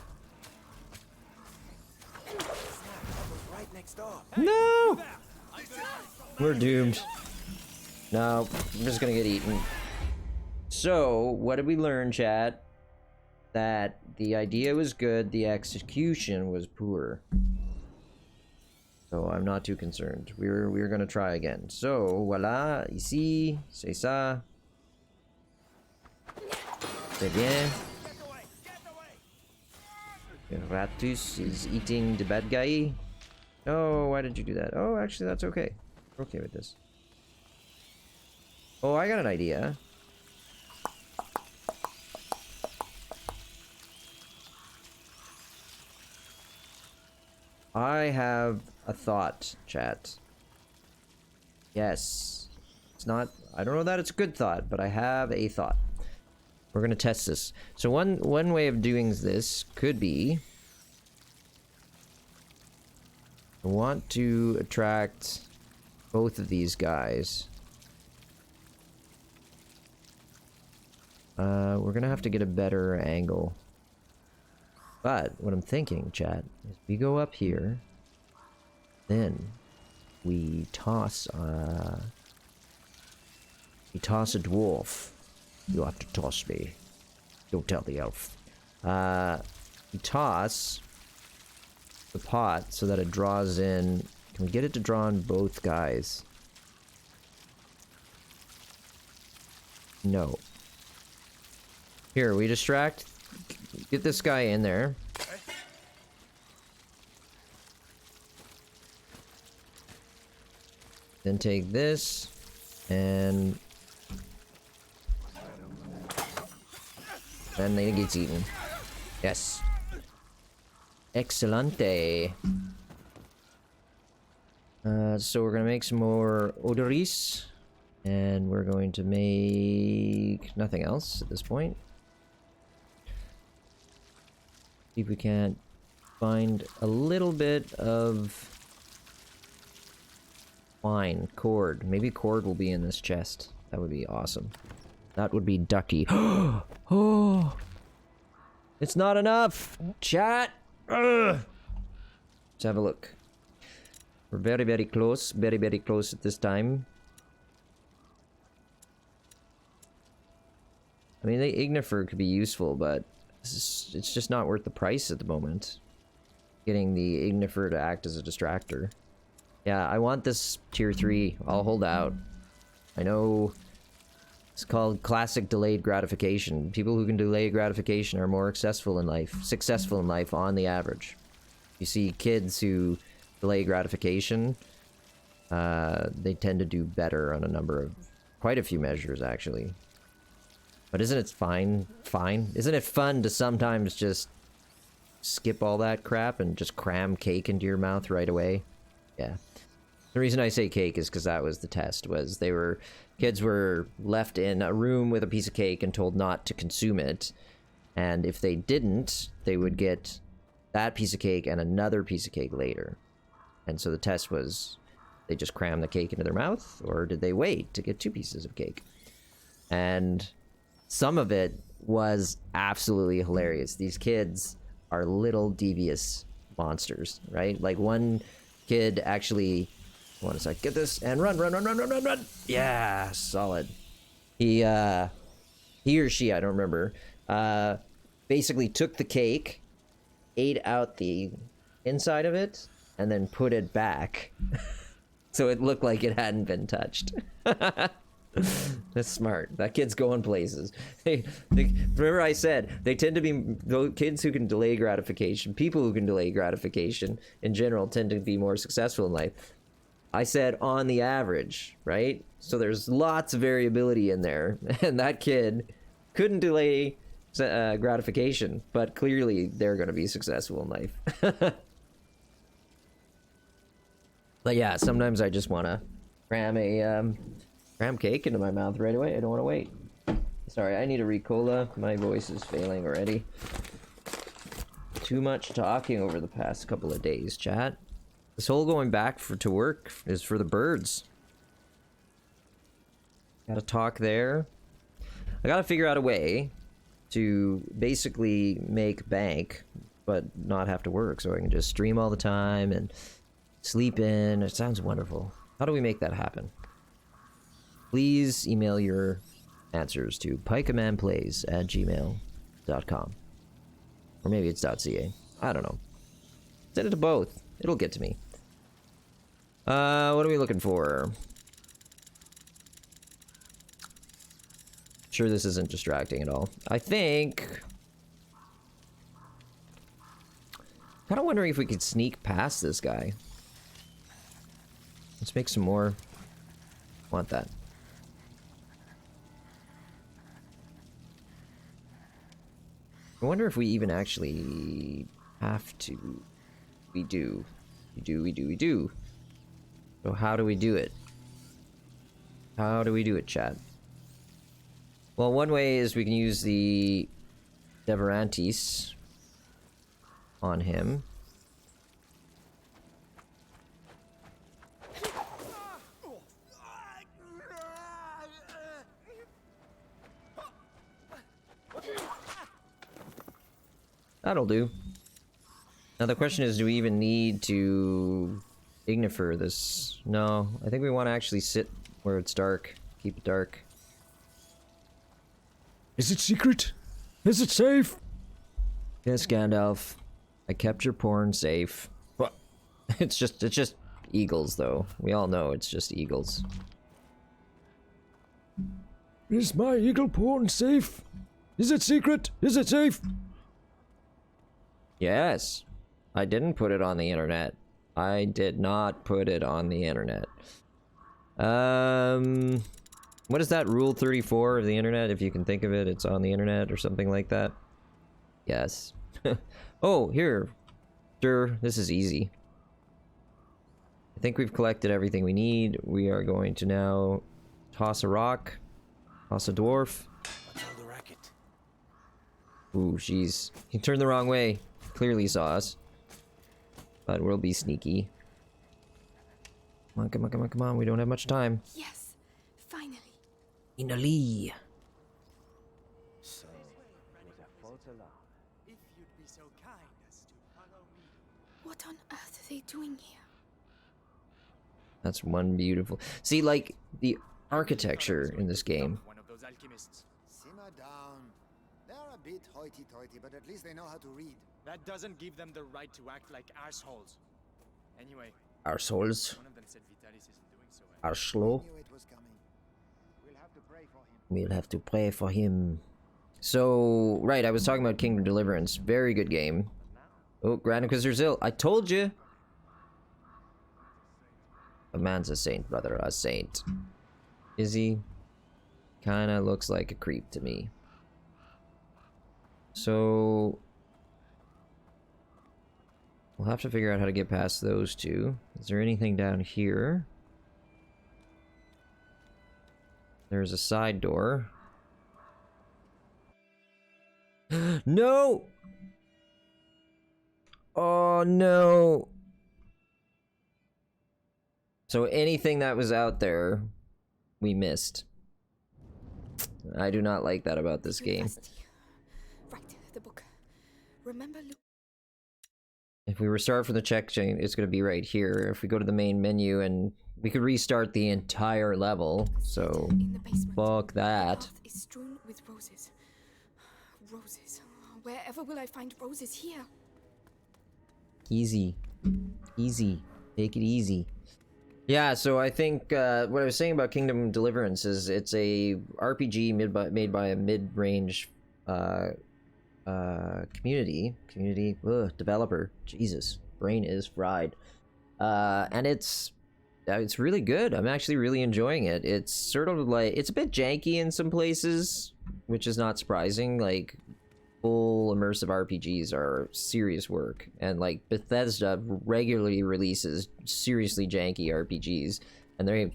No! We're doomed. No, I'm just gonna get eaten. So, what did we learn, chat? That the idea was good, the execution was poor. So, I'm not too concerned. We're gonna try again. So, voila, ici, c'est ça. C'est bien. Ratus is eating the bad guy. Oh, why did you do that? Oh, actually, that's okay. We're okay with this. Oh, I got an idea. I have a thought, chat. Yes. It's not... I don't know that it's a good thought, but I have a thought. We're gonna test this. So one way of doing this could be... I want to attract both of these guys. We're gonna have to get a better angle. But what I'm thinking, chat, is we go up here, then we toss a dwarf. You have to toss me. Don't tell the elf. We toss the pot so that it draws in. Can we get it to draw in both guys? No. Here, we distract. Get this guy in there. Then take this and then it gets eaten. Yes. Excelente. So we're gonna make some more odoris, and we're going to make nothing else at this point. See if we can't find a little bit of twine, cord. Maybe cord will be in this chest. That would be awesome. That would be ducky. Oh, it's not enough. Chat. Ugh. Let's have a look. We're very, very close. Very, very close at this time. I mean, the Ignifer could be useful, but it's just not worth the price at the moment. Getting the Ignifer to act as a distractor. Yeah, I want this tier 3. I'll hold out. I know it's called classic delayed gratification. People who can delay gratification are more successful in life on the average. You see kids who delay gratification, they tend to do better on a number of, quite a few measures actually. But isn't it fine? Isn't it fun to sometimes just skip all that crap and just cram cake into your mouth right away? Yeah. The reason I say cake is because that was the test, was kids were left in a room with a piece of cake and told not to consume it. And if they didn't, they would get that piece of cake and another piece of cake later. And so the test was, they just cram the cake into their mouth, or did they wait to get 2 pieces of cake? And some of it was absolutely hilarious. These kids are little devious monsters, right? Like one kid actually, hold on a sec, get this and run. Yeah, solid. He or she, I don't remember, basically took the cake, ate out the inside of it and then put it back. So it looked like it hadn't been touched. That's smart. That kid's going places. Remember I said, they tend to be, those kids who can delay gratification, people who can delay gratification in general tend to be more successful in life. I said on the average, right? So there's lots of variability in there. And that kid couldn't delay gratification, but clearly they're going to be successful in life. But yeah, sometimes I just want to cram cake into my mouth right away. I don't want to wait. Sorry, I need a Ricola. My voice is failing already. Too much talking over the past couple of days, chat. This whole going back to work is for the birds. Gotta talk there. I gotta figure out a way to basically make bank, but not have to work, so I can just stream all the time and sleep in. It sounds wonderful. How do we make that happen? Please email your answers to pikeamanplays@gmail.com. Or maybe it's .ca. I don't know. Send it to both. It'll get to me. What are we looking for? Sure this isn't distracting at all. I think... Kinda wondering if we could sneak past this guy. Let's make some more. Want that. I wonder if we even actually have to. We do. We do. So how do we do it? How do we do it, chat? Well, one way is we can use the Deverantis on him. That'll do. Now the question is, do we even need to ignifer this? No, I think we want to actually sit where it's dark. Keep it dark. Is it secret? Is it safe? Yes, Gandalf. I kept your porn safe. What? It's just eagles, though. We all know it's just eagles. Is my eagle porn safe? Is it secret? Is it safe? Yes. I didn't put it on the internet. I did not put it on the internet. What is that? Rule 34 of the internet? If you can think of it, it's on the internet or something like that. Yes. Oh, here. Sure, this is easy. I think we've collected everything we need. We are going to now toss a rock. Toss a dwarf. Ooh, jeez. He turned the wrong way. Clearly saw us. But we'll be sneaky. Come on. We don't have much time. Yes, finally. Finally. So, with a false alarm. If you'd be so kind as to follow me. What on earth are they doing here? That's one beautiful... See, like, the architecture in this game. One of those alchemists. Simmer down. They're a bit hoity-toity, but at least they know how to read. That doesn't give them the right to act like arseholes. Anyway. Arseholes. One of them said Vitalis isn't doing so well. Arslo. Knew it was coming. We'll have to pray for him. We'll have to pray for him. So, right, I was talking about Kingdom Deliverance. Very good game. Oh, Grand Inquisitor Zil. I told you. A man's a saint, brother. A saint. Is he? Kinda looks like a creep to me. So... we'll have to figure out how to get past those two. Is there anything down here? There's a side door. No! Oh no! So anything that was out there, we missed. I do not like that about this game. Right, the book. Remember Luke. If we restart from the checkchain, it's going to be right here. If we go to the main menu, and we could restart the entire level, so fuck that. The path is strewn with roses. Roses. Wherever will I find roses here? Easy. Easy. Take it easy. Yeah, so I think what I was saying about Kingdom Deliverance is it's a RPG made by a mid-range community developer. Jesus, brain is fried. And it's really good. I'm actually really enjoying it. It's sort of like, it's a bit janky in some places, which is not surprising. Like, full immersive RPGs are serious work, and like Bethesda regularly releases seriously janky RPGs, and they have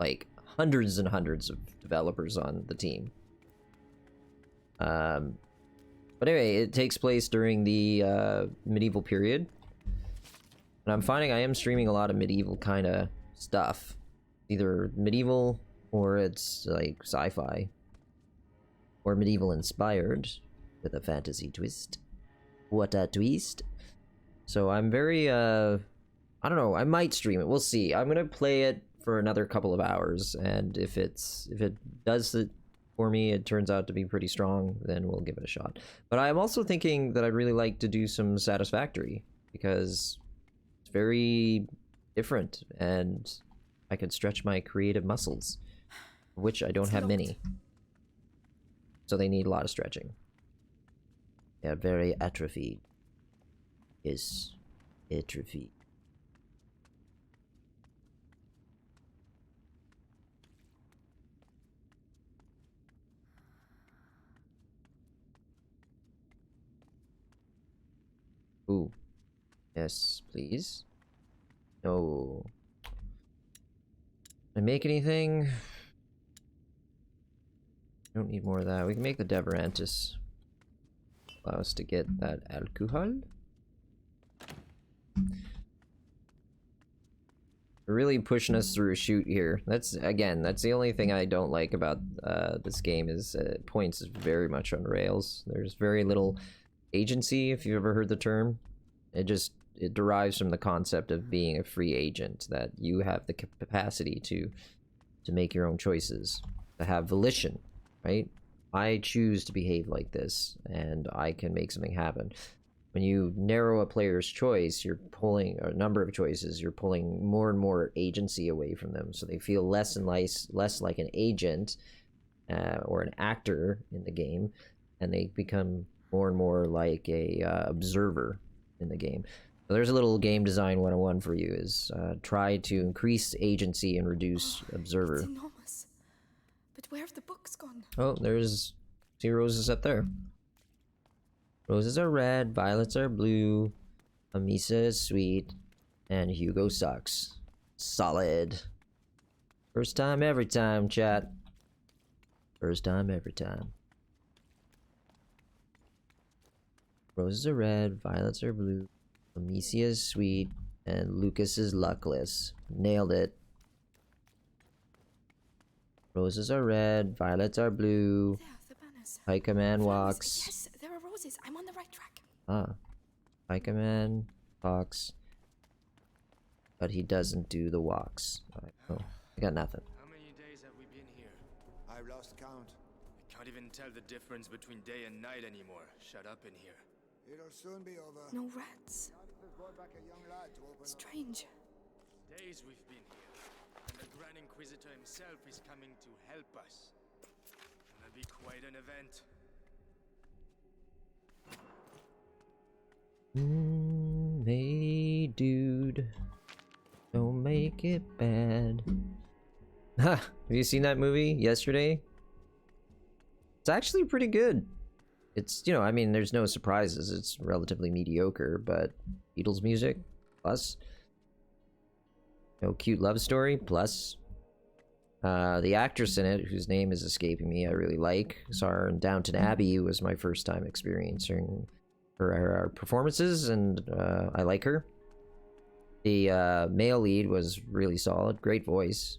like hundreds and hundreds of developers on the team. But anyway, it takes place during the medieval period, and I'm finding I am streaming a lot of medieval kind of stuff, either medieval or it's like sci-fi or medieval inspired with a fantasy twist. What a twist. So I'm very I don't know, I might stream it. We'll see. I'm gonna play it for another couple of hours, and if it does it for me, it turns out to be pretty strong, then we'll give it a shot. But I'm also thinking that I'd really like to do some Satisfactory, because it's very different and I could stretch my creative muscles, which I don't have many. So they need a lot of stretching. They are very atrophied. Yes, atrophy. Ooh. Yes, please. No. Can I make anything? Don't need more of that. We can make the Deverantis. Allow us to get that alcohol. They're really pushing us through a shoot here. That's the only thing I don't like about this game is points is very much on rails. There's very little agency, if you've ever heard the term. It derives from the concept of being a free agent, that you have the capacity to make your own choices, to have volition, right? I choose to behave like this, and I can make something happen. When you narrow a player's choice, you're pulling a number of choices, you're pulling more and more agency away from them, so they feel less and less like an agent or an actor in the game, and they become more and more like a observer in the game. So there's a little game design 101 for you, is try to increase agency and reduce observer. It's enormous. But where have the books gone? Oh, there's 2 roses up there. Roses are red, violets are blue, Amisa is sweet, and Hugo sucks. Solid. First time every time, chat. First time every time. Roses are red, violets are blue, Amicia is sweet, and Lucas is luckless. Nailed it. Roses are red, violets are blue. There, the banners. Pika Man walks. Yes, there are roses. I'm on the right track. Ah. Pika Man walks. But he doesn't do the walks. Oh, I got nothing. How many days have we been here? I've lost count. I can't even tell the difference between day and night anymore. Shut up in here. It'll soon be over. No rats. Brought back a young lad to open Strange. Days we've been here, and the Grand Inquisitor himself is coming to help us. Gonna be quite an event. Hey, dude. Don't make it bad. Ha! Have you seen that movie yesterday? It's actually pretty good. It's, you know, I mean, there's no surprises. It's relatively mediocre, but Beatles music, plus. No cute love story, plus. The actress in it, whose name is escaping me, I really like. Saw her in Downton Abbey. Was my first time experiencing her performances, and I like her. The male lead was really solid, great voice.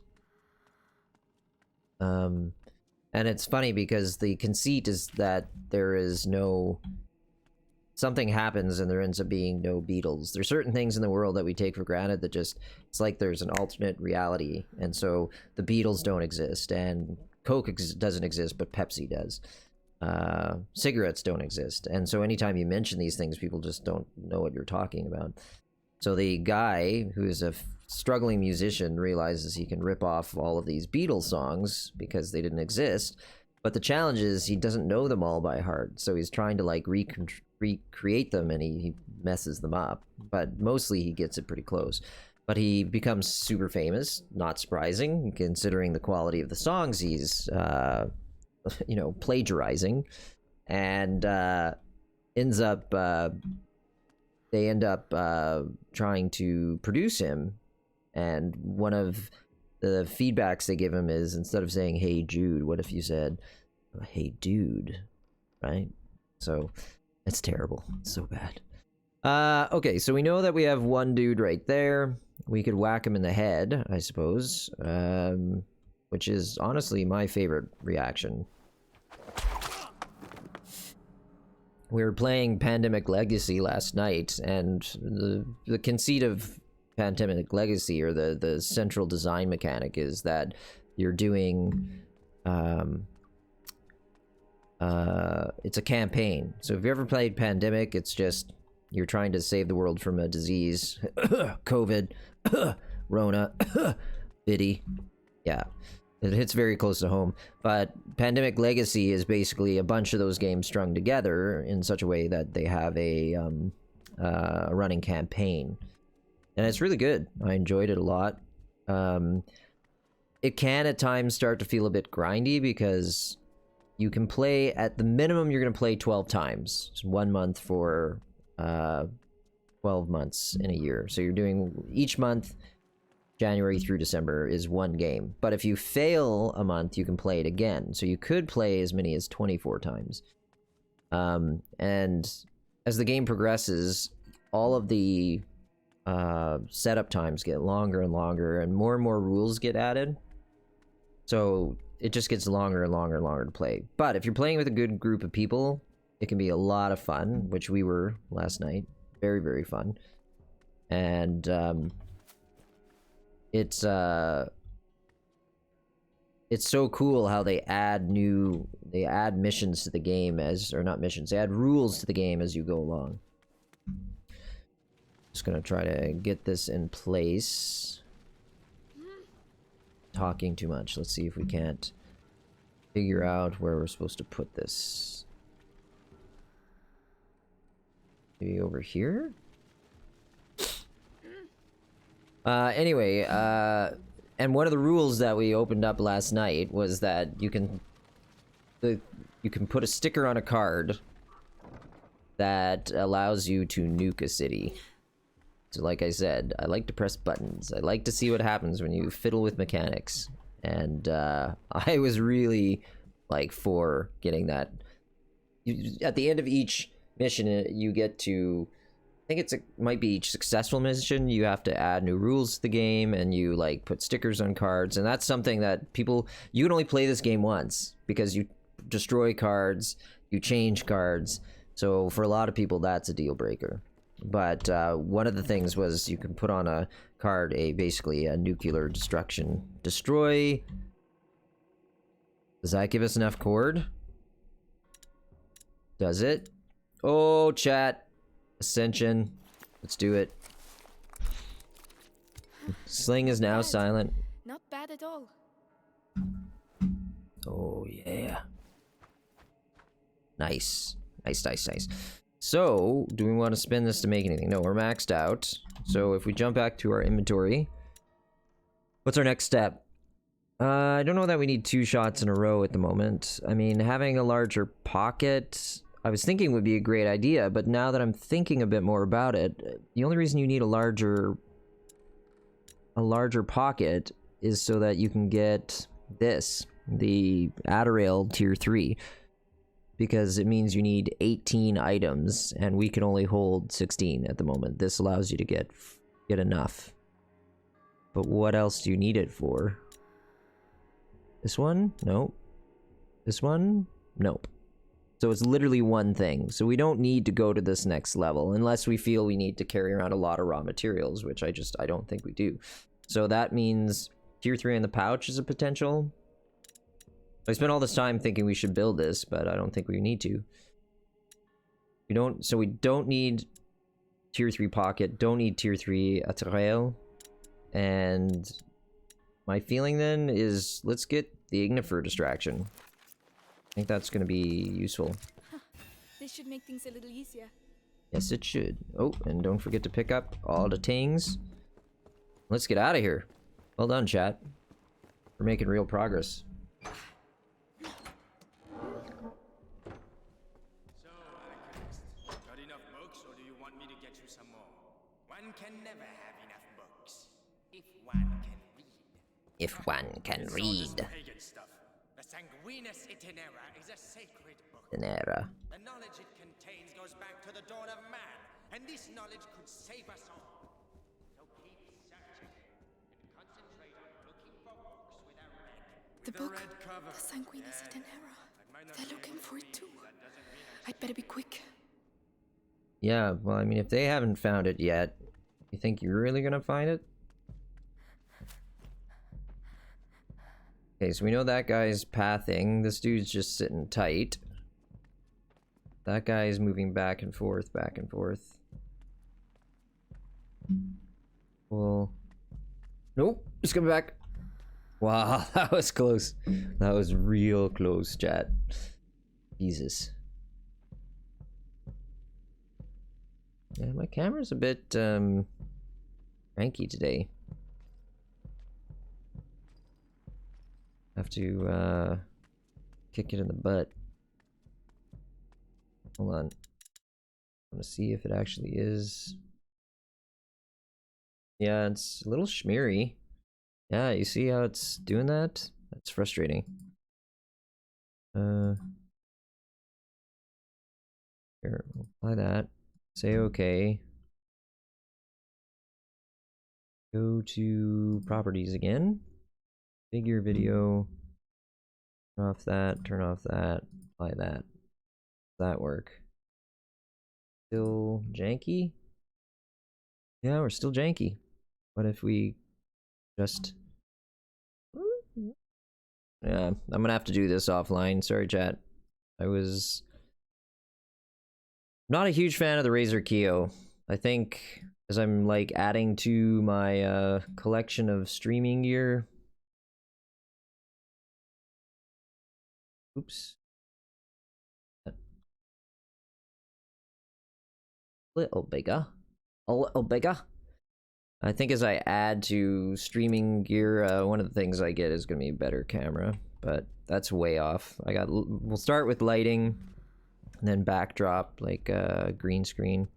And it's funny because the conceit is that there is no... Something happens and there ends up being no Beatles. There's certain things in the world that we take for granted that just... It's like there's an alternate reality, and so the Beatles don't exist, and Coke doesn't exist, but Pepsi does. cigarettes don't exist. And so anytime you mention these things, people just don't know what you're talking about. So the guy, who is a struggling musician, realizes he can rip off all of these Beatles songs because they didn't exist. But the challenge is he doesn't know them all by heart. So he's trying to like recreate them, and he messes them up. But mostly he gets it pretty close. But he becomes super famous, not surprising, considering the quality of the songs he's, plagiarizing. And ends up... they end up trying to produce him, and one of the feedbacks they give him is, instead of saying "Hey Jude," what if you said "Hey dude," right? So it's terrible. It's so bad. Okay, so we know that we have one dude right there. We could whack him in the head, I suppose, which is honestly my favorite reaction. We were playing Pandemic Legacy last night, and the conceit of Pandemic Legacy, or the central design mechanic, is that you're doing... it's a campaign. So if you ever played Pandemic, it's just... you're trying to save the world from a disease. COVID. Rona. Biddy. Yeah. It hits very close to home. But Pandemic Legacy is basically a bunch of those games strung together in such a way that they have a running campaign. And it's really good. I enjoyed it a lot. It can at times start to feel a bit grindy because you can play, at the minimum, you're going to play 12 times. It's 1 month for 12 months in a year. So you're doing each month... January through December is one game. But if you fail a month, you can play it again. So you could play as many as 24 times. And as the game progresses, all of the setup times get longer and longer, and more rules get added. So it just gets longer and longer and longer to play. But if you're playing with a good group of people, it can be a lot of fun, which we were last night. Very, very fun. And... It's so cool how they add missions to the game they add rules to the game as you go along. Just gonna try to get this in place. Talking too much. Let's see if we can't figure out where we're supposed to put this. Maybe over here? Anyway, and one of the rules that we opened up last night was that you can put a sticker on a card that allows you to nuke a city. So like I said, I like to press buttons. I like to see what happens when you fiddle with mechanics. And I was really like for getting that. At the end of each mission, you get to... I think might be each successful mission, you have to add new rules to the game, and you like put stickers on cards, and that's something that you can only play this game once, because you destroy cards, you change cards, so for a lot of people that's a deal breaker. But one of the things was you can put on a card basically a nuclear destruction. Destroy... Does that give us enough cord? Does it? Oh, chat. Ascension. Let's do it. Sling is now silent. Not bad at all. Oh, yeah. Nice. Nice. So, do we want to spend this to make anything? No, we're maxed out. So, if we jump back to our inventory, what's our next step? I don't know that we need 2 shots in a row at the moment. I mean, having a larger pocket... I was thinking would be a great idea, but now that I'm thinking a bit more about it, the only reason you need a larger pocket is so that you can get this, the Adderall Tier 3, because it means you need 18 items, and we can only hold 16 at the moment. This allows you to get enough. But what else do you need it for? This one? Nope. This one? Nope. So it's literally one thing. So we don't need to go to this next level unless we feel we need to carry around a lot of raw materials, which I don't think we do. So that means Tier 3 in the pouch is a potential. I spent all this time thinking we should build this, but I don't think we need to. We don't need tier 3 pocket, don't need tier 3 Atrail. And my feeling then is let's get the Ignifer distraction. I think that's gonna be useful. This should make things a little easier. Yes, it should. Oh, and don't forget to pick up all the tings. Let's get out of here. Well done, chat. We're making real progress. So, Alchemist, got enough books, or do you want me to get you some more? One can never have enough books. If one can read. If one can It's all read. this pagan stuff. The Sanguinis Itinera is a sacred book. Itinera. The knowledge it contains goes back to the dawn of man, and this knowledge could save us all. So keep searching and concentrate on looking for books with a red. The book, the Sanguinis Itinera. They're looking for it too. I'd better be quick. Yeah, well, I mean, if they haven't found it yet, you think you're really gonna find it? Okay, so we know that guy's pathing. This dude's just sitting tight. That guy is moving back and forth, back and forth. Well, nope, just coming back. Wow, that was close. That was real close, chat. Jesus. Yeah, my camera's a bit cranky today. Have to kick it in the butt. Hold on. I want to see if it actually is. Yeah, it's a little schmeary. Yeah, you see how it's doing that? That's frustrating. Here, we'll apply that. Say okay. Go to properties again. Figure video. Turn off that, turn off that, apply that. Does that work? Still janky? Yeah, we're still janky. What if we just... Yeah, I'm gonna have to do this offline. Sorry, chat. I was not a huge fan of the Razer Keo. I think as I'm like adding to my collection of streaming gear. Oops. A little bigger. A little bigger. I think as I add to streaming gear, one of the things I get is going to be a better camera, but that's way off. We'll start with lighting, and then backdrop, like green screen,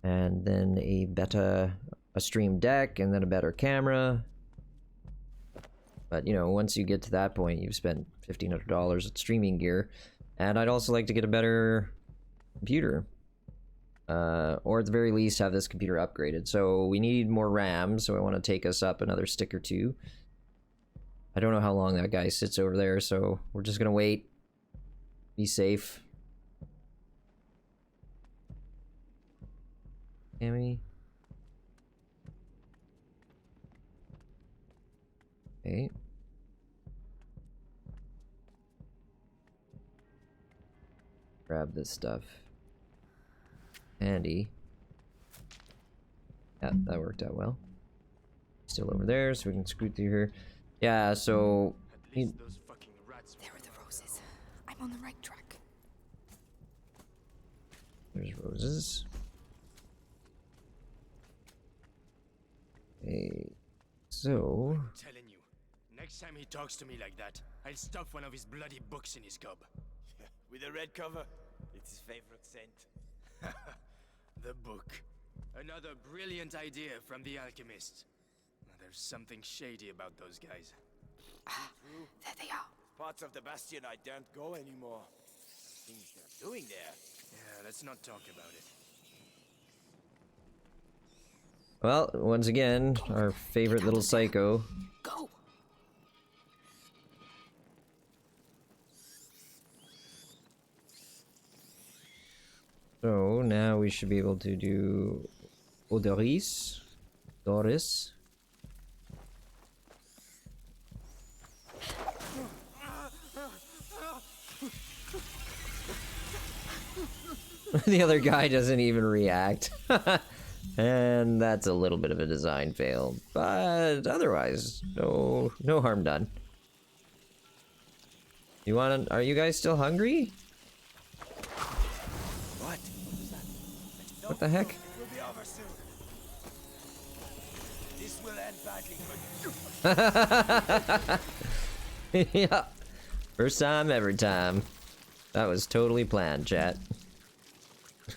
and then a stream deck, and then a better camera. But you know, once you get to that point, you've spent $1,500 at streaming gear, and I'd also like to get a better computer. Or at the very least have this computer upgraded. So we need more RAM, so I want to take us up another stick or two. I don't know how long that guy sits over there, so we're just gonna wait. Be safe. Can we? Okay. Grab this stuff. Handy. Yeah, that worked out well. Still over there, so we can screw through here. Yeah, so... There are the roses. I'm on the right track. There's roses. Okay, so... I'm telling you, next time he talks to me like that, I'll stuff one of his bloody books in his gob. With a red cover? It's his favorite scent. The book. Another brilliant idea from the alchemist. There's something shady about those guys. There they are. Parts of the Bastion I daren't go anymore. Things they're doing there. Yeah, let's not talk about it. Well, once again, our favorite little psycho. Go. So now we should be able to do Doris. The other guy doesn't even react. And that's a little bit of a design fail. But otherwise, no harm done. You wanna... Are you guys still hungry? What? What the heck? It will be over soon. This will end badly for you. Yeah. First time, every time. That was totally planned, chat.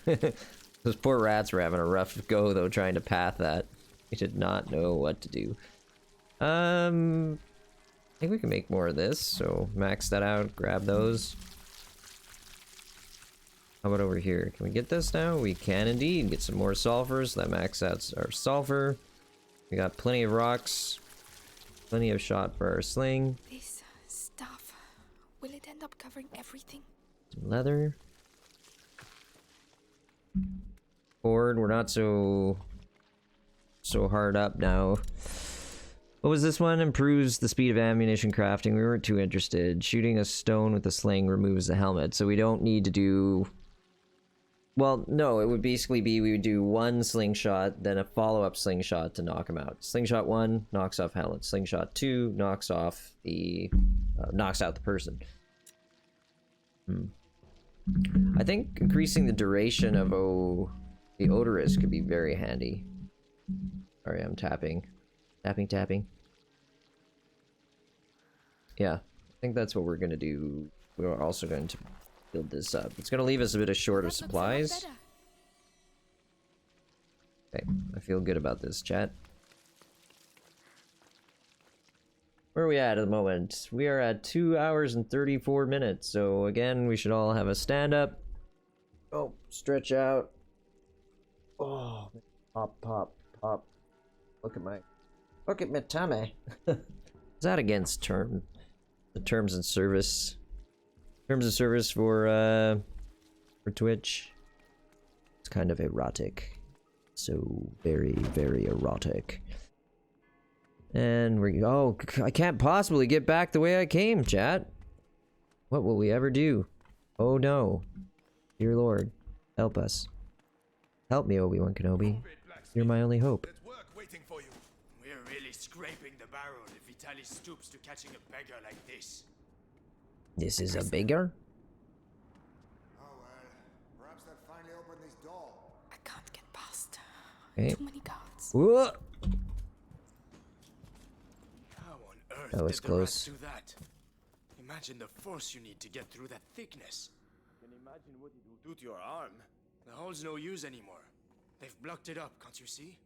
Those poor rats were having a rough go, though, trying to path that. We did not know what to do. I think we can make more of this, so max that out, grab those. How about over here? Can we get this now? We can indeed. Get some more sulfurs. That max out our sulfur. We got plenty of rocks. Plenty of shot for our sling. This stuff, will it end up covering everything? Some leather. Cord, we're not so hard up now. What was this one? Improves the speed of ammunition crafting. We weren't too interested. Shooting a stone with a sling removes the helmet, so we don't need to do... Well, no, it would basically be we would do one slingshot, then a follow-up slingshot to knock him out. Slingshot 1 knocks off helmet. Slingshot 2 knocks off the... knocks out the person. I think increasing the duration of the odorous could be very handy. Sorry, I'm tapping. Tapping. Yeah, I think that's what we're gonna do. We're also going to build this up. It's gonna leave us a bit of short of supplies. Okay, I feel good about this, chat. Where are we at the moment? We are at 2 hours and 34 minutes. So again, we should all have a stand up. Oh, stretch out. Oh, pop. Look at my tummy. Is that against the terms and service? Terms of service for Twitch. It's kind of erotic. So very, very erotic. And I can't possibly get back the way I came, chat. What will we ever do? Oh no. Dear Lord, help us. Help me, Obi-Wan Kenobi. You're my only hope. We're really scraping the barrel if Vitaly stoops to catching a beggar like this. This is a beggar? Oh well, perhaps they'll finally open this door. I can't get past. Okay. Too many guards. Whoa! How on earth That was did close. the rats do that? Imagine the force you need to get through that thickness. Can you imagine what it will do to your arm? The hole's no use anymore. They've blocked it up, can't you see?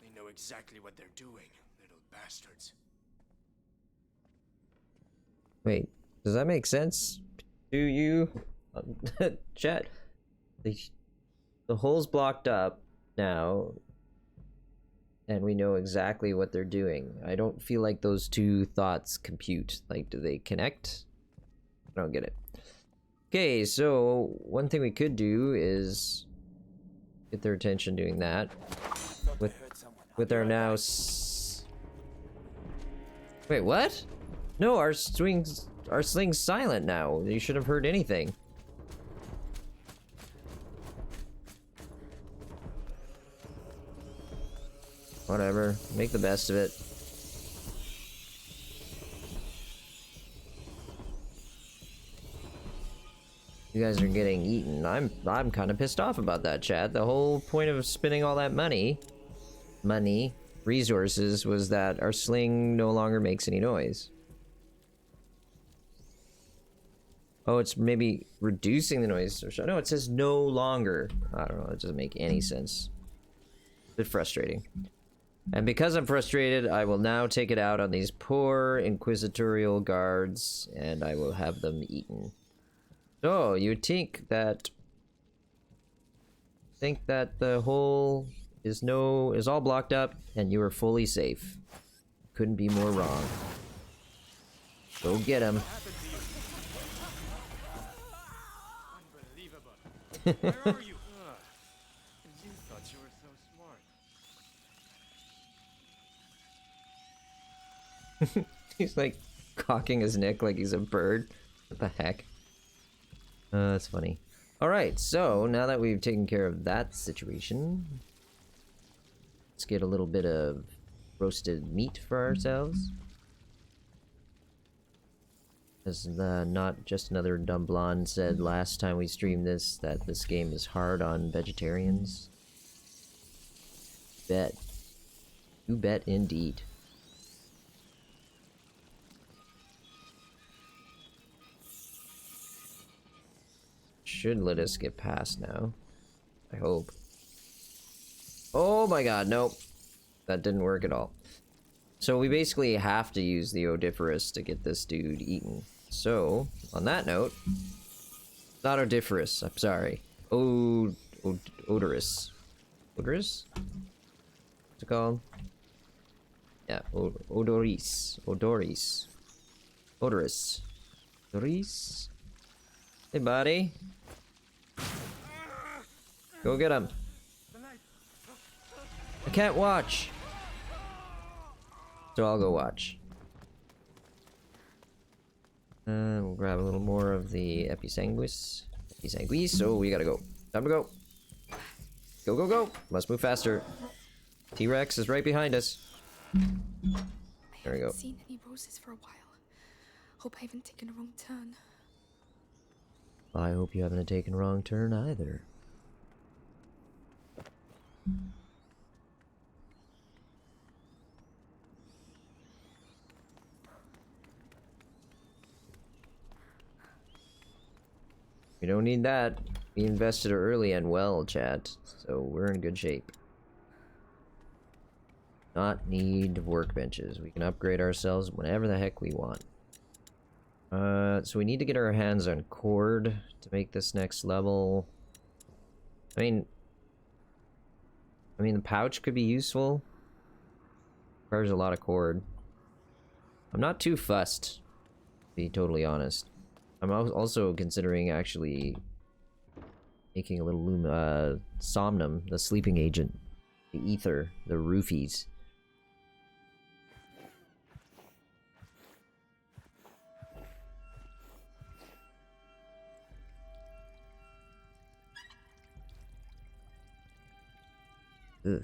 They know exactly what they're doing, little bastards. Wait, does that make sense to you? Chat. The hole's blocked up now, and we know exactly what they're doing. I don't feel like those two thoughts compute. Like, do they connect? I don't get it. Okay, so one thing we could do is get their attention doing that with our now wait, what? No, our sling's silent now. You should have heard anything. Whatever, make the best of it. You guys are getting eaten. I'm kind of pissed off about that, chat. The whole point of spending all that money, resources, was that our sling no longer makes any noise. Oh, it's maybe reducing the noise. No, it says no longer. I don't know. It doesn't make any sense. A bit frustrating. And because I'm frustrated, I will now take it out on these poor inquisitorial guards, and I will have them eaten. So, you think that the hole is all blocked up, and you are fully safe. Couldn't be more wrong. Go get him. Where are you? You thought you were so smart. He's like cocking his neck like he's a bird. What the heck? That's funny. Alright, so now that we've taken care of that situation, let's get a little bit of roasted meat for ourselves. As not just another dumb blonde said last time we streamed this, that this game is hard on vegetarians. Bet. You bet indeed. Should let us get past now. I hope. Oh my god, nope. That didn't work at all. So we basically have to use the Odiferous to get this dude eaten. So, on that note, not Odiferous, I'm sorry. Odorous. Odorous? What's it called? Yeah, Odoris. Odoris. Odorous. Odoris? Hey, buddy. Go get him. I can't watch. So I'll go watch. We'll grab a little more of the Episanguis. Episanguis, so we gotta go. Time to go. Go, go, go. Must move faster. T-Rex is right behind us. There we go. I haven't seen any roses for a while. Hope I haven't taken a wrong turn. I hope you haven't taken a wrong turn either. We don't need that. We invested early and well, chat, so we're in good shape. Not need workbenches. We can upgrade ourselves whenever the heck we want. So we need to get our hands on cord to make this next level. I mean, the pouch could be useful. Requires a lot of cord. I'm not too fussed, to be totally honest. I'm also considering actually making a little somnum, the sleeping agent, the ether, the roofies. Ugh.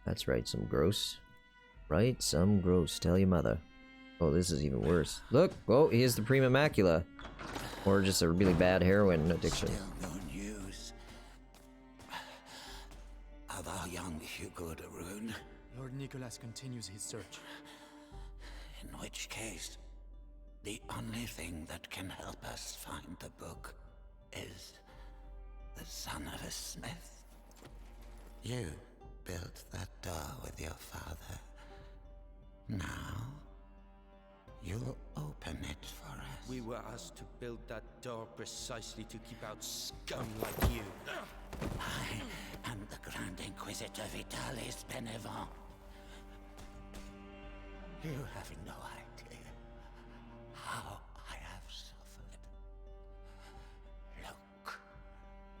That's right, some gross. Right, some gross, tell your mother. Oh, this is even worse. Look! Oh, here's the Prima Macula. Or just a really bad heroin addiction. Still no news of our young Hugo de Rune. Lord Nicholas continues his search. In which case, the only thing that can help us find the book is the son of a smith. You built that door with your father. Now, you'll open it for us. We were asked to build that door precisely to keep out scum like you. I am the Grand Inquisitor Vitalis Benevent. You have no idea how I have suffered. Look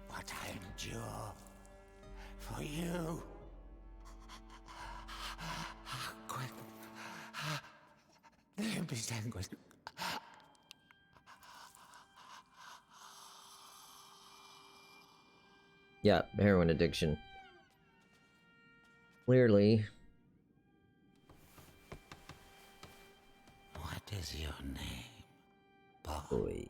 what I endure for you. Quick. Let me stand with. Yeah, heroin addiction. Clearly. What is your name, Boy.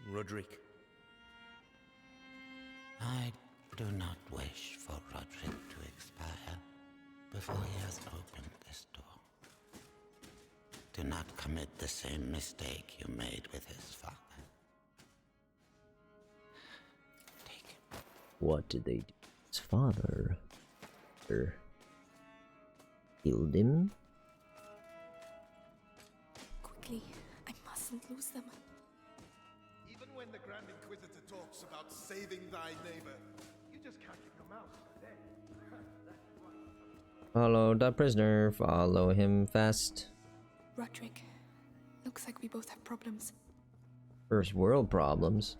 Roderick. I do not wish for Roderick to expire before he has opened this door. Do not commit the same mistake you made with his father. Take it. What did they do? His father? Killed him? Quickly, I mustn't lose them. Even when the Grand Inquisitor talks about saving thy neighbor, you just can't keep your mouth shut. Follow the prisoner, follow him fast. Roderick, looks like we both have problems. First world problems.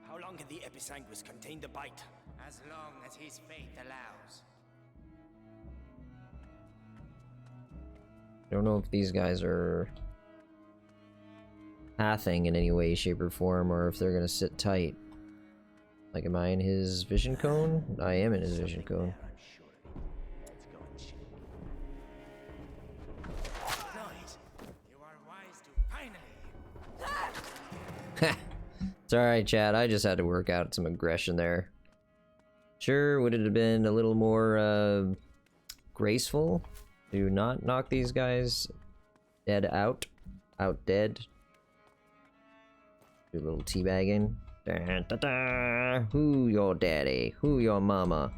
How long can the Episanguis contain the bite? As long as his faith allows. I don't know if these guys are pathing in any way, shape, or form, or if they're gonna sit tight. Like, am I in his vision cone? I am in his vision cone. It's alright, Chad. I just had to work out some aggression there. Sure, would it have been a little more, graceful to not knock these guys dead out? Out dead? Do a little teabagging. Da, da, da. Who your daddy? Who your mama?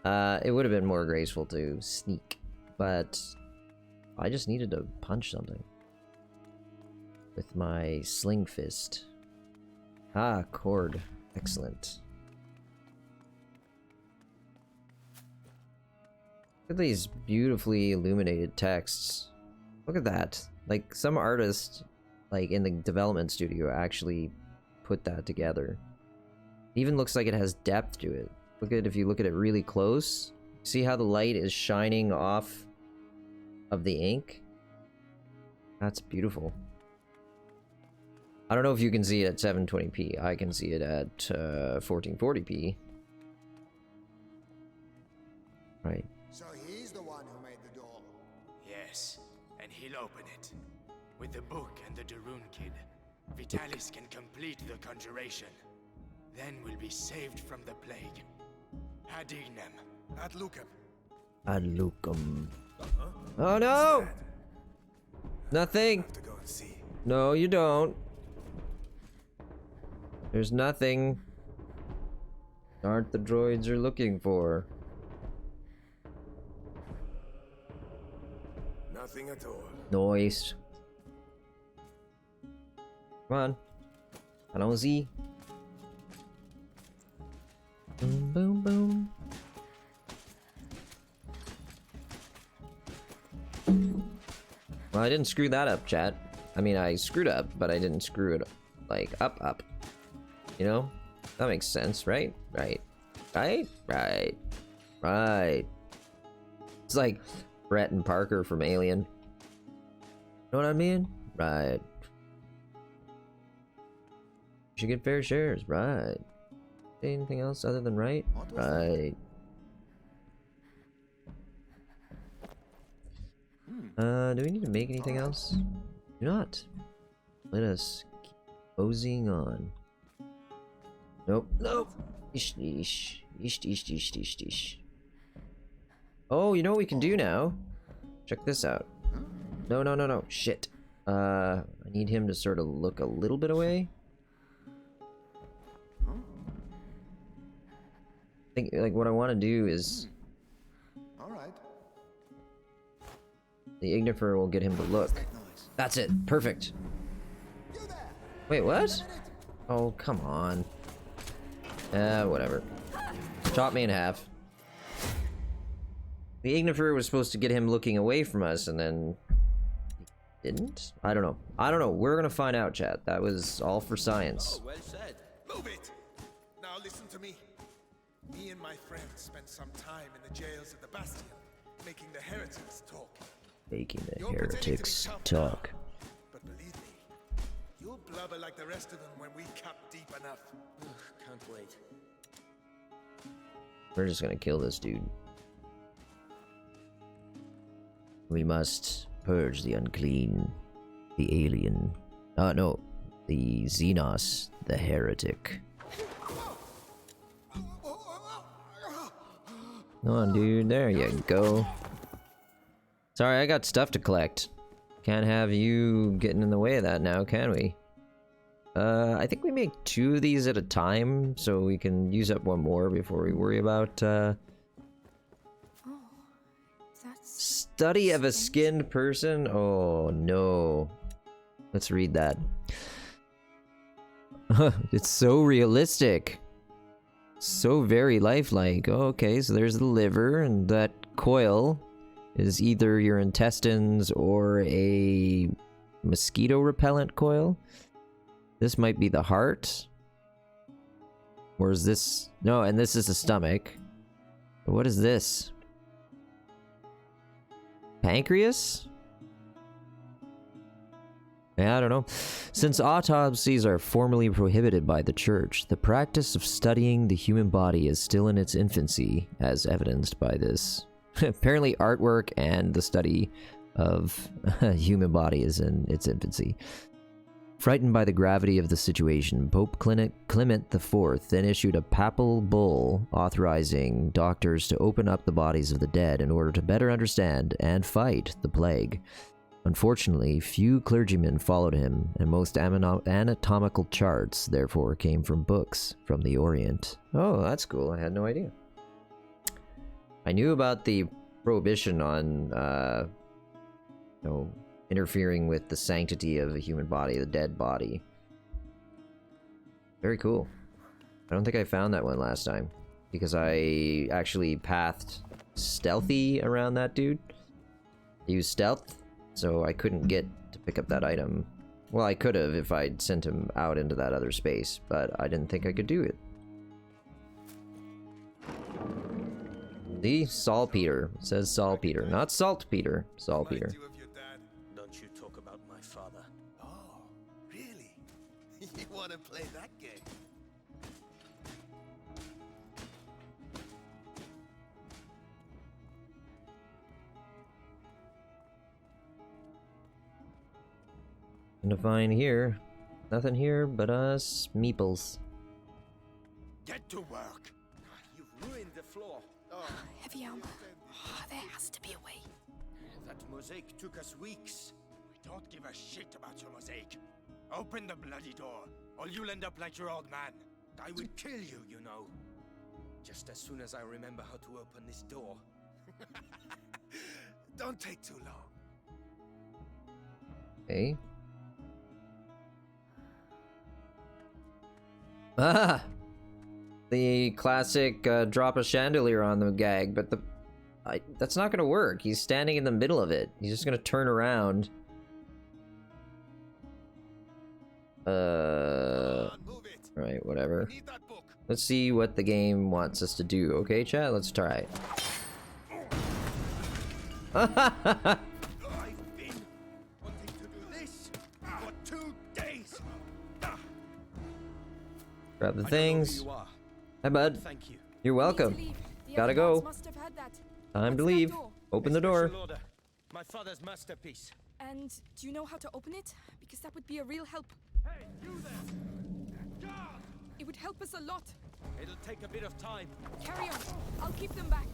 It would have been more graceful to sneak, but I just needed to punch something with my sling fist. Ah, cord. Excellent. Look at these beautifully illuminated texts. Look at that. Like, some artist, like, in the development studio actually put that together. It even looks like it has depth to it. Look at it if you look at it really close. See how the light is shining off of the ink? That's beautiful. I don't know if you can see it at 720p. I can see it at 1440p. Right. So he's the one who made the door. Yes, and he'll open it. With the book and the Darun kid, Vitalis can complete the conjuration. Then we'll be saved from the plague. Ad ignem. Ad lucem. Ad lucem. Oh no! Nothing! I have to go and see. No, you don't. There's nothing. Aren't the droids you're looking for? Nothing at all. Noise. Come on. Allons-y. Boom, boom, boom. Well, I didn't screw that up, chat. I mean, I screwed up, but I didn't screw it, like, up. You know? That makes sense, right? Right. It's like Brett and Parker from Alien. Know what I mean? Right. You should get fair shares, right. Say anything else other than right? Right. Do we need to make anything else? Do not. Let us keep moseying on. Nope. Ish. Oh, you know what we can do now? Check this out. No. Shit. I need him to sort of look a little bit away. I think, like, what I want to do is... Alright. The Ignifer will get him to look. That's it. Perfect. Wait, what? Oh, come on. Whatever. Chop me in half. The Ignifer was supposed to get him looking away from us, and then... he didn't? I don't know. We're gonna find out, chat. That was all for science. Oh, well said. Move it! Now listen to me. Me and my friends spent some time in the jails of the Bastion, making the heretics talk. Making the heretics talk. But believe me, you'll blubber like the rest of them when we cap deep enough. Can't wait. We're just gonna kill this dude. We must purge the unclean, the alien. No, the Xenos, the heretic. Come on, dude. There you go. Sorry, I got stuff to collect. Can't have you getting in the way of that now, can we? I think we make 2 of these at a time, so we can use up 1 more before we worry about, Study of a skinned person? Oh, no. Let's read that. It's so realistic. So very lifelike. Oh, okay, so there's the liver, and that coil is either your intestines or a mosquito repellent coil. This might be the heart. Or is this... No, and this is the stomach. What is this? Pancreas? Yeah, I don't know. Since autopsies are formally prohibited by the church, the practice of studying the human body is still in its infancy, as evidenced by this. Apparently artwork and the study of human body is in its infancy. Frightened by the gravity of the situation, Pope Clement IV then issued a papal bull authorizing doctors to open up the bodies of the dead in order to better understand and fight the plague. Unfortunately, few clergymen followed him, and most anatomical charts therefore came from books from the Orient. Oh, that's cool. I had no idea. I knew about the prohibition on, interfering with the sanctity of a human body, the dead body. Very cool. I don't think I found that one last time, because I actually pathed stealthy around that dude. I used stealth, so I couldn't get to pick up that item. Well, I could have if I'd sent him out into that other space, but I didn't think I could do it. See? Saltpeter. It says saltpeter. Not saltpeter. Saltpeter. Don't you talk about my father. Oh, really? You want to play that game? Nothing to find here. Nothing here but us meeples. Get to work. You've ruined the floor. Oh, Heavy armor. Oh, there has to be a way. that mosaic took us weeks. We don't give a shit about your mosaic. Open the bloody door, or you'll end up like your old man. I would kill you, you know. Just as soon as I remember how to open this door. Don't take too long. Okay. Ah! The classic drop a chandelier on the gag, but that's not gonna work. He's standing in the middle of it. He's just gonna turn around. Right, whatever. Let's see what the game wants us to do. Okay, chat? Let's try it. I've been wanting to do this for 2 days. Grab the things. Hi, bud. Thank you. You're welcome. Gotta go. Time to leave. Open the door. My father's masterpiece. And do you know how to open it? Because that would be a real help. Hey, you there! Guard! It would help us a lot. It'll take a bit of time. Carry on. I'll keep them back.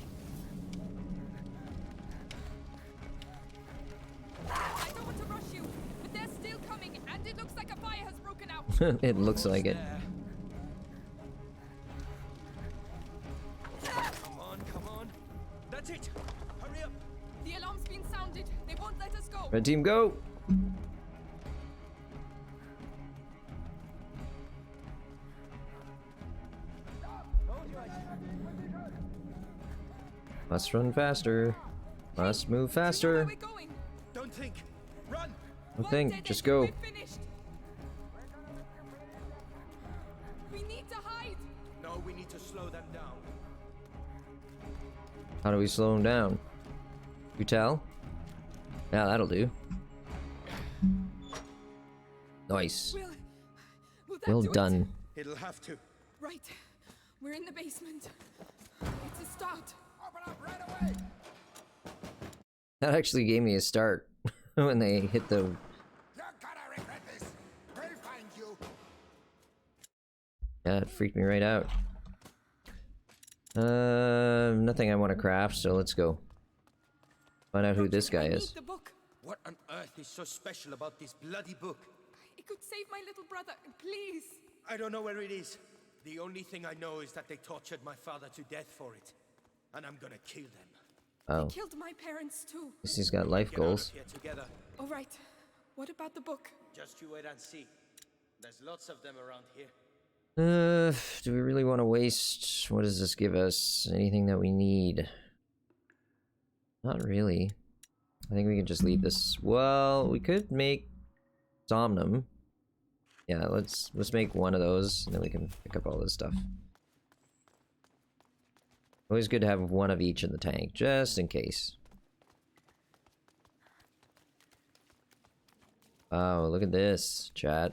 I don't want to rush you, but they're still coming, and it looks like a fire has broken out. It looks like it. Come on. That's it. Hurry up. The alarm's been sounded. They won't let us go. Red team, go! Must run faster. Must move faster. Don't think. Run. Don't think. Just go. We need to hide. No, we need to slow them down. How do we slow him down? You tell? Yeah, that'll do. Nice. Well done. It'll have to. Right. We're in the basement. It's a start. Open up right away! That actually gave me a start when they hit the... You're gonna regret this. We'll find you. Yeah, it freaked me right out. Nothing I want to craft, so let's go. Find out who this guy is. The book. What on earth is so special about this bloody book? It could save my little brother. Please. I don't know where it is. The only thing I know is that they tortured my father to death for it. And I'm gonna kill them. Oh. They killed my parents too. He's got life goals. Get out of here together. All right. What about the book? Just you wait and see. There's lots of them around here. Do we really want to waste... What does this give us? Anything that we need? Not really. I think we can just leave this... Well, we could make... Somnum. Yeah, let's make one of those, and then we can pick up all this stuff. Always good to have one of each in the tank, just in case. Wow, look at this, chat.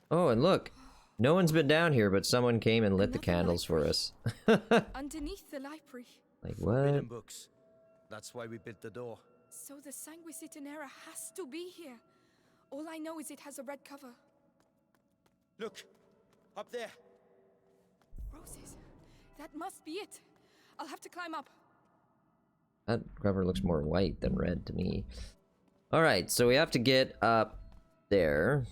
Oh, and look. No one's been down here, but someone came and lit the candles for us. Underneath the library. Like Forbidden what? books. That's why we built the door. So the Sanguisitanera has to be here. All I know is it has a red cover. Look, up there. Roses. That must be it. I'll have to climb up. That cover looks more white than red to me. Alright, so we have to get up there.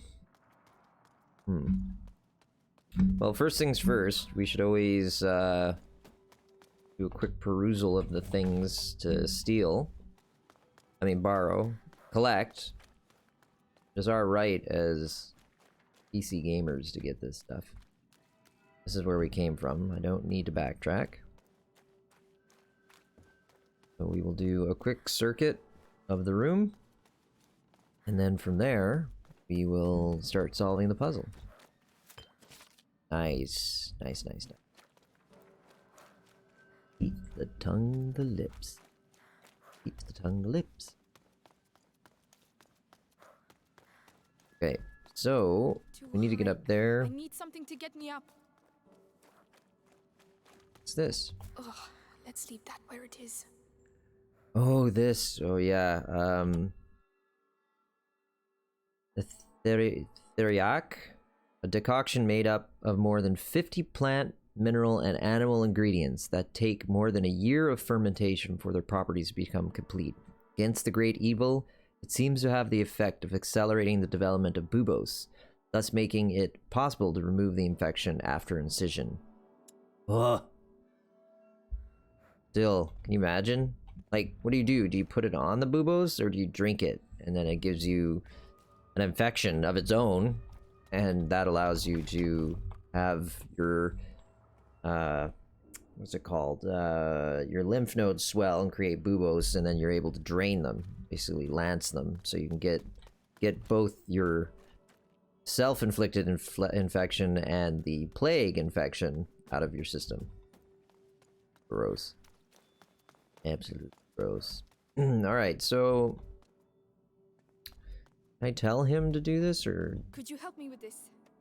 Well, first things first, we should always do a quick perusal of the things to steal. I mean, borrow. Collect. It is our right as PC gamers to get this stuff. This is where we came from. I don't need to backtrack. So we will do a quick circuit of the room. And then from there, we will start solving the puzzle. Nice. Nice, nice, nice. Keep the tongue, the lips. Keeps the tongue, the lips. Okay, so we need to get up there. I need something to get me up. What's this? Ugh, let's leave that where it is. Oh, this. Oh, yeah. The theriac, a decoction made up of more than 50 plant, mineral, and animal ingredients that take more than a year of fermentation for their properties to become complete. Against the great evil, it seems to have the effect of accelerating the development of buboes, thus making it possible to remove the infection after incision. Ugh. Still, can you imagine? Like, what do? Do you put it on the buboes, or do you drink it, and then it gives you an infection of its own, and that allows you to have your, what's it called? Your lymph nodes swell and create buboes, and then you're able to drain them, basically lance them, so you can get both your self-inflicted infection and the plague infection out of your system. Gross. Absolute gross. Alright, so can I tell him to do this, or? Could you help me with this?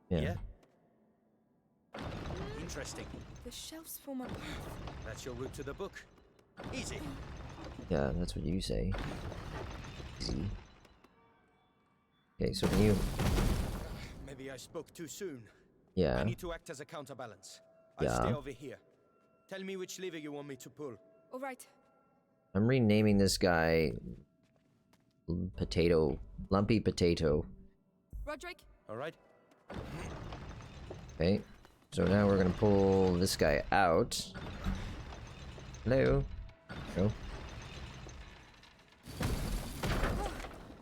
Yeah. Interesting. The shelves form a path. That's your route to the book. Easy. Yeah, that's what you say. Easy. Okay, so can you... Maybe I spoke too soon. Yeah. I need to act as a counterbalance. I'll Yeah. stay over here. Tell me which lever you want me to pull. All right. I'm renaming this guy Potato, Lumpy Potato. Roderick? All right. Okay, so now we're gonna pull this guy out. Hello. Go.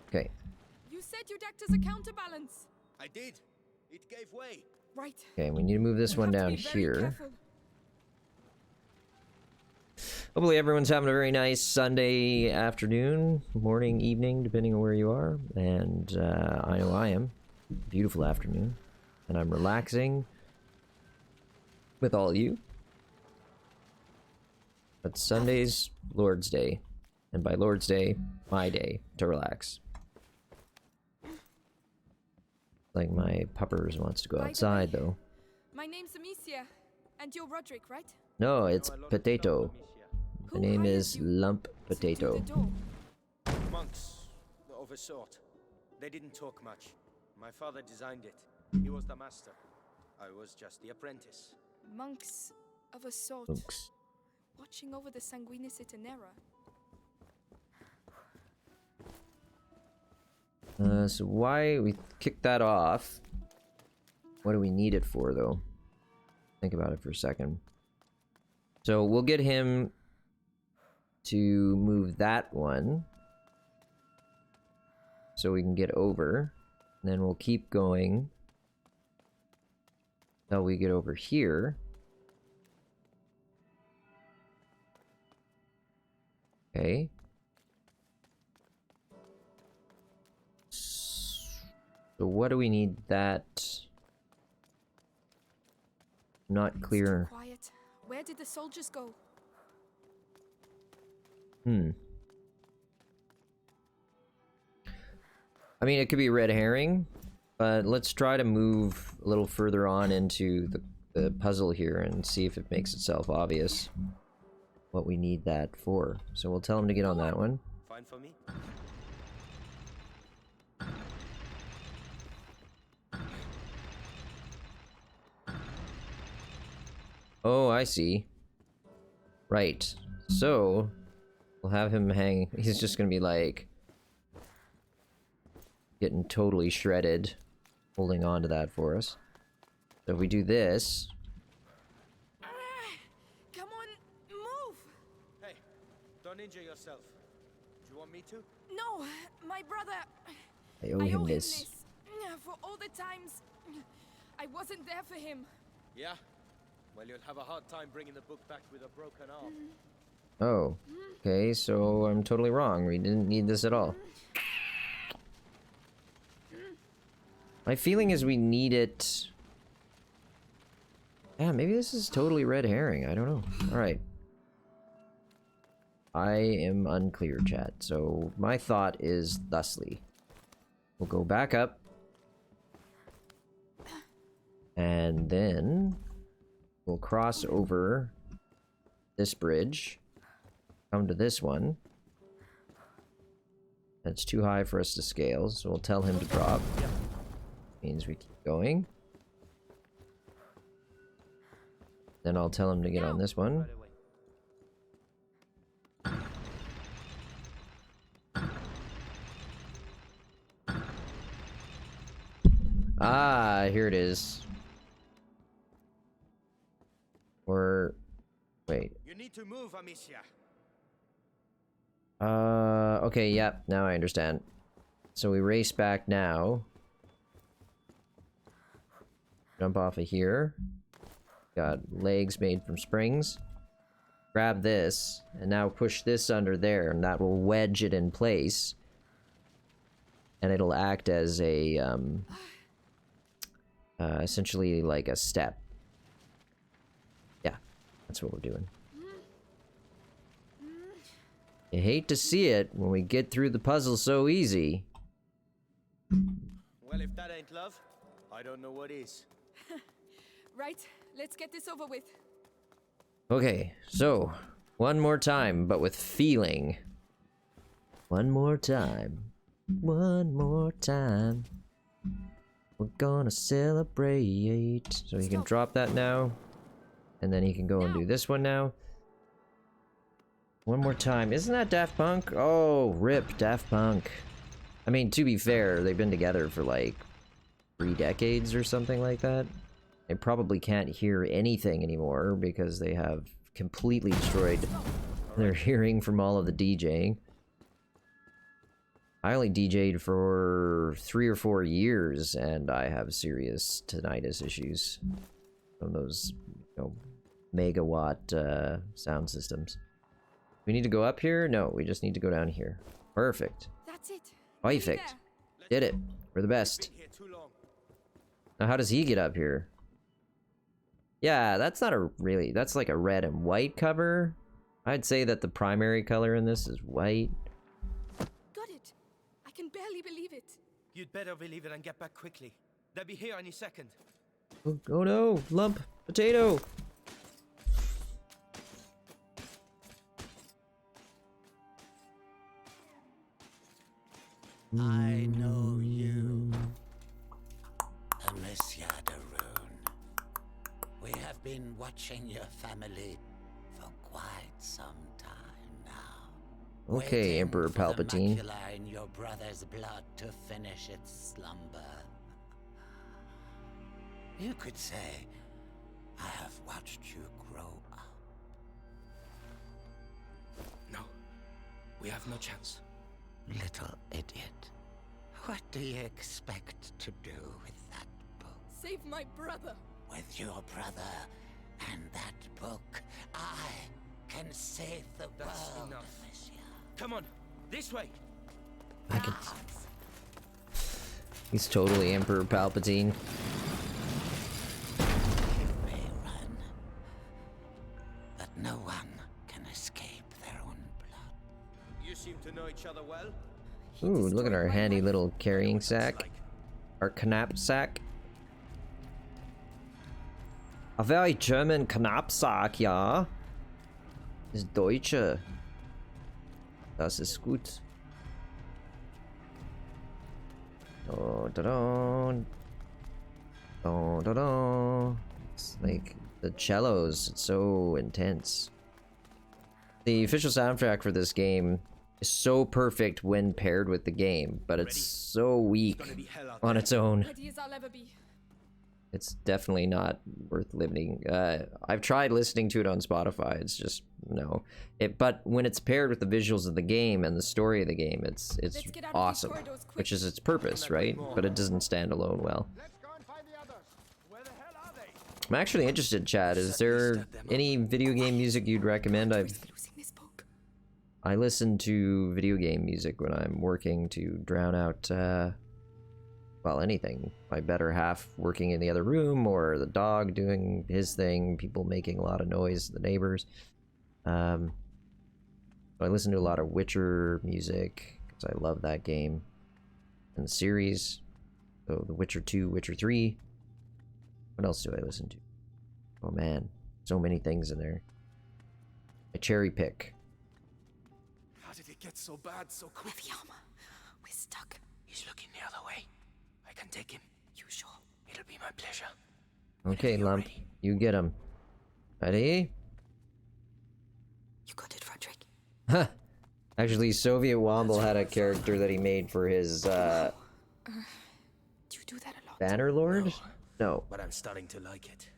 Okay. You said you'd act as a counterbalance. I did. It gave way. Right. Okay, we need to move this one down here. Hopefully everyone's having a very nice Sunday afternoon, morning, evening, depending on where you are. And I know I am. Beautiful afternoon. And I'm relaxing with all you. But Sunday's Lord's Day. And by Lord's Day, my day to relax. Like my puppers wants to go outside, though. My name's Amicia, and you're Roderick, right? No, it's Potato. The name is Lump Potato. Monks of a sort. They didn't talk much. My father designed it. He was the master. I was just the apprentice. Monks of a sort. Monks. Watching over the Sanguinis Itinera. So why we kicked that off? What do we need it for, though? Think about it for a second. So we'll get him to move that one so we can get over. And then we'll keep going until we get over here. Okay. So what do we need that? Not clear. Quiet. Where did the soldiers go? I mean, it could be a red herring, but let's try to move a little further on into the puzzle here and see if it makes itself obvious what we need that for. So we'll tell him to get on that one. Fine for me. Oh, I see. Right. So, we'll have him hang. He's just gonna be like getting totally shredded, holding on to that for us. So if we do this. Come on, move! Hey, don't injure yourself. Do you want me to? No, my brother. I owe him this. For all the times I wasn't there for him. Yeah? Well, you'll have a hard time bringing the book back with a broken arm. Oh. Okay, so I'm totally wrong. We didn't need this at all. My feeling is we need it. Yeah, maybe this is totally red herring. I don't know. Alright. I am unclear, chat. So my thought is thusly. We'll go back up. And then we'll cross over this bridge. Come to this one. That's too high for us to scale, so we'll tell him to drop. Means we keep going. Then I'll tell him to get on this one. Ah, here it is. Or wait. You need to move, Amicia. Okay, yep, now I understand. So we race back now. Jump off of here. Got legs made from springs. Grab this, and now push this under there, and that will wedge it in place. And it'll act as a, essentially like a step. Yeah, that's what we're doing. You hate to see it when we get through the puzzle so easy. Well, if that ain't love, I don't know what is. Right, let's get this over with. Okay, so one more time, but with feeling. One more time. One more time. We're gonna celebrate. So he can drop that now. And then he can go and do this one now. One more time. Isn't that Daft Punk? Oh, rip Daft Punk. I mean, to be fair, they've been together for like 3 decades or something like that. They probably can't hear anything anymore because they have completely destroyed their hearing from all of the DJing. I only DJ'd for 3 or 4 years, and I have serious tinnitus issues from those, you know, megawatt sound systems. We need to go up here? No, we just need to go down here. Perfect. That's it. Perfect. Did it. We're the best. Now, how does he get up here? Yeah, that's not a really... That's like a red and white cover. I'd say that the primary color in this is white. Got it. I can barely believe it. You'd better believe it and get back quickly. They'll be here any second. Oh no, lump potato. I know you, Amicia de Rune. We have been watching your family for quite some time now. Okay, Waiting Emperor for the Palpatine. macula in your brother's blood to finish its slumber. You could say, I have watched you grow up. No, we have no chance. Little idiot. What do you expect to do with that book? Save my brother. With your brother and that book, I can save the That's world, enough. Amicia. Come on, this way. I can... He's totally Emperor Palpatine. You may run, but no one can escape their own blood. You seem to know each other well. Ooh, Look at our handy little carrying sack. Our knapsack. A very German Knapsack, ja. Ist Deutsche. Das ist gut. Oh, da da. Oh, da da. It's like the cellos. It's so intense. The official soundtrack for this game is so perfect when paired with the game, but it's so weak on its own. Ready as I'll ever be. It's definitely not worth living. I've tried listening to it on Spotify. It's just no. But when it's paired with the visuals of the game and the story of the game, it's awesome, which is its purpose, right? But it doesn't stand alone well. I'm actually interested, Chad. Is there any video game music you'd recommend? I listen to video game music when I'm working to drown out, well, anything. My better half working in the other room, or the dog doing his thing, people making a lot of noise, the neighbors. I listen to a lot of Witcher music, because I love that game. And the series. So, The Witcher 2, Witcher 3. What else do I listen to? Oh man, so many things in there. I cherry pick. How did it get so bad so quickly? We're stuck. He's looking the other way. I can take him. You sure? It'll be my pleasure. Okay, Lump, you get him. Ready? You got it, Frederick. Huh. Actually, Soviet Womble had a character that he made for his, do you do that a lot? Bannerlord? No. But I'm starting to like it.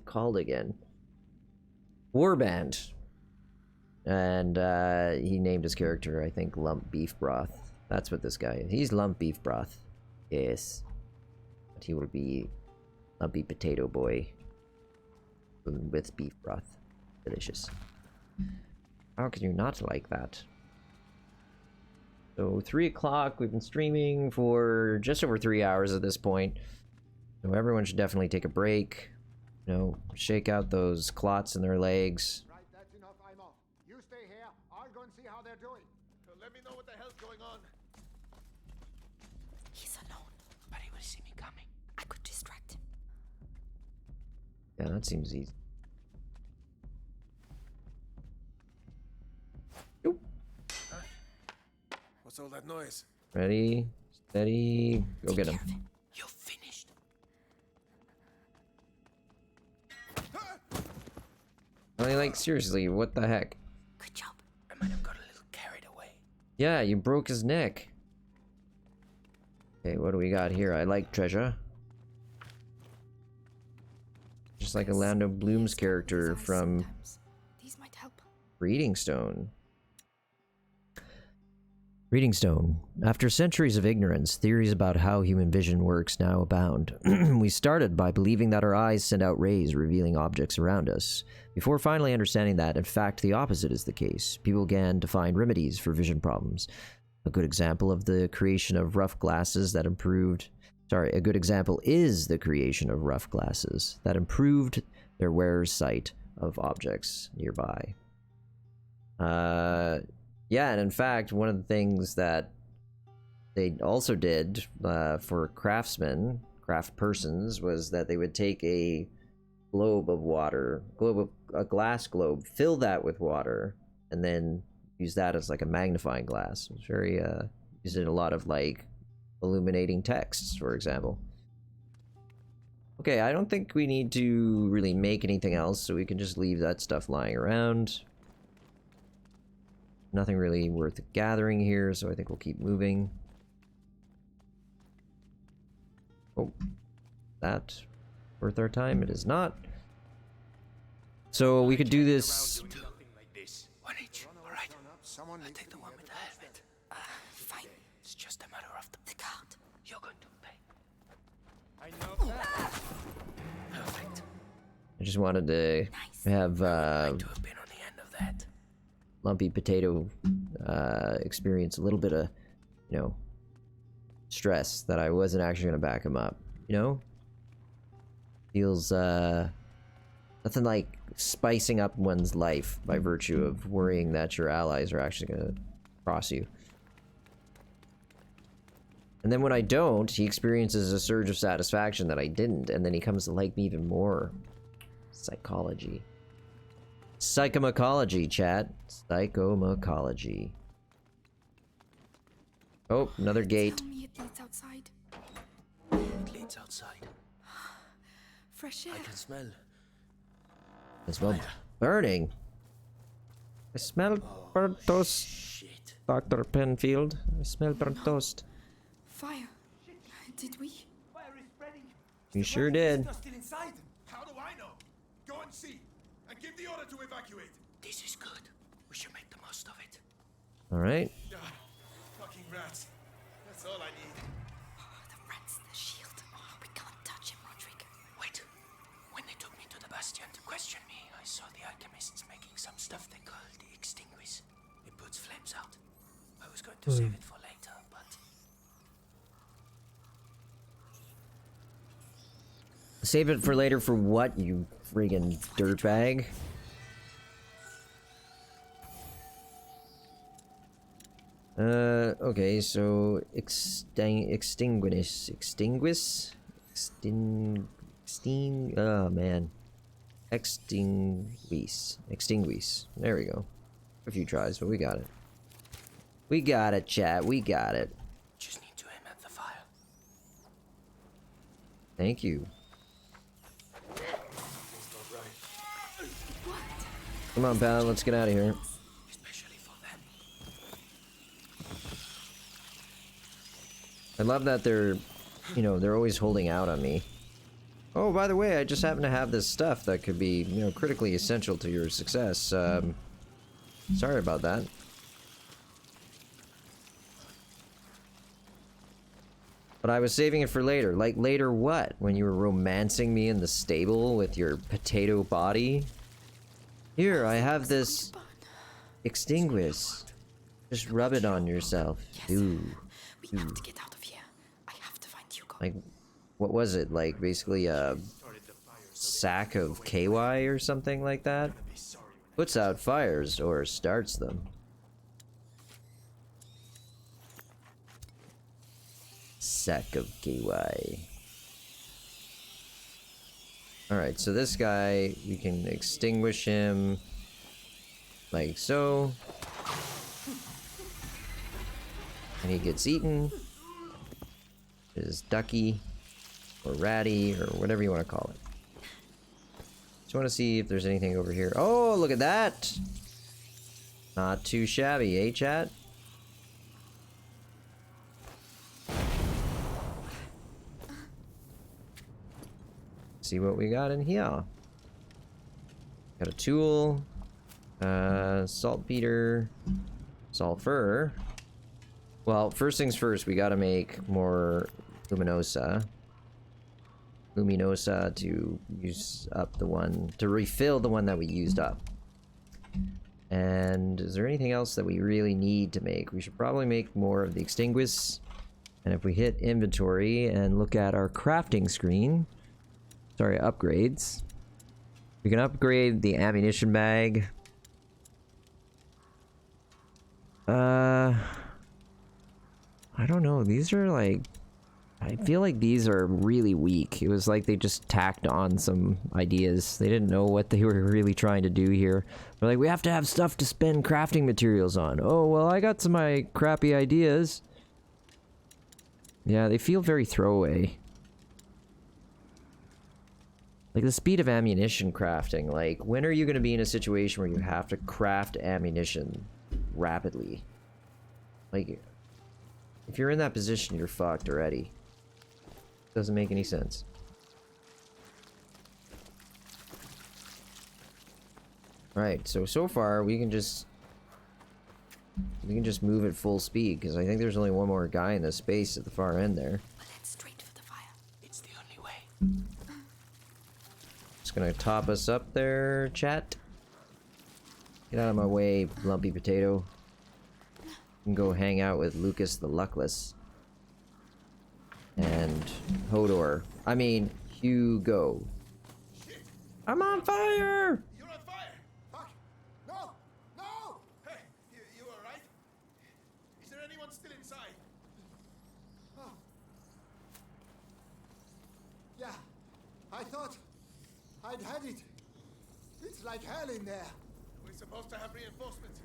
Called again. Warband. And he named his character, I think, Lump Beef Broth. That's what this guy is. He's Lump Beef Broth. Yes. But he will be Lumpy Potato Boy. With beef broth. Delicious. How can you not like that? So 3 o'clock, we've been streaming for just over 3 hours at this point. So everyone should definitely take a break. You know, shake out those clots in their legs. Right, that's enough. I'm off. You stay here. I'll go and see how they're doing. Let me know what the hell's going on. He's alone. But he will see me coming. I could distract him. Yeah, that seems easy. Oop. What's all that noise? Ready, steady, go get him. You're finished. I mean, like, seriously, what the heck? Good job. I might have got a little carried away. Yeah, you broke his neck. Okay, what do we got here? I like treasure. Just like Orlando Bloom's character from These might help. Reading Stone. Reading Stone. After centuries of ignorance, theories about how human vision works now abound. We started by believing that our eyes send out rays revealing objects around us. Before finally understanding that, in fact, the opposite is the case. People began to find remedies for vision problems. A good example of the creation of rough glasses that improved... Sorry, a good example is the creation of rough glasses that improved their wearer's sight of objects nearby. Yeah, and in fact, one of the things that they also did for craftsmen, craft persons, was that they would take a globe of water, a glass globe, fill that with water, and then use that as like a magnifying glass. It was very used in a lot of like illuminating texts, for example. Okay, I don't think we need to really make anything else, so we can just leave that stuff lying around. Nothing really worth gathering here, so I think we'll keep moving. Oh, that worth our time? It is not. So we could do this. One each, all right? I'll take the one with the helmet. Fine. It's just a matter of The card. You're going to pay. I know that. Perfect. I just wanted to have To have been on the end of that. Lumpy Potato experience a little bit of, you know, stress that I wasn't actually going to back him up, you know? Feels nothing like spicing up one's life by virtue of worrying that your allies are actually going to cross you. And then when I don't, he experiences a surge of satisfaction that I didn't, and then he comes to like me even more. Psychology. Psychomacology, chat. Psychomacology. Oh, another gate. Tell me it leads outside. It leads outside. Fresh air. I can smell. I smell burning. I smell burnt toast. Shit. Dr. Penfield. I smell burnt toast. Fire. Did we? Fire is spreading. You sure did. Still inside? How do I know? Go and see, and give the order to evacuate. This is good. We should make the most of it. Alright. Fucking rats. That's all I need. The rats, the shield. Oh, we can't touch him, Roderick. Wait. When they took me to the Bastion to question me, I saw the alchemists making some stuff they call the Extinguish. It puts flames out. I was going to save it for later, but... Save it for later for what, you friggin' dirtbag? Okay, so oh man. Extinguish. There we go. A few tries, but we got it. We got it, chat, we got it. Just need to aim at the fire. Thank you. Come on, pal, let's get out of here. Especially for them. I love that they're, you know, they're always holding out on me. Oh, by the way, I just happen to have this stuff that could be, you know, critically essential to your success. Sorry about that. But I was saving it for later. Like, later what? When you were romancing me in the stable with your potato body? Here, I have this extinguish. Just rub it on yourself. Ooh. We have to get out of here. I have to find Hugo. Like, what was it? Like, basically a sack of KY or something like that? Puts out fires or starts them. Sack of KY. Alright, so this guy, we can extinguish him like so. And he gets eaten. Is ducky or ratty or whatever you want to call it. Just want to see if there's anything over here. Oh, look at that! Not too shabby, eh, chat? See what we got in here. Got a tool, saltpeter, sulfur. Well, first things first, we gotta make more luminosa. Luminosa to use up the one, to refill the one that we used up. And is there anything else that we really need to make? We should probably make more of the extinguish. And if we hit inventory and look at our crafting screen, sorry, upgrades. We can upgrade the ammunition bag. I don't know. These are like... I feel like these are really weak. It was like they just tacked on some ideas. They didn't know what they were really trying to do here. They're like, we have to have stuff to spend crafting materials on. Oh, well, I got some of my crappy ideas. Yeah, they feel very throwaway. Like the speed of ammunition crafting, like when are you going to be in a situation where you have to craft ammunition rapidly? Like, if you're in that position, you're fucked already. Doesn't make any sense. Right, so far we can just move at full speed because I think there's only one more guy in the space at the far end there. But let's straight for the fire. It's the only way. Just gonna top us up there, chat. Get out of my way, lumpy potato. You can go hang out with Lucas the Luckless. And Hodor. I mean, Hugo. I'm on fire! You're on fire! Fuck! No! No! Hey, you alright? Is there anyone still inside? Oh, I thought I'd had it. It's like hell in there. We're supposed to have reinforcements.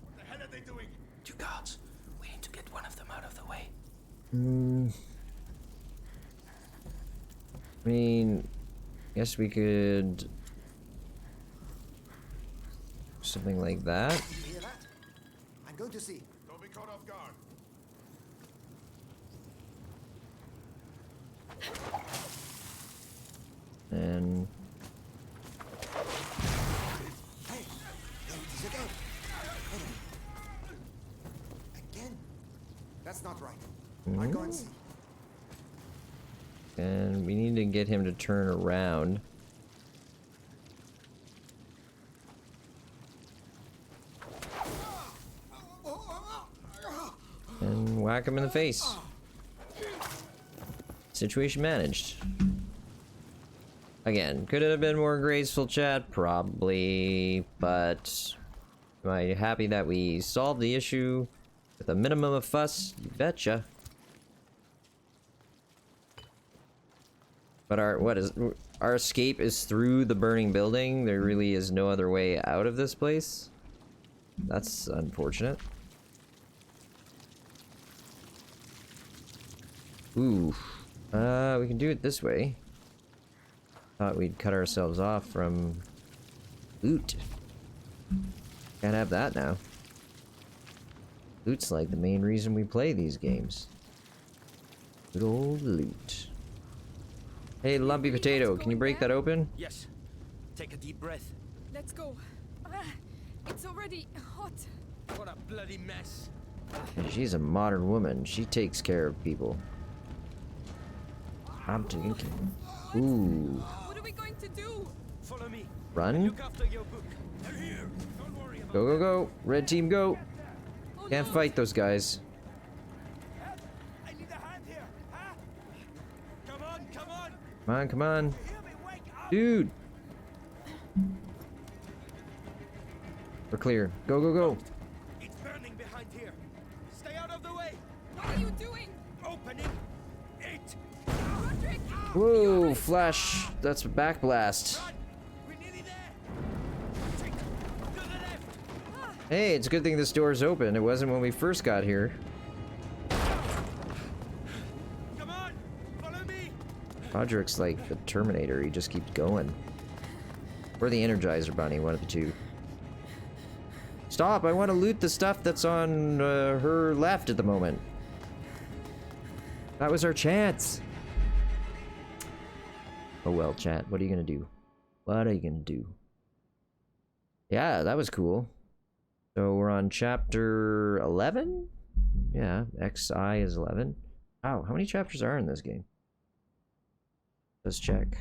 What the hell are they doing? 2 guards. We need to get one of them out of the way. I mean, guess we could something like that. You hear that? I'm going to see. Don't be caught off guard. And Hey, there it is again. Again? That's not right. I'll go and see. and we need to get him to turn around. And whack him in the face. Situation managed. Again, could it have been more graceful, chat? Probably, but am I happy that we solved the issue with a minimum of fuss? You betcha. But our escape is through the burning building. There really is no other way out of this place. That's unfortunate. Ooh. We can do it this way. Thought we'd cut ourselves off from loot. Can't have that now. Loot's like the main reason we play these games. Good old loot. Hey, Lumpy Potato, can you break that open? Yes. Take a deep breath. Let's go. It's already hot. What a bloody mess. She's a modern woman. She takes care of people. I'm thinking. Ooh. What are we going to do? Follow me. Run. Look after your book. They're here. Don't worry about Go, go, go. Red team, go. Can't fight those guys. I need a hand here. Huh? Come on, come on. Come on, come on. Dude. We're clear. Go, go, go. It's burning behind here. Stay out of the way. What are you doing? Opening it. Roderick! Whoa, flash. That's a back blast. We're nearly there. Take to the left. Hey, it's a good thing this door's open. It wasn't when we first got here. Come on, follow me. Roderick's like the Terminator. He just keeps going. Or the Energizer Bunny, one of the two. Stop! I want to loot the stuff that's on her left at the moment. That was our chance. Oh well, chat. What are you gonna do? What are you gonna do? Yeah, that was cool. So we're on chapter 11? Yeah, XI is 11. Wow, how many chapters are in this game? Let's check.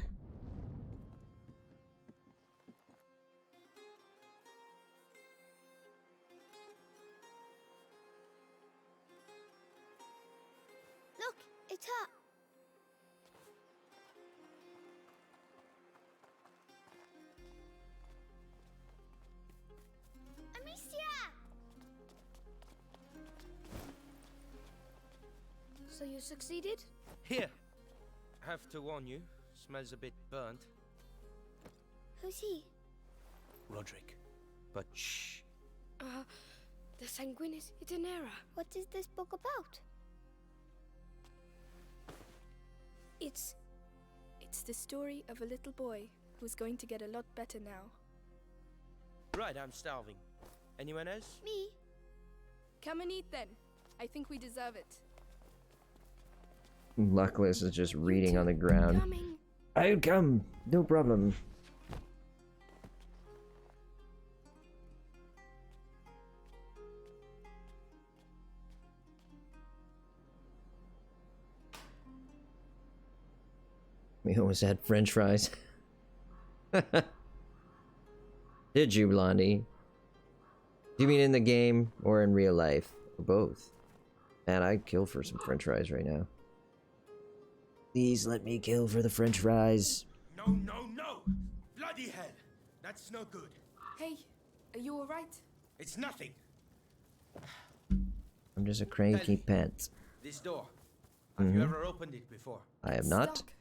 Look, it's her. Amicia! So you succeeded? Here. Have to warn you. Smells a bit burnt. Who's he? Roderick. But shh. The Sanguinis Itinera. What is this book about? It's the story of a little boy who's going to get a lot better now. Right, I'm starving. Anyone else? Me? Come and eat then. I think we deserve it. Luckless is just reading on the ground. Coming. I'll come. No problem. We almost had French fries. Did you, Blondie? Do you mean in the game or in real life? Or both? Man, I'd kill for some French fries right now. Please let me kill for the French fries. No, no, no! Bloody hell! That's no good. Hey, are you alright? It's nothing. I'm just a cranky pants. This door. Have you ever opened it before? I have not. Stuck.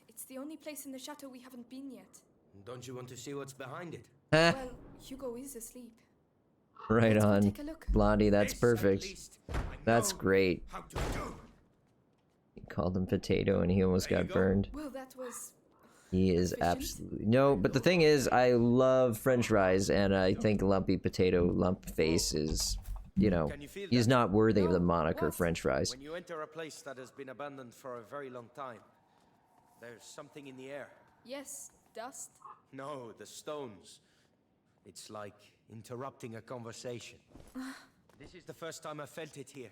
It's the only place in the chateau we haven't been yet. Don't you want to see what's behind it? Heh. Well, Hugo is asleep. Right Let's go on. take a look. Blondie, that's This, at perfect. least, I That's know great. how to do. He called him potato and he almost There you got go. burned. Well, that was... He is efficient. absolutely... No, but the thing is, I love french fries, and I think Lumpy Potato Lump Face is, you know, Can you feel he's that? not worthy of the No, moniker what? french fries. When you enter a place that has been abandoned for a very long time, there's something in the air. Yes, dust. No, the stones. It's like interrupting a conversation. This is the first time I felt it here.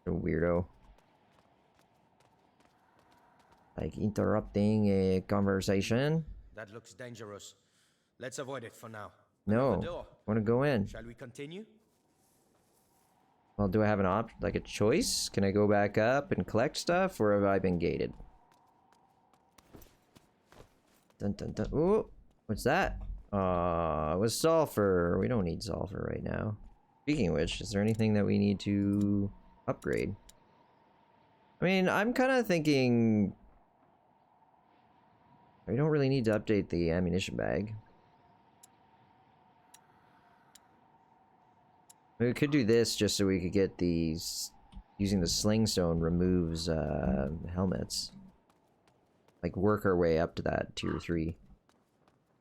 A weirdo. Like interrupting a conversation? That looks dangerous. Let's avoid it for now. No. Another door. Want to go in? Shall we continue? Well, do I have like a choice? Can I go back up and collect stuff, or have I been gated? Dun dun dun. Ooh, what's that? It was sulfur. We don't need sulfur right now. Speaking of which, is there anything that we need to upgrade? I mean, I'm kind of thinking we don't really need to update the ammunition bag. We could do this just so we could get these. Using the sling stone removes helmets. Like work our way up to that tier 3.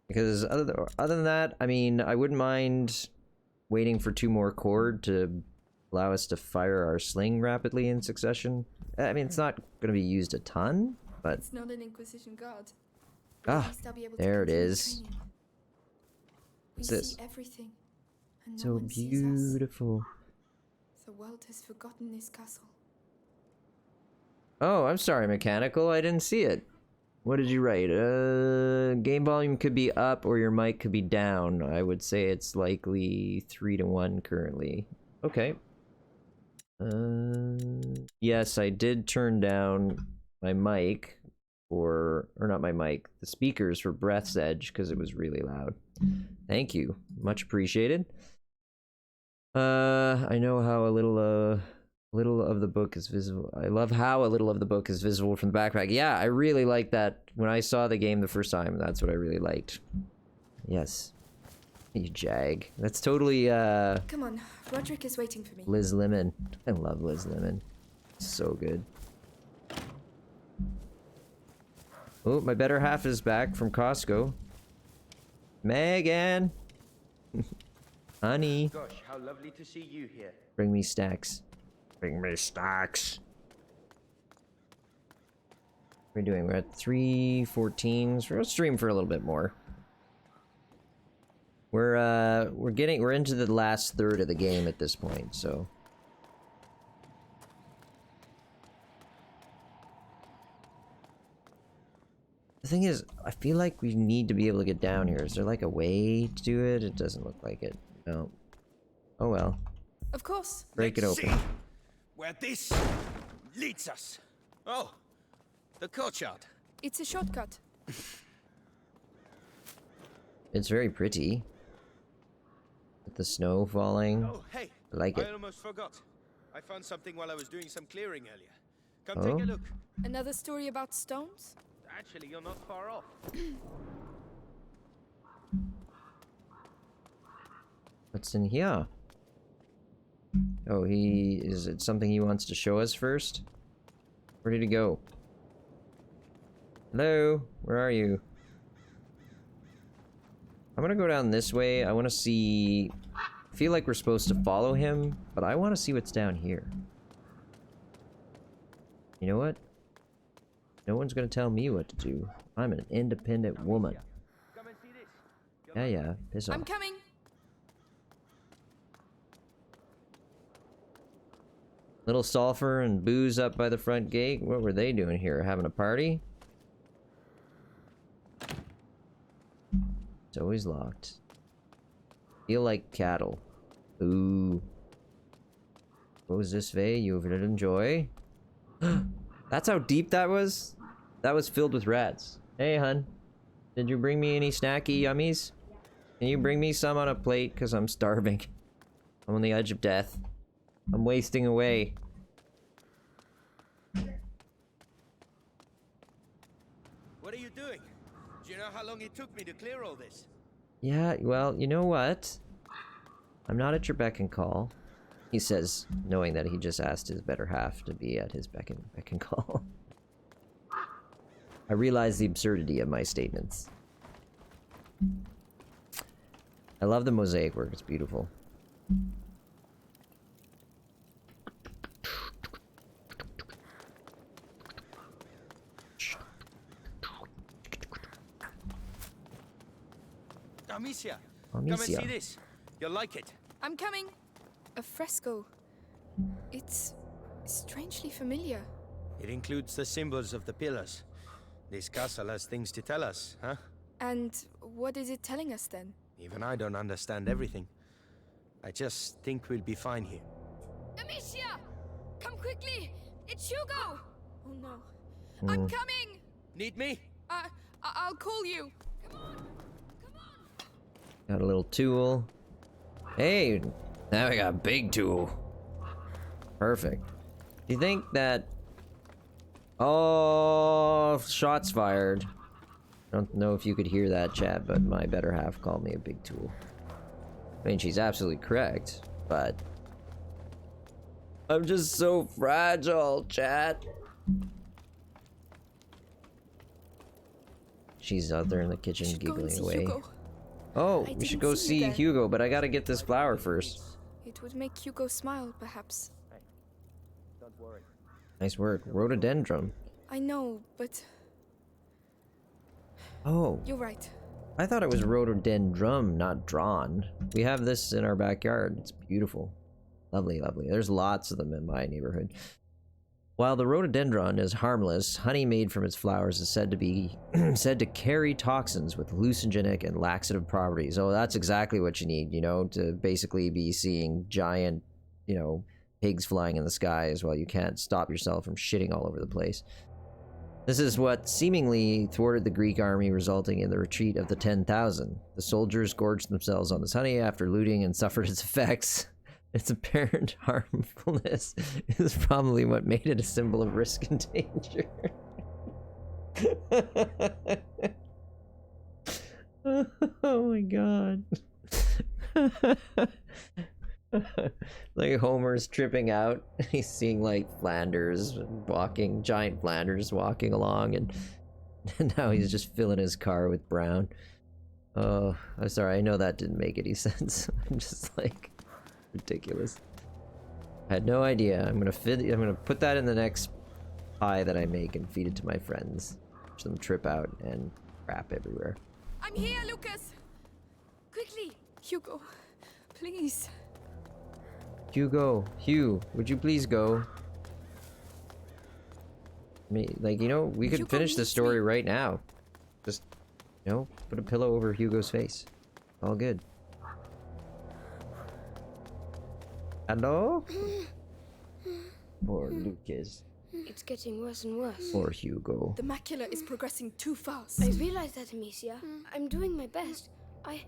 Because other than that, I mean, I wouldn't mind waiting for 2 more cord to allow us to fire our sling rapidly in succession. I mean, it's not going to be used a ton, but... It's not an Inquisition guard. Ah, there it is. We What's this? see everything, and no So one sees us. beautiful. The world has forgotten this castle. Oh, I'm sorry, Mechanical. I didn't see it. What did you write? Game volume could be up or your mic could be down. I would say it's likely 3-to-1 currently. Okay. Yes, I did turn down my mic or not my mic, the speakers for Breath's Edge because it was really loud. Thank you. Much appreciated. I know how a little of the book is visible. I love how a little of the book is visible from the backpack. Yeah, I really like that. When I saw the game the first time, that's what I really liked. Yes. You jag. That's totally, Come on, Roderick is waiting for me. Liz Lemon. I love Liz Lemon. So good. Oh, my better half is back from Costco. Megan! Honey. Gosh, how lovely to see you here. Bring me stacks. Bring me stacks. What are we doing? We're at 3:14. So we'll stream for a little bit more. We're into the last third of the game at this point, so. The thing is, I feel like we need to be able to get down here. Is there like a way to do it? It doesn't look like it. No. Oh well. Of course. Break it open. See where this leads us. Oh, the courtyard. It's a shortcut. It's very pretty. With the snow falling. Oh, hey. I like it. I almost forgot. I found something while I was doing some clearing earlier. Come Oh? take a look. Another story about stones? Actually, you're not far off. What's in here? Oh, is it something he wants to show us first? Where did he go? Hello? Where are you? I'm gonna go down this way. I want to see... I feel like we're supposed to follow him, but I want to see what's down here. You know what? No one's gonna tell me what to do. I'm an independent woman. Come and see this. Yeah, piss off. I'm coming. Little sulfur and booze up by the front gate. What were they doing here? Having a party? It's always locked. Feel like cattle. Ooh. What was this, Vey? You would enjoy? That's how deep that was? That was filled with rats. Hey, hun. Did you bring me any snacky yummies? Can you bring me some on a plate? Because I'm starving. I'm on the edge of death. I'm wasting away. What are you doing? Do you know how long it took me to clear all this? Yeah, well, you know what? I'm not at your beck and call, he says, knowing that he just asked his better half to be at his beck and call. I realize the absurdity of my statements. I love the mosaic work, it's beautiful. Amicia, come and see this. You'll like it. I'm coming. A fresco. It's strangely familiar. It includes the symbols of the pillars. This castle has things to tell us, huh? And what is it telling us then? Even I don't understand everything. I just think we'll be fine here. Amicia! Come quickly! It's Hugo! Oh no. I'm coming! Need me? I'll call you. Got a little tool. Hey, now we got a big tool. Perfect. Do you think that... Oh, shots fired. I don't know if you could hear that, chat, but my better half called me a big tool. I mean, she's absolutely correct, but... I'm just so fragile, chat. She's out there in the kitchen giggling away. Hugo. Oh, we should go see Hugo, but I gotta get this flower first. It would make Hugo smile, perhaps. Don't worry. Nice work. Rhododendron. I know, but... Oh. You're right. I thought it was rhododendron, not drawn. We have this in our backyard. It's beautiful. Lovely, lovely. There's lots of them in my neighborhood. While the rhododendron is harmless, honey made from its flowers is said to be said to carry toxins with hallucinogenic and laxative properties. Oh, that's exactly what you need, you know, to basically be seeing giant, you know, pigs flying in the sky as well. You can't stop yourself from shitting all over the place. This is what seemingly thwarted the Greek army, resulting in the retreat of the 10,000. The soldiers gorged themselves on this honey after looting and suffered its effects. Its apparent harmfulness is probably what made it a symbol of risk and danger. Oh my god. Like Homer's tripping out. He's seeing like Flanders walking, giant Flanders walking along, and now he's just filling his car with brown. Oh, I'm sorry, I know that didn't make any sense. I'm just like... ridiculous. I had no idea. I'm gonna put that in the next pie that I make and feed it to my friends. Watch them trip out and crap everywhere. I'm here, Lucas! Quickly! Hugo, please. Hugo, Hugh, would you please go? I mean, like, you know, we could finish the story right now. Just, you know, put a pillow over Hugo's face. All good. Hello? Poor Lucas. It's getting worse and worse. Poor Hugo. The macula is progressing too fast. I realize that, Amicia. I'm doing my best. I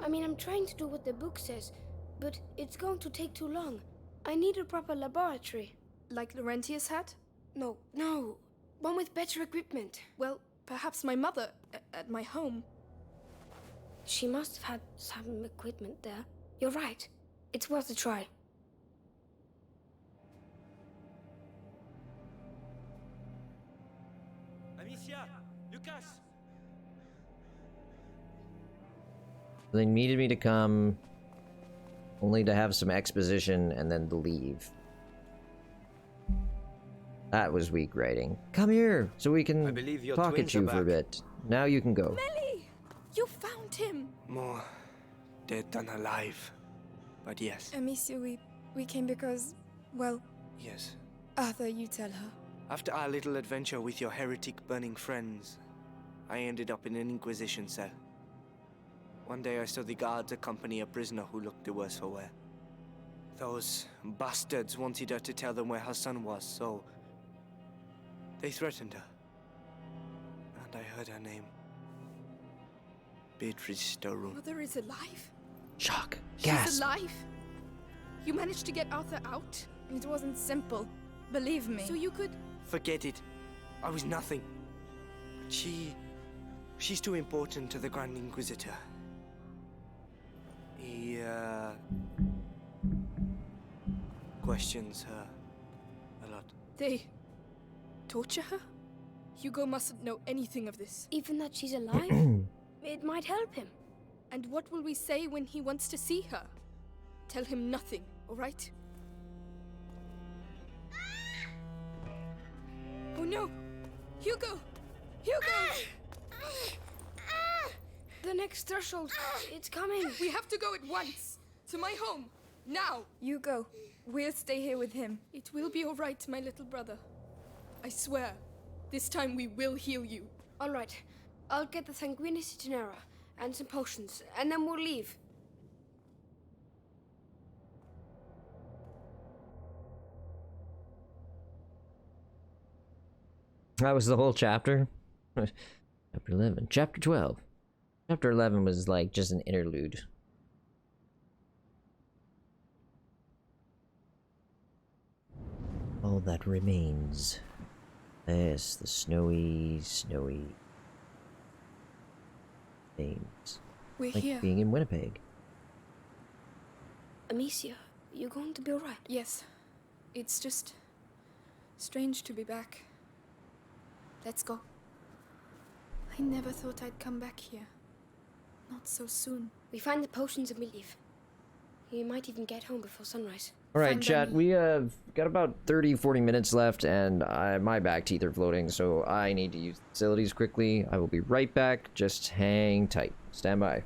mean, I'm trying to do what the book says, but it's going to take too long. I need a proper laboratory. Like Laurentius had? No. One with better equipment. Well, perhaps my mother, at my home. She must have had some equipment there. You're right. It's worth a try. Amicia! Lucas! They needed me to come only to have some exposition and then to leave. That was weak writing. Come here so we can talk at you for a bit. Now you can go. Melly! You found him! More dead than alive. But yes. Amicia, we came because, well... Yes. Arthur, you tell her. After our little adventure with your heretic-burning friends, I ended up in an Inquisition cell. One day I saw the guards accompany a prisoner who looked the worse for wear. Those bastards wanted her to tell them where her son was, so... they threatened her. And I heard her name. Beatrice Storroon. Mother is alive? Shock. Gasp. She's alive? You managed to get Arthur out? It wasn't simple. Believe me. So you could... Forget it. I was nothing. But she She's too important to the Grand Inquisitor. He, questions her a lot. They torture her? Hugo mustn't know anything of this. Even that she's alive? It might help him. And what will we say when he wants to see her? Tell him nothing, all right? Oh no! Hugo! Hugo! The next threshold. It's coming. We have to go at once. To my home. Now. You go. We'll stay here with him. It will be all right, my little brother. I swear. This time we will heal you. All right. I'll get the Sanguinis Itinera and some potions, and then we'll leave. That was the whole chapter. Chapter 11. Chapter 12. Chapter 11 was like just an interlude. All that remains. Yes, the snowy things. We're like here. Being in Winnipeg. Amicia, you going to be all right? Yes. It's just strange to be back. Let's go. I never thought I'd come back here. Not so soon. We find the potions and we leave. You might even get home before sunrise. Alright, chat, we have got about 30-40 minutes left, and my back teeth are floating, so I need to use the facilities quickly. I will be right back. Just hang tight. Stand by.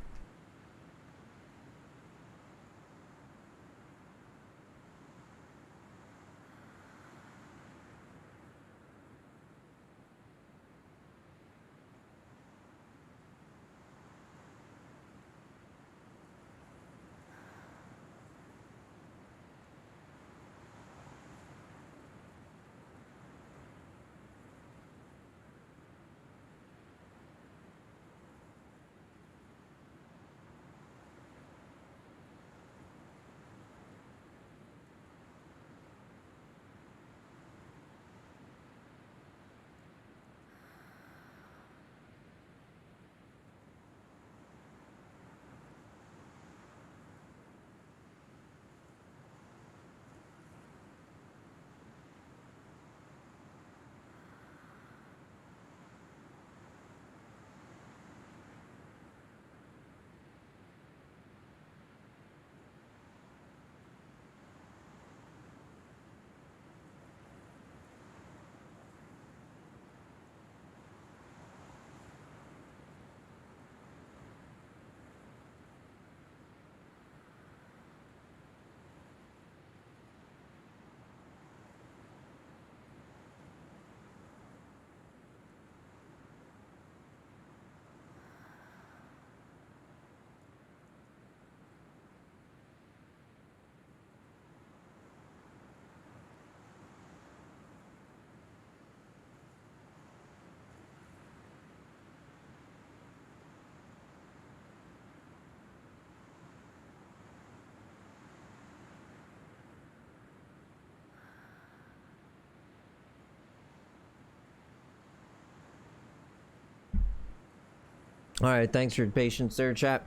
Alright, thanks for your patience there, chat.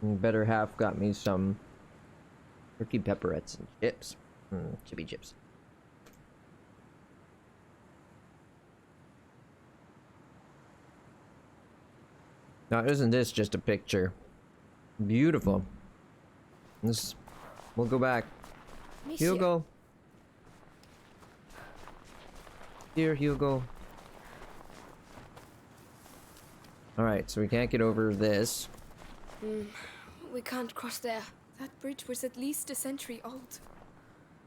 Better half got me some turkey pepperettes and chips. Chippy chips. Now, isn't this just a picture? Beautiful. This, we'll go back. Hugo. Dear Hugo. Alright, so we can't get over this. We can't cross there. That bridge was at least a century old.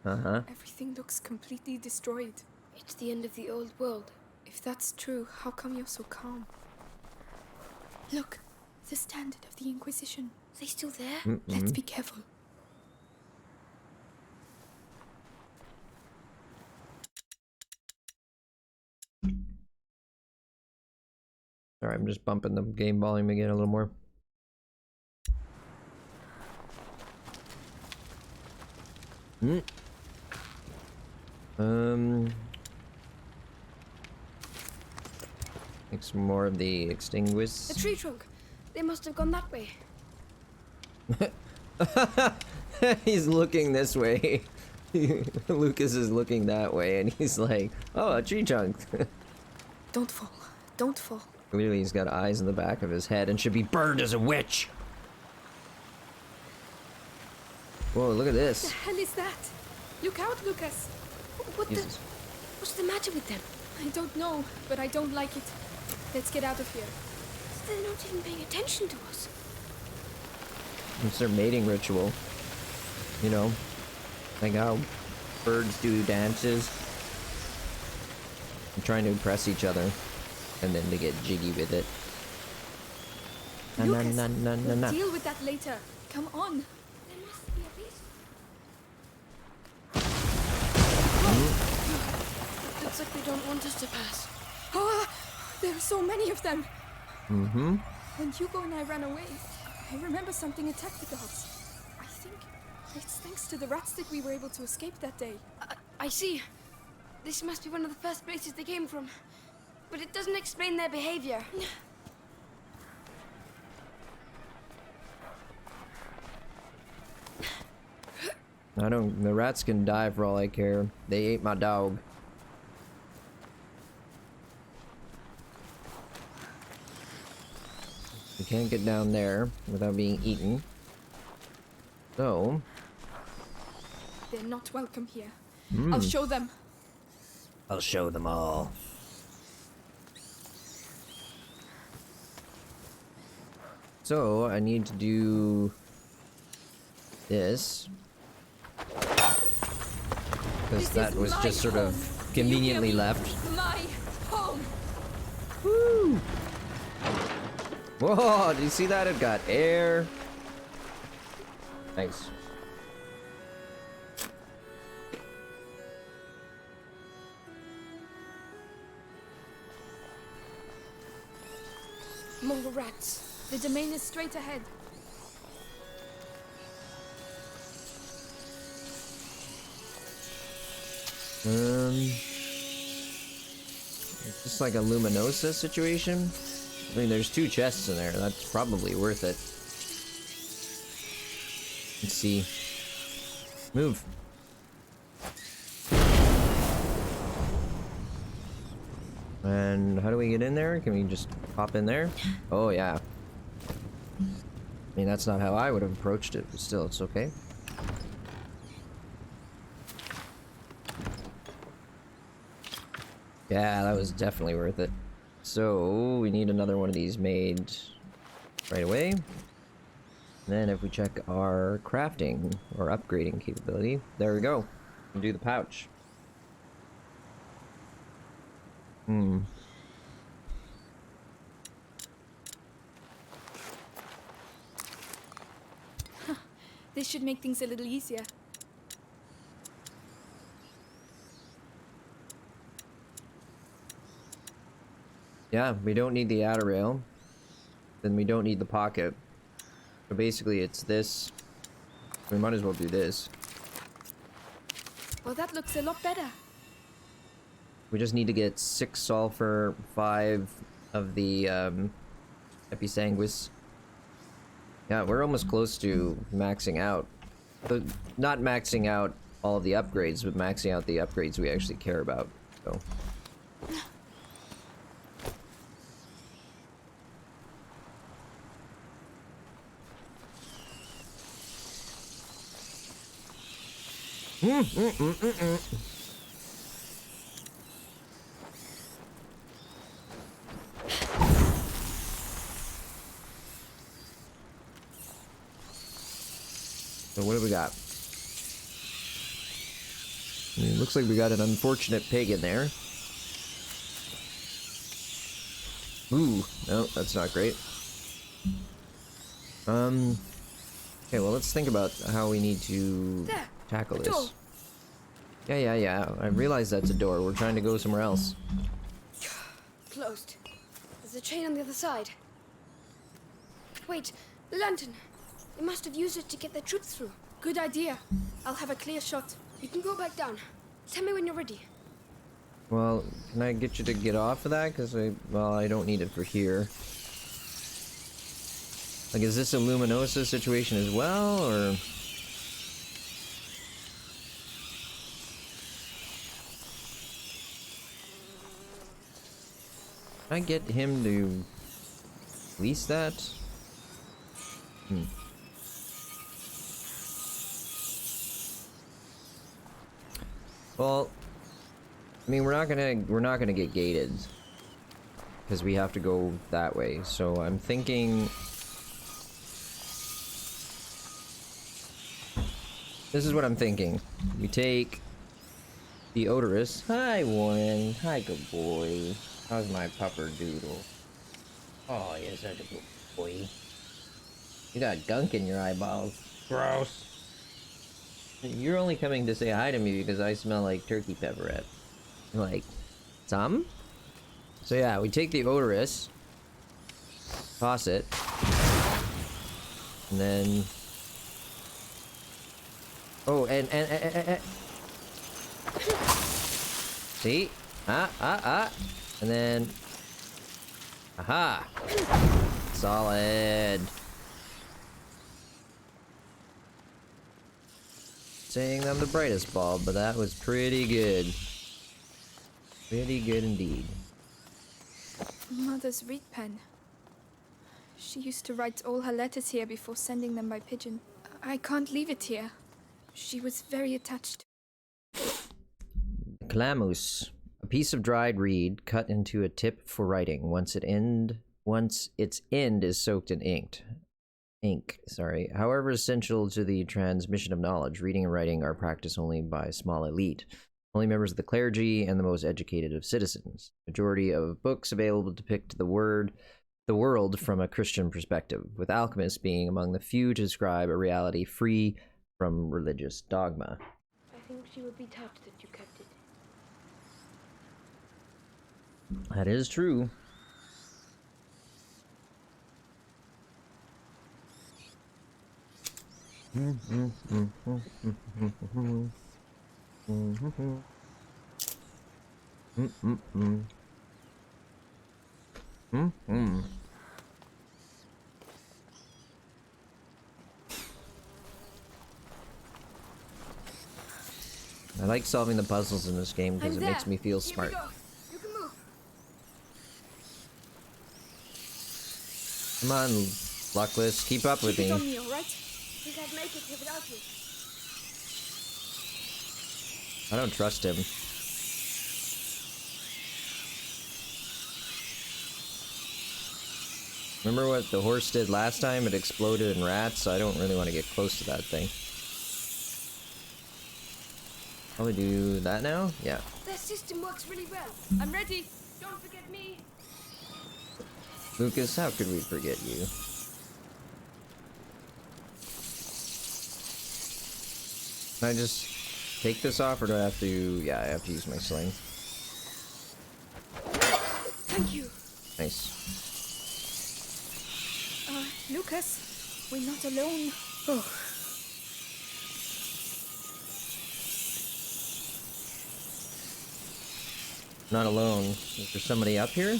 Uh-huh. Everything looks completely destroyed. It's the end of the old world. If that's true, how come you're so calm? Look, the standard of the Inquisition. Are they still there? Let's be careful. Alright, I'm just bumping the game volume again a little more. Like some more of the extinguish. The tree trunk. They must have gone that way. He's looking this way. Lucas is looking that way, and he's like, "Oh, a tree trunk." Don't fall. Don't fall. Clearly, he's got eyes in the back of his head and should be burned as a witch. Whoa! Look at What this. the hell is that? Look out, Lucas. Jesus. What's the matter with them? I don't know, but I don't like it. Let's get out of here. They're not even paying attention to us. It's their mating ritual. You know, like how birds do dances. They're trying to impress each other, and then they get jiggy with it. Lucas, Na, na, na, na, we'll na. deal with that later. Come on. There must be a reason. Looks like they don't want us to pass. Ah, there are so many of them. Mm-hmm. When Hugo and I ran away, I remember something attacked the guards. I think it's thanks to the rat stick we were able to escape that day. I see. This must be one of the first places they came from. But it doesn't explain their behavior. The rats can die for all I care. They ate my dog. We can't get down there without being eaten. So... They're not welcome here. Hmm. I'll show them. I'll show them all. So, I need to do... this. Because that was just sort of conveniently left. My home. Woo! Whoa, did you see that? It got air. Thanks. More rats. The domain is straight ahead. It's just like a Luminosa situation. I mean, there's 2 chests in there. That's probably worth it. Let's see. Move. And how do we get in there? Can we just pop in there? Oh, yeah. I mean, that's not how I would have approached it, but still, it's okay. Yeah, that was definitely worth it. So, we need another one of these made right away. Then if we check our crafting or upgrading capability, there we go. We can do the pouch. This should make things a little easier. Yeah, we don't need the outer rail. Then we don't need the pocket. So basically it's this. We might as well do this. Well, that looks a lot better. We just need to get 6 sulfur, 5 of the episanguis. Yeah, we're almost close to maxing out. But not maxing out all of the upgrades, but maxing out the upgrades we actually care about. So. So what do we got? Looks like we got an unfortunate pig in there. Ooh, no, that's not great. Okay, well, let's think about how we need to tackle this. Yeah. I realize that's a door. We're trying to go somewhere else. Closed. There's a chain on the other side. Wait, the lantern. They must have used it to get their troops through. Good idea. I'll have a clear shot. You can go back down. Tell me when you're ready. Well, can I get you to get off of that? Because I don't need it for here. Like, is this a Luminosa situation as well, or? Can I get him to lease that? Well, I mean, we're not gonna get gated because we have to go that way. So I'm thinking this is what I'm thinking. We take the odorous. Hi, Warren. Hi, good boy. How's my pupper doodle? Oh, you're such a good boy. You got gunk in your eyeballs. Gross. You're only coming to say hi to me because I smell like turkey pepperette. Like, some? So yeah, we take the odorous, toss it, and then... Oh, and see? And then... Aha! Solid. Saying I'm the brightest bulb, but that was pretty good. Pretty good indeed. Mother's reed pen. She used to write all her letters here before sending them by pigeon. I can't leave it here. She was very attached. Calamus. A piece of dried reed cut into a tip for writing. Once its end is soaked in ink. However essential to the transmission of knowledge, reading and writing are practiced only by a small elite. Only members of the clergy and the most educated of citizens. Majority of books available depict the world from a Christian perspective, with alchemists being among the few to describe a reality free from religious dogma. I think she would be touched that you kept it. That is true. I like solving the puzzles in this game because it makes me feel smart. You can move. Come on, Luckless, keep up with me. On me, all right? He can't make it here without you. I don't trust him. Remember what the horse did last time? It exploded in rats, so I don't really want to get close to that thing. Probably do that now? Yeah. Their system works really well. I'm ready. Don't forget me. Lucas, how could we forget you? Can I just take this off, or do I have to... Yeah, I have to use my sling. Thank you. Nice. Lucas, we're not alone. Oh. Not alone. Is there somebody up here?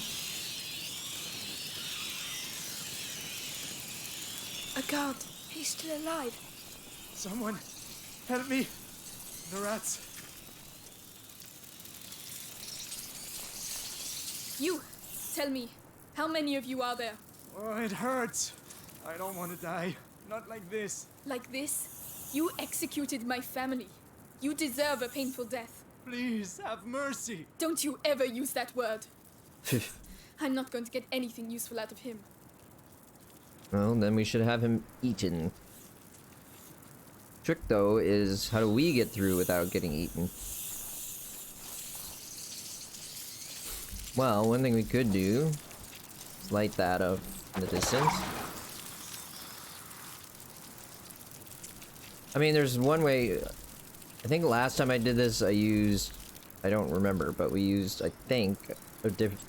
A guard. He's still alive. Someone, help me. The rats. You, tell me, how many of you are there? Oh, it hurts. I don't want to die. Not like this. Like this? You executed my family. You deserve a painful death. Please, have mercy. Don't you ever use that word. I'm not going to get anything useful out of him. Well, then we should have him eaten. Trick, though, is how do we get through without getting eaten? Well, one thing we could do is light that up in the distance. I mean, there's one way. I think last time I did this, I don't remember, but we used, I think,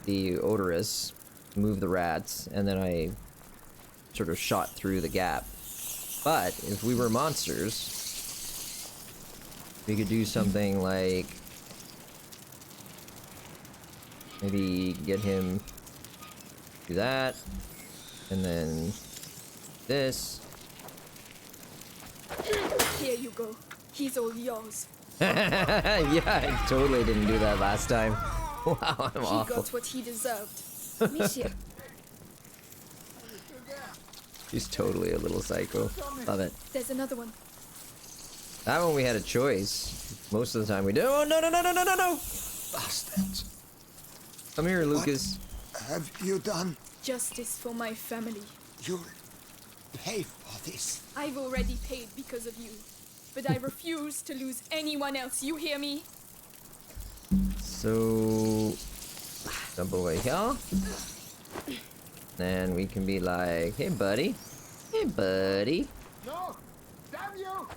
the odorous to move the rats, and then I sort of shot through the gap. But if we were monsters, we could do something like Maybe get him do that, and then this. Here you go. He's all yours. Yeah, I totally didn't do that last time. Wow, I'm He awful. got what he deserved. Amicia, She's totally a little psycho. Love it. There's another one. That one we had a choice. Most of the time we do. Oh, no, no, no, no, no, no, no! Bastards. Come here, Lucas. What have you done? Justice for my family. You'll pay for this. I've already paid because of you. But I refuse to lose anyone else. You hear me? So... jump over here. Then we can be like, hey, buddy. Hey, buddy. No! Damn you!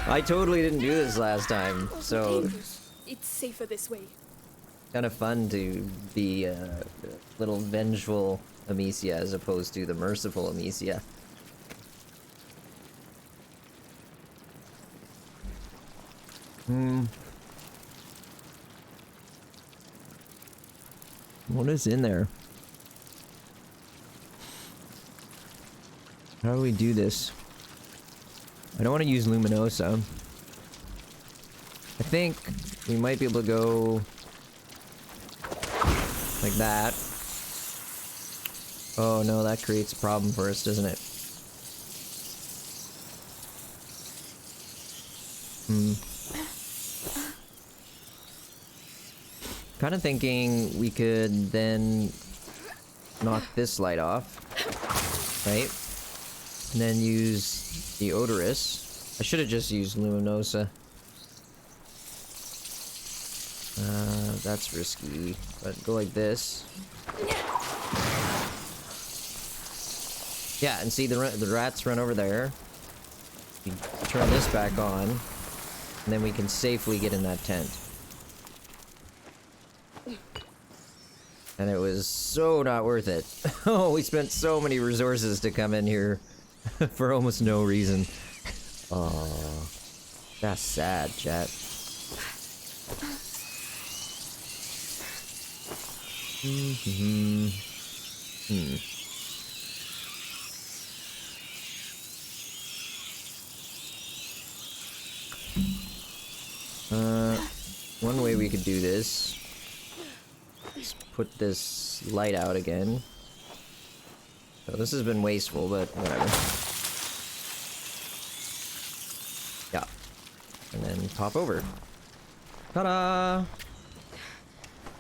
I totally didn't do this last time, so It's safer this way. kind of fun to be a little vengeful Amicia as opposed to the merciful Amicia. What is in there? How do we do this? I don't want to use Luminosa. I think we might be able to go like that. Oh no, that creates a problem for us, doesn't it? Kind of thinking we could then knock this light off, right? And then use the odorous. I should have just used Luminosa. That's risky, but go like this. Yeah, and see the rats run over there. You turn this back on, and then we can safely get in that tent. And it was so not worth it. Oh, we spent so many resources to come in here for almost no reason. Oh, that's sad, chat. One way we could do this is put this light out again. So this has been wasteful, but whatever. Yeah. And then pop over. Ta-da!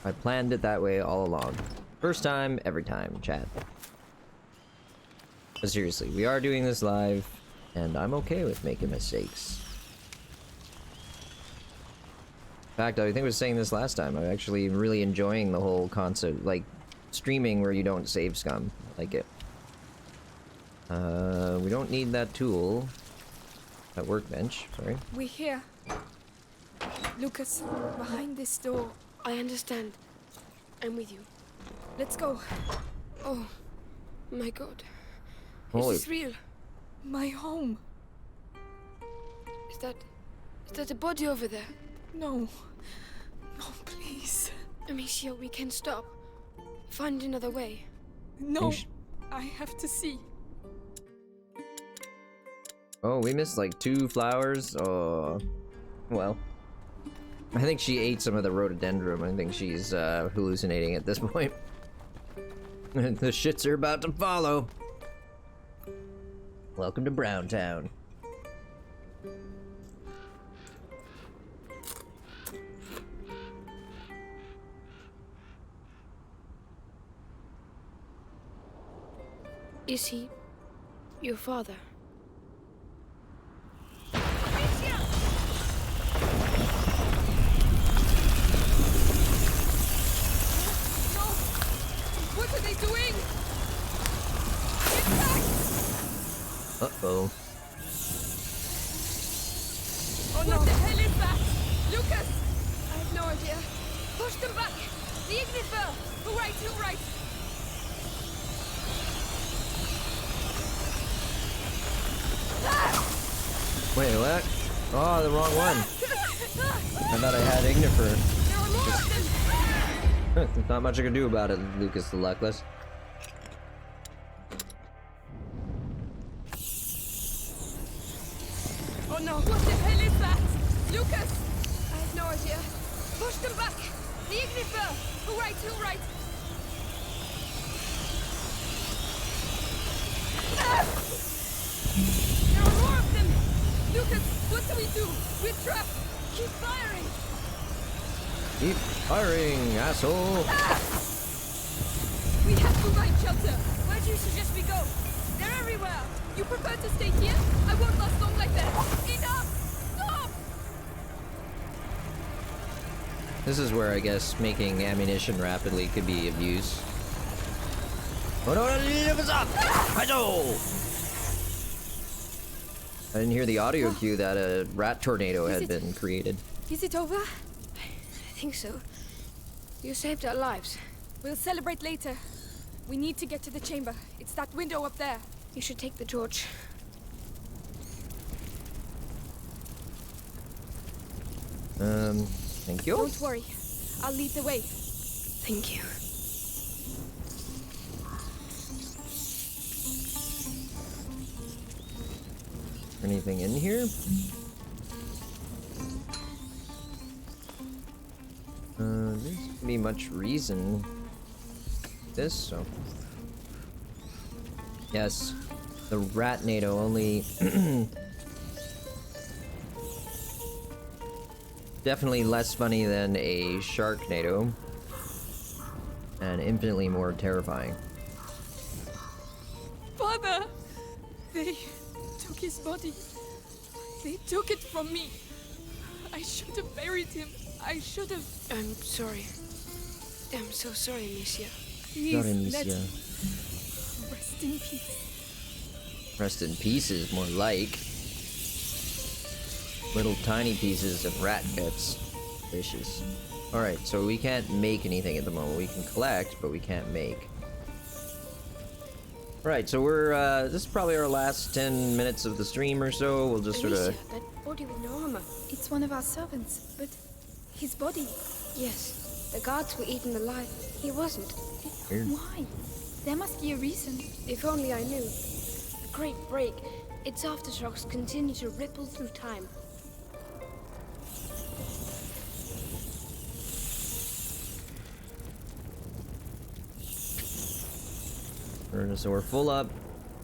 I planned it that way all along. First time, every time, chat. But seriously, we are doing this live, and I'm okay with making mistakes. In fact, I think I was saying this last time, I'm actually really enjoying the whole concept, like, streaming where you don't save scum. I like it. We don't need that tool. That workbench, sorry. We're here. Lucas, behind this door. I understand. I'm with you. Let's go. Oh, my God. Holy- Is this real? My home. Is that a body over there? No. No, please. Amicia, we can stop. Find another way. No. I have to see. Oh, we missed like 2 flowers. Oh, well. I think she ate some of the rhododendron. I think she's hallucinating at this point. The shits are about to follow. Welcome to Browntown. Is he your father? What are they doing? Get back! Uh-oh. Oh no! What the hell is that? Lucas! I have no idea. Push them back! The Ignifer! Who right, you right! Wait, what? Oh, the wrong one. I thought I had Ignifer. There are more of them! There's not much I can do about it, Lucas the Luckless. Oh no! What the hell is that? Lucas! I have no idea. Push them back! The Ignifer! Who right? Who right? Ah! There are more of them! Lucas, what do we do? We're trapped! Keep firing! Keep firing, asshole! Ah! We have to find shelter! Where do you suggest we go? They're everywhere! You prefer to stay here? I won't last long like that! Enough! Stop! This is where I guess making ammunition rapidly could be of use. Oh no, what's up? I didn't hear the audio cue that a rat tornado had been created. Is it over? I think so. You saved our lives. We'll celebrate later. We need to get to the chamber. It's that window up there. You should take the torch. Thank you. Don't worry. I'll lead the way. Thank you. Anything in here? There doesn't be much reason. This, so. Yes. The Ratnado only. Definitely less funny than a Sharknado. And infinitely more terrifying. Father! They took his body. They took it from me. I should have buried him. I should have. I'm sorry. I'm so sorry, Amicia. Please, let's rest in peace. Rest in pieces, more like. Little tiny pieces of rat guts. Delicious. Alright, so we can't make anything at the moment. We can collect, but we can't make. Right, so we're, this is probably our last 10 minutes of the stream or so. We'll just Amicia, sort of... that body with no armor. It's one of our servants, but his body... Yes, the guards were eaten alive. He wasn't. Weird. Why? There must be a reason. If only I knew. The Great Break. Its aftershocks continue to ripple through time. So we're full up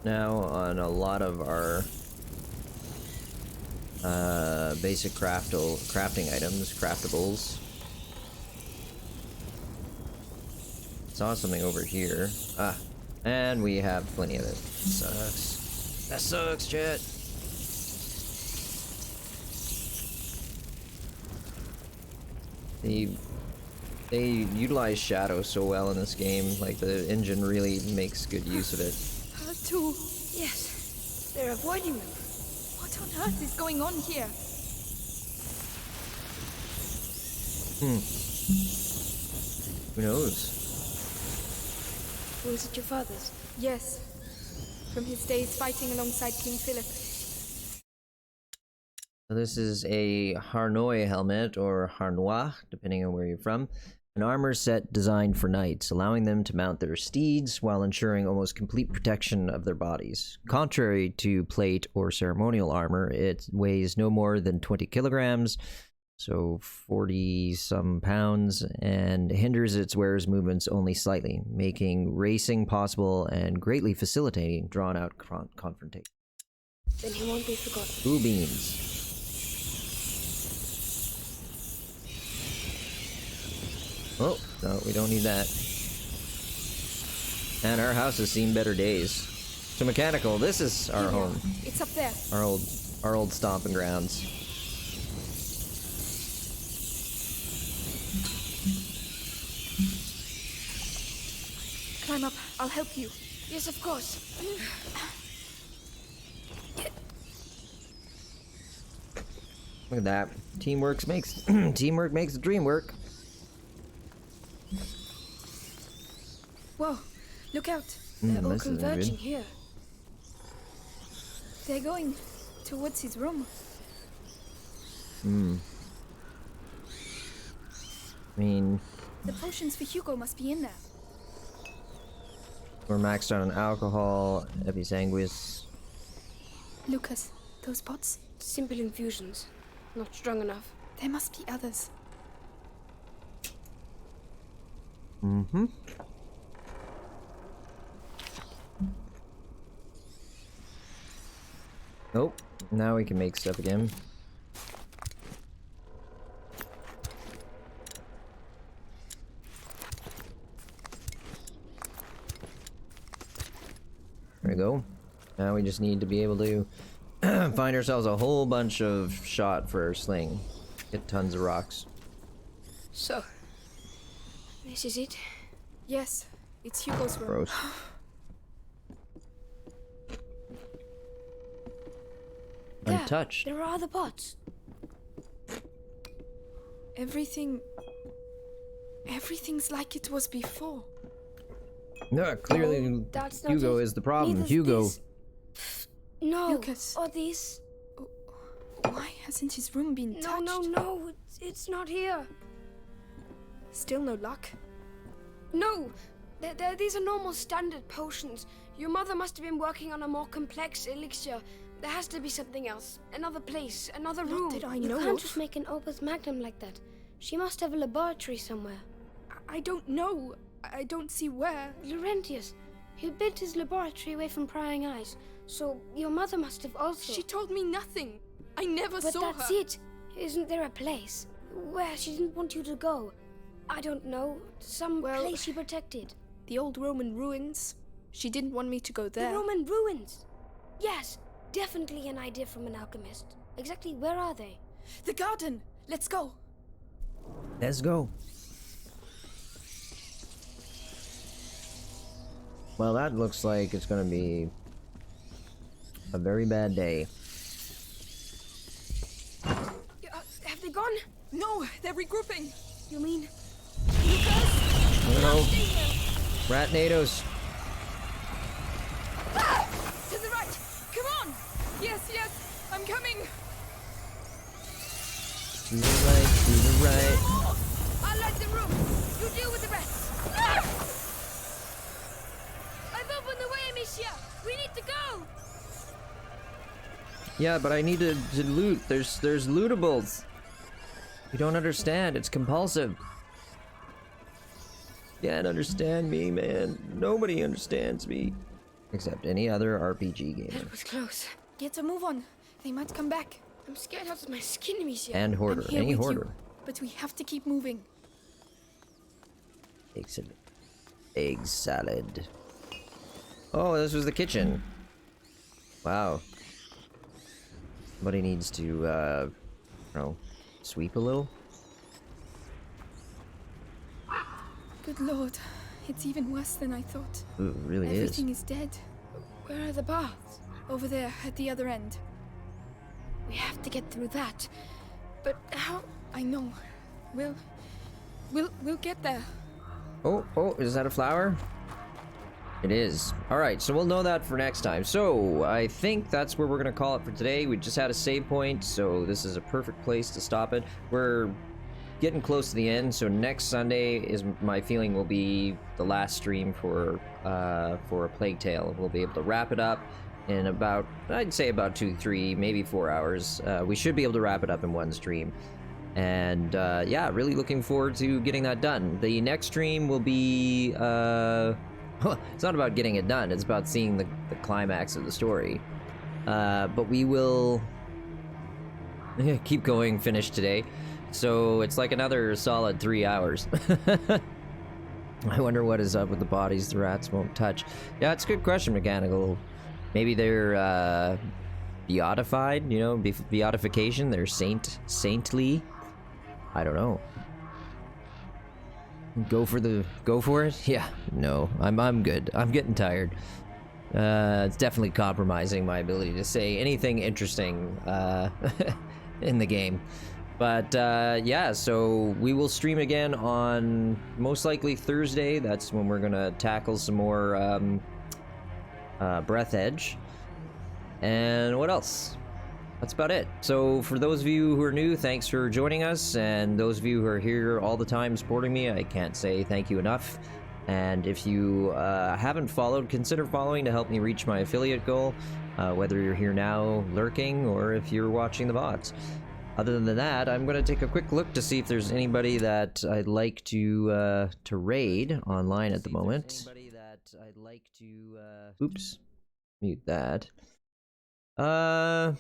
now on a lot of our basic crafting items, craftables. Saw something over here. Ah, and we have plenty of it. Sucks. That sucks, chat. They utilize shadow so well in this game. Like, the engine really makes good use of it. Her too. Yes, they're avoiding them. What on earth is going on here? Who knows? Was it your father's? Yes. From his days fighting alongside King Philip. So this is a Harnoy helmet, or Harnois, depending on where you're from. An armor set designed for knights, allowing them to mount their steeds while ensuring almost complete protection of their bodies. Contrary to plate or ceremonial armor, it weighs no more than 20 kilograms, so 40-some pounds, and hinders its wearer's movements only slightly, making racing possible and greatly facilitating drawn-out confrontation. Then he won't be forgotten. Ooh, beans. Oh, no, we don't need that. And our house has seen better days. So Mechanical, this is our home. It's up there. Our old stomping grounds. Climb up. I'll help you. Yes, of course. Look at that. Teamwork makes the dream work. Whoa, look out. They're all converging here. They're going towards his room. I mean, The potions for Hugo must be in there. we're maxed out on alcohol, episanguis. Lucas, those pots? Simple infusions. Not strong enough. There must be others. Mm-hmm. Nope. Now we can make stuff again. There we go. Now we just need to be able to find ourselves a whole bunch of shot for our sling. Get tons of rocks. So, this is it? Yes, it's Hugo's room. Gross. Untouched. There are other pots. Everything's like it was before. No, clearly No, that's not Hugo it. is the problem. Neither's Hugo. this. No. Lucas. Or these. Why hasn't his room been touched? No. It's not here. Still no luck. No. These are normal standard potions. Your mother must have been working on a more complex elixir. There has to be something else. Another place, another room. Not that I You know can't of. just make an opus magnum like that. She must have a laboratory somewhere. I don't know. I don't see where. Laurentius, he built his laboratory away from prying eyes. So your mother must have also. She told me nothing. I never But saw that's her. it. Isn't there a place where she didn't want you to go? I don't know. Some place she protected. The old Roman ruins. She didn't want me to go there. The Roman ruins. Yes, definitely an idea from an alchemist. Exactly where are they? The garden. Let's go. Let's go. Well, that looks like it's gonna be a very bad day. Have they gone? No, they're regrouping. You mean? No. Ratnados. Ah! To the right. Come on. Yes, I'm coming. To the right, to the right. I'll light the room. You deal with the rest. I've opened the way, Amicia. We need to go. Yeah, but I need to loot. There's lootables. You don't understand. It's compulsive. You can't understand me, man. Nobody understands me. Except any other RPG gamer. That was close. Get a move on. They might come back. I'm scared out of my skin, Amicia. And Hoarder. I'm here Any with Hoarder. you, but we have to keep moving. Egg salad. Oh, this was the kitchen. Wow. Somebody needs to, sweep a little. Good lord. It's even worse than I thought. Ooh, it really Everything is dead. Where are the baths? Over there, at the other end. We have to get through that. But how? I know. We'll get there. Oh, is that a flower? It is. Alright, so we'll know that for next time. So, I think that's where we're gonna call it for today. We just had a save point, so this is a perfect place to stop it. We're getting close to the end, so next Sunday is my feeling will be the last stream for A Plague Tale. We'll be able to wrap it up in about, I'd say about 2, 3, maybe 4 hours. We should be able to wrap it up in one stream. And yeah, really looking forward to getting that done. The next stream will be, it's not about getting it done, it's about seeing the climax of the story. But we will keep going, finish today. So it's like another solid 3 hours. I wonder what is up with the bodies the rats won't touch. Yeah, it's a good question, Mechanical. Maybe they're beatified, you know, beatification. They're saintly. I don't know. Go for it? Yeah, no, I'm good. I'm getting tired. It's definitely compromising my ability to say anything interesting in the game. But yeah, so we will stream again on most likely Thursday. That's when we're gonna tackle some more Breath Edge. And what else? that's about it. So for those of you who are new, thanks for joining us, and those of you who are here all the time supporting me, I can't say thank you enough. And if you haven't followed, consider following to help me reach my affiliate goal, whether you're here now lurking or if you're watching the VODs. Other than that, I'm going to take a quick look to see if there's anybody that I'd like to raid online at the moment. Oops. Mute that. There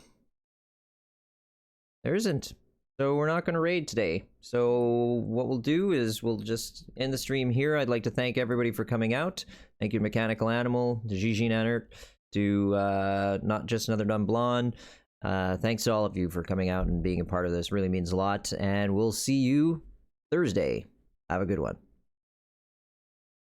isn't. So we're not going to raid today. So what we'll do is we'll just end the stream here. I'd like to thank everybody for coming out. Thank you to Mechanical Animal, to Gigi Nannert, to Not Just Another Dumb Blonde. Thanks to all of you for coming out and being a part of this. Really means a lot. And we'll see you Thursday. Have a good one.